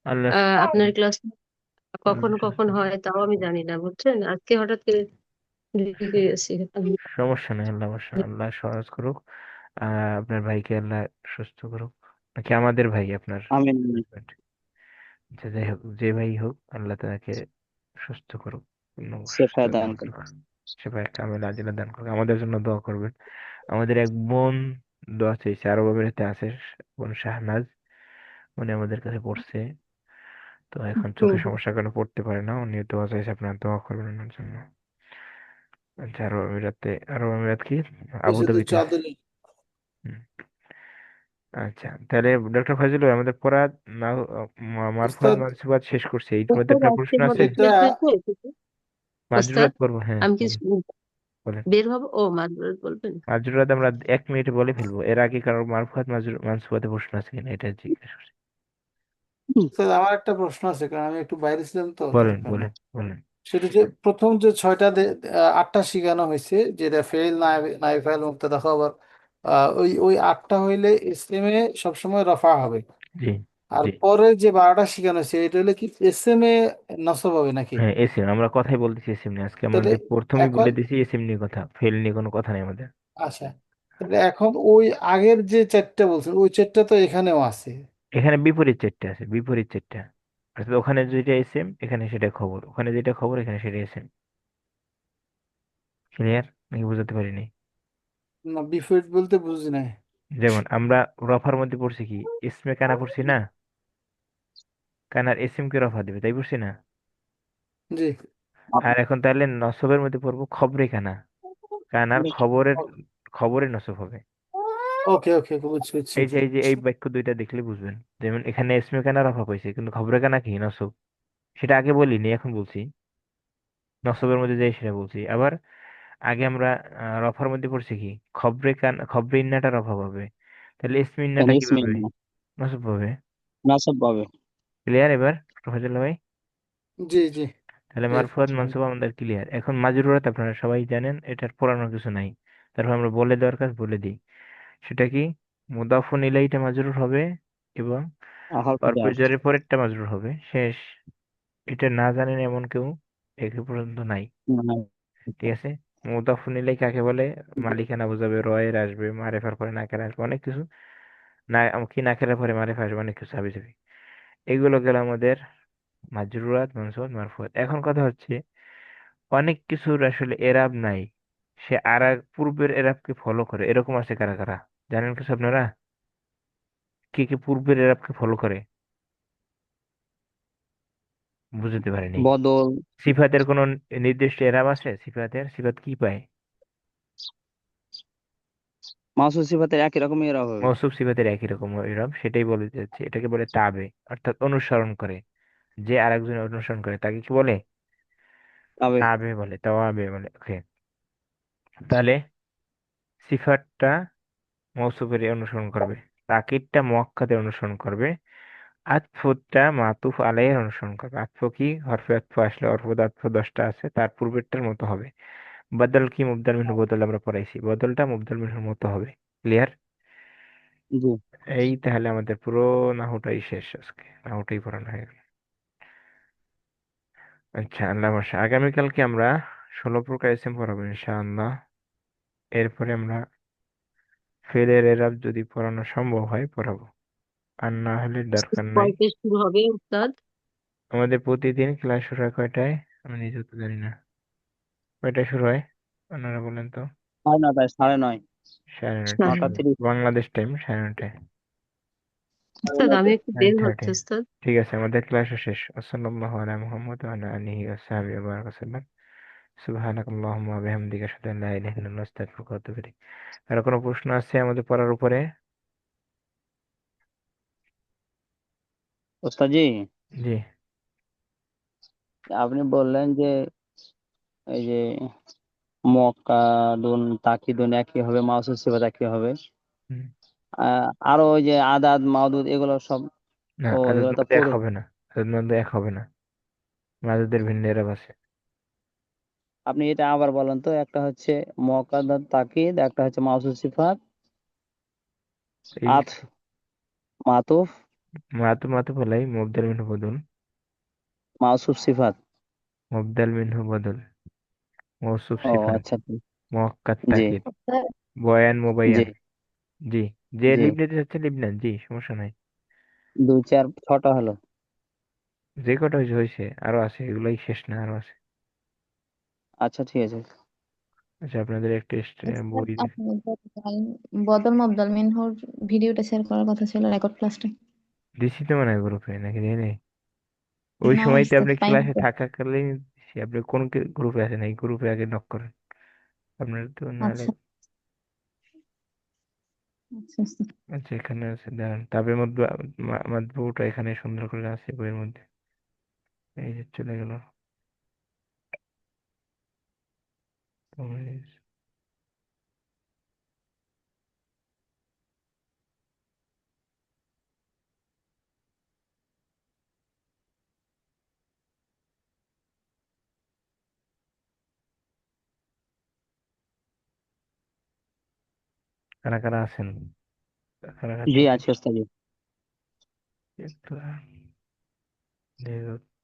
আল্লাহ আপনার ক্লাস কখন কখন আল্লাহ- হয় তাও আমি জানি না, বুঝছেন, আজকে হঠাৎ করে ঢুকে গেছি। সমস্যা নেই, আল্লাহ অবশ্য আল্লাহ সহজ করুক। আপনার ভাইকে আল্লাহ সুস্থ করুক। নাকি আমাদের ভাই আপনার আমি husband? আচ্ছা, যাই হোক, যে ভাই হোক, আল্লাহ তাকে সুস্থ করুক, পূর্ণ সেফা সুস্থতা দান দান করি। করুক, সেবায় কামেল আজিলা দান করুক। আমাদের জন্য দোয়া করবেন। আমাদের এক বোন দোয়া চাইছে, আরব আমিরাতে আছে, বোন শাহনাজ, উনি আমাদের কাছে পড়ছে। তো এখন হুম, চোখের হুম। সমস্যার কারণে পড়তে পারে না, উনি দোয়া চাইছে, আপনার দোয়া করবেন ওনার জন্য। আচ্ছা, আরব আমিরাতে, আরব আমিরাত কি, শুধু আবুধাবিতে। চাঁদনি। হুম। আচ্ছা, তাহলে ডক্টর ফজলুল ভাই, আমাদের পড়া না, মারফুয়াত ওস্তাদ, মানসুবাত শেষ করছে, এর মধ্যে ওস্তাদ, আপনার প্রশ্ন আজকের মতো আছে? এটা শেষ হয়েছে তো? ওস্তাদ, মাজরুরাত পড়বো, হ্যাঁ আমি কি বলেন, বলেন। বের হবো? ও মাদুর বলবেন? মাজরুরাত আমরা 1 মিনিটে বলে ফেলবো, এর আগে কারো মারফুয়াত মানসুবাতে প্রশ্ন আছে কিনা এটা জিজ্ঞেস করছি। স্যার, আমার একটা প্রশ্ন আছে, কারণ আমি একটু বাইরে ছিলাম তো তার বলেন কারণে। বলেন বলেন। সেটা যে প্রথম যে ছয়টা আটটা শিখানো হয়েছে, যেটা ফেল, নাই ফেল, মুক্তাদা, খবর, ওই ওই আটটা হইলে ইসলামে সবসময় রফা হবে। জি, আর জি, পরে যে 12টা শিখানো হয়েছে এটা হলে কি এসএম এ নসব হবে নাকি? হ্যাঁ এসিম, আমরা কথাই বলতেছি এসিম নিয়ে আজকে, তাহলে আমাদের প্রথমেই এখন, বলে দিছি এসিম নিয়ে কথা, ফেল নিয়ে কোনো কথা নেই আমাদের। আচ্ছা, তাহলে এখন ওই আগের যে চারটা বলছেন ওই চারটা তো এখানেও আছে। এখানে বিপরীত চারটা আছে, বিপরীত চারটা। অর্থাৎ ওখানে যেটা এসএম এখানে সেটা খবর, ওখানে যেটা খবর এখানে সেটা এসএম। ক্লিয়ার নাকি বুঝাতে পারিনি? না, বিপরীত বলতে বুঝি নাই। যেমন আমরা রফার মধ্যে পড়ছি কি, ইসমে কানা পড়ছি না, কানার এসএম কে রফা দিবে, তাই পড়ছি না? জি। আর এখন তাহলে নসবের মধ্যে পড়বো খবরে কানা, কানার খবরের, খবরে নসব হবে। ওকে ওকে, বুঝছি বুঝছি। এই বাক্য দুইটা দেখলে বুঝবেন। যেমন এখানে এসমে কানা রফা পাইছে, কিন্তু খবরে কানা কি, নসব। সেটা আগে বলিনি, এখন বলছি, নসবের মধ্যে যাই সেটা বলছি। আবার আগে আমরা রফার মধ্যে পড়ছি কি, খবরে কান, খবরে ইন্নাটা রফা পাবে, তাহলে ইসমে ইন্নাটা কি ইসমিন পাবে, নসব পাবে। নাসব পাবে। ক্লিয়ার এবার প্রফেসর ভাই? জি জি। তাহলে জি। মারফুয়াত মানসুব আমাদের ক্লিয়ার। এখন মাজরুরাত আপনারা সবাই জানেন, এটার পড়ানোর কিছু নাই। তারপর আমরা বলে দেওয়ার কাজ বলে দিই। সেটা কি, মুদাফুন ইলাইহিটা মাজরুর হবে, এবং হরফে জার। পরপর্যায়ের পরেরটা মাজরুর হবে, শেষ। এটা না জানেন এমন কেউ একে পর্যন্ত নাই। ঠিক আছে? মুদাফুন ইলাই কাকে বলে? মালিকানা বোঝাবে, রয়ের আসবে, মারেফার পরে নাকের আসবে, অনেক কিছু, না কি নাকের পরে মারেফা আসবে, অনেক কিছু হাবি যাবে। এগুলো গেল আমাদের মাজরুরাত মানসুবাত মারফুয়াত। এখন কথা হচ্ছে, অনেক কিছুর আসলে এরাব নাই, সে আর পূর্বের এরাবকে ফলো করে, এরকম আছে কারা কারা, জানেন কিছু আপনারা? কে কে পূর্বের এরাবকে ফলো করে? বুঝতে পারেনি? বদল, সিফাতের কোন নির্দিষ্ট এরাব আছে? সিফাতের, সিফাত কি পায়? মাউসুফ সিফাতের একই রকম এরা হবে। মৌসুফ সিফাতের একই রকম এরব, সেটাই বলে যাচ্ছে। এটাকে বলে তাবে, অর্থাৎ অনুসরণ করে। যে আরেকজনের অনুসরণ করে তাকে কি বলে? তবে তাবে বলে, তাওয়াবে বলে। ওকে, তাহলে সিফাতটা মৌসুফের অনুসরণ করবে, তাকিদটা মুআক্কাদের অনুসরণ করবে, আতফুটা মাতুফ আলাইহির অনুসরণ করবে। আতফ কি? হরফে আতফ আসলে অর্ফদ আতফ 10টা আছে, তার পূর্বেরটার মতো হবে। বদল কি? মুবদাল মিনহু বদল আমরা পড়াইছি, বদলটা মুবদাল মিনহুর মতো হবে। ক্লিয়ার? জি। এই তাহলে আমাদের পুরো নাহুটাই শেষ, আজকে নাহুটাই পড়ানো হয়ে গেল। আচ্ছা, আল্লাহ ভরসা। আগামীকালকে আমরা 16 প্রকার ইসিম পড়াবো ইনশাআল্লাহ। এরপরে আমরা ফেলের এরাব যদি পড়ানো সম্ভব হয় পড়াবো, আর না হলে দরকার নাই। কয়টা শুরু হবে উস্তাদ? আমাদের প্রতিদিন ক্লাস শুরু হয় কয়টায়? আমি নিজেও তো জানি না কয়টায় শুরু হয়, আপনারা বলেন তো। 9:30, 9:30, 9:30 সাড়ে 9:30। বাংলাদেশ টাইম, 9:30। উস্তাদ আমি একটু বের 9:30। হচ্ছে উস্তাদ। ঠিক আছে, আমাদের ক্লাসও শেষ। সাল্লাল্লাহু আলা মুহাম্মদ ওয়া আলা আলিহি ওয়া সাহবিহি ওয়া বারাকা সাল্লাম। সুবহানাকাল্লাহুম্মা ওয়া বিহামদিকা আশহাদু আল্লা ইলাহা ইল্লা আনতা আস্তাগফিরুকা ওয়া আতুবু ইলাইক। আর কোনো প্রশ্ন আছে আমাদের পড়ার উপরে? ওস্তাদ জি, জি। আপনি বললেন যে এই যে মক্কাদুন তাকিদুন একই হবে, মাউসুফ সিফাত একই হবে। হুম। আরো ওই যে আদাদ মাউদুদ এগুলো সব, না, ও আদদ এগুলো তো মাদ এক পুরো। হবে না, আদদ মাদ এক হবে না, মাদুদের ভিন্ন এরাব আছে। আপনি এটা আবার বলেন তো, একটা হচ্ছে মক্কাদুন তাকিদ, একটা হচ্ছে মাউসুফ সিফাত, এই আতফ মাতুফ, মাতু বলাই মুবদাল মিনহু বদল, মাউসুফ সিফাত। মুবদাল মিনহু বদল, মৌসুফ ও সিফাত, আচ্ছা। মুআক্কাদ জি তাকিদ, বয়ান জি মুবাইয়ান। জি, যে জি। লিভ নিতে চাচ্ছে লিভ নেন, জি, সমস্যা নাই। 2, 4, 6টা হলো। যে কটা হয়েছে হয়েছে, আরো আছে, এগুলাই শেষ না, আরো আছে। আচ্ছা ঠিক আছে। আচ্ছা, আপনাদের একটা স্যার বই আপনি বদল মবদল মিনহুর ভিডিওটা শেয়ার করার কথা ছিল, রেকর্ড ক্লাসটা। দিছি তো মনে হয় গ্রুপে, নাকি দেয় নাই? ওই না সময়তে উস্তাদ আপনি পাইনি ক্লাসে তো। থাকাকালীন দিছি। আপনি কোন গ্রুপে আছেন? এই গ্রুপে আগে নক করেন আপনার তো, নাহলে। আচ্ছা আচ্ছা উস্তাদ। আচ্ছা, এখানে আছে, দাঁড়ান। তাবের মধ্যে মাতবুটা এখানে সুন্দর করে আছে বইয়ের মধ্যে। এই যে চলে গেল। কারা কারা আছেন? কারা কারা জি দেখি আছি ওস্তাদ জি। একটু।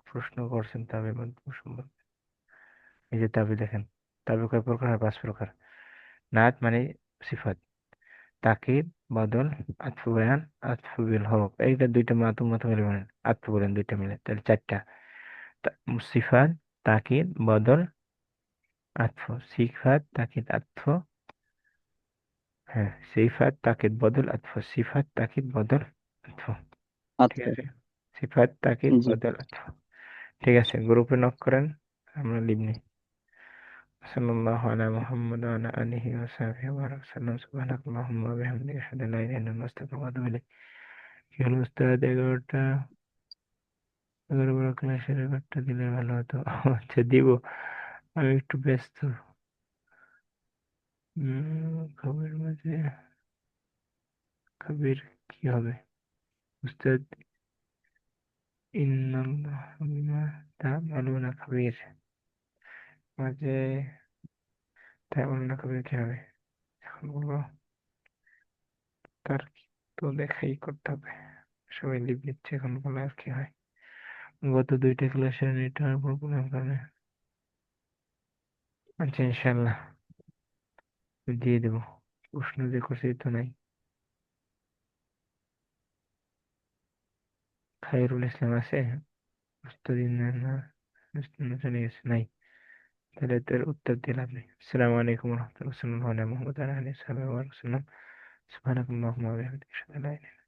প্রশ্ন করছেন তাবের মধ্যে সম্বন্ধে। এই যে তাবে দেখেন, তাবে কয় প্রকার হয়? 5 প্রকার। নাত মানে সিফাত, তাকিদ, বদল, আতফু বায়ান, আতফু বিল হরফ। এইটা দুইটা মাতুম মাতুম মিলে বলেন, আতফু বলেন দুইটা মিলে, তাহলে 4টা। সিফাত, তাকিদ, বদল, আতফু। সিফাত, তাকিদ, আতফু। হ্যাঁ, সিফাত, তাকিদ, বদল, আতফু। সিফাত, তাকিদ, বদল, আতফু। ঠিক আচ্ছা আছে, সিফাত, তাকিদ, জি। বদল, আতফু। ঠিক আছে, গ্রুপে নক করেন, আমরা লিখনি। সাল্লাল্লাহু আলা মুহাম্মদ ওয়া আলা আলিহি ওয়া সাহবিহি ওয়া সাল্লাম। সুবহানাকাল্লাহুম্মা ওয়া বিহামদিকা আশহাদু আল্লা ইলাহা ইল্লা আনতা আস্তাগফিরুকা ওয়া আতুবু ইলাইক। কি হলো উস্তাদ? 11টা, 11 ক্লাসের রেকর্ডটা দিলে ভালো হতো। আচ্ছা, দিব। আমি একটু ব্যস্ত। খবরের মাঝে কবির কি হবে উস্তাদ? ইন্নাল্লাহা বিমা তা'মালুনা খাবির। মাঝে তা'মালুনা খাবির কি হবে এখন বলবো? তার তো দেখাই করতে হবে। সবাই লিভ নিচ্ছে, এখন বলে আর কি হয়। গত 2টা ক্লাসের নেটওয়ার্ক প্রবলেম কারণে। আচ্ছা, ইনশাল্লাহ দিয়ে দেবো। প্রশ্ন যে করছি তো নাই। খায়রুল ইসলাম আছে? মুস্তাদিন না, চলে গেছে, নাই। তাহলে তার উত্তর দিলাম নেই। আসসালামু আলাইকুম রহমতুল্লাহ, সাল্লাল্লাহু আলা মুহাম্মদ ওয়া আলা আলিহি ওয়া সাহবিহি ওয়া সাল্লাম। সুবহানাকাল্লাহুম্মা ওয়া বিহামদিকা আশহাদু আল্লা ইলাহা ইল্লা আনতা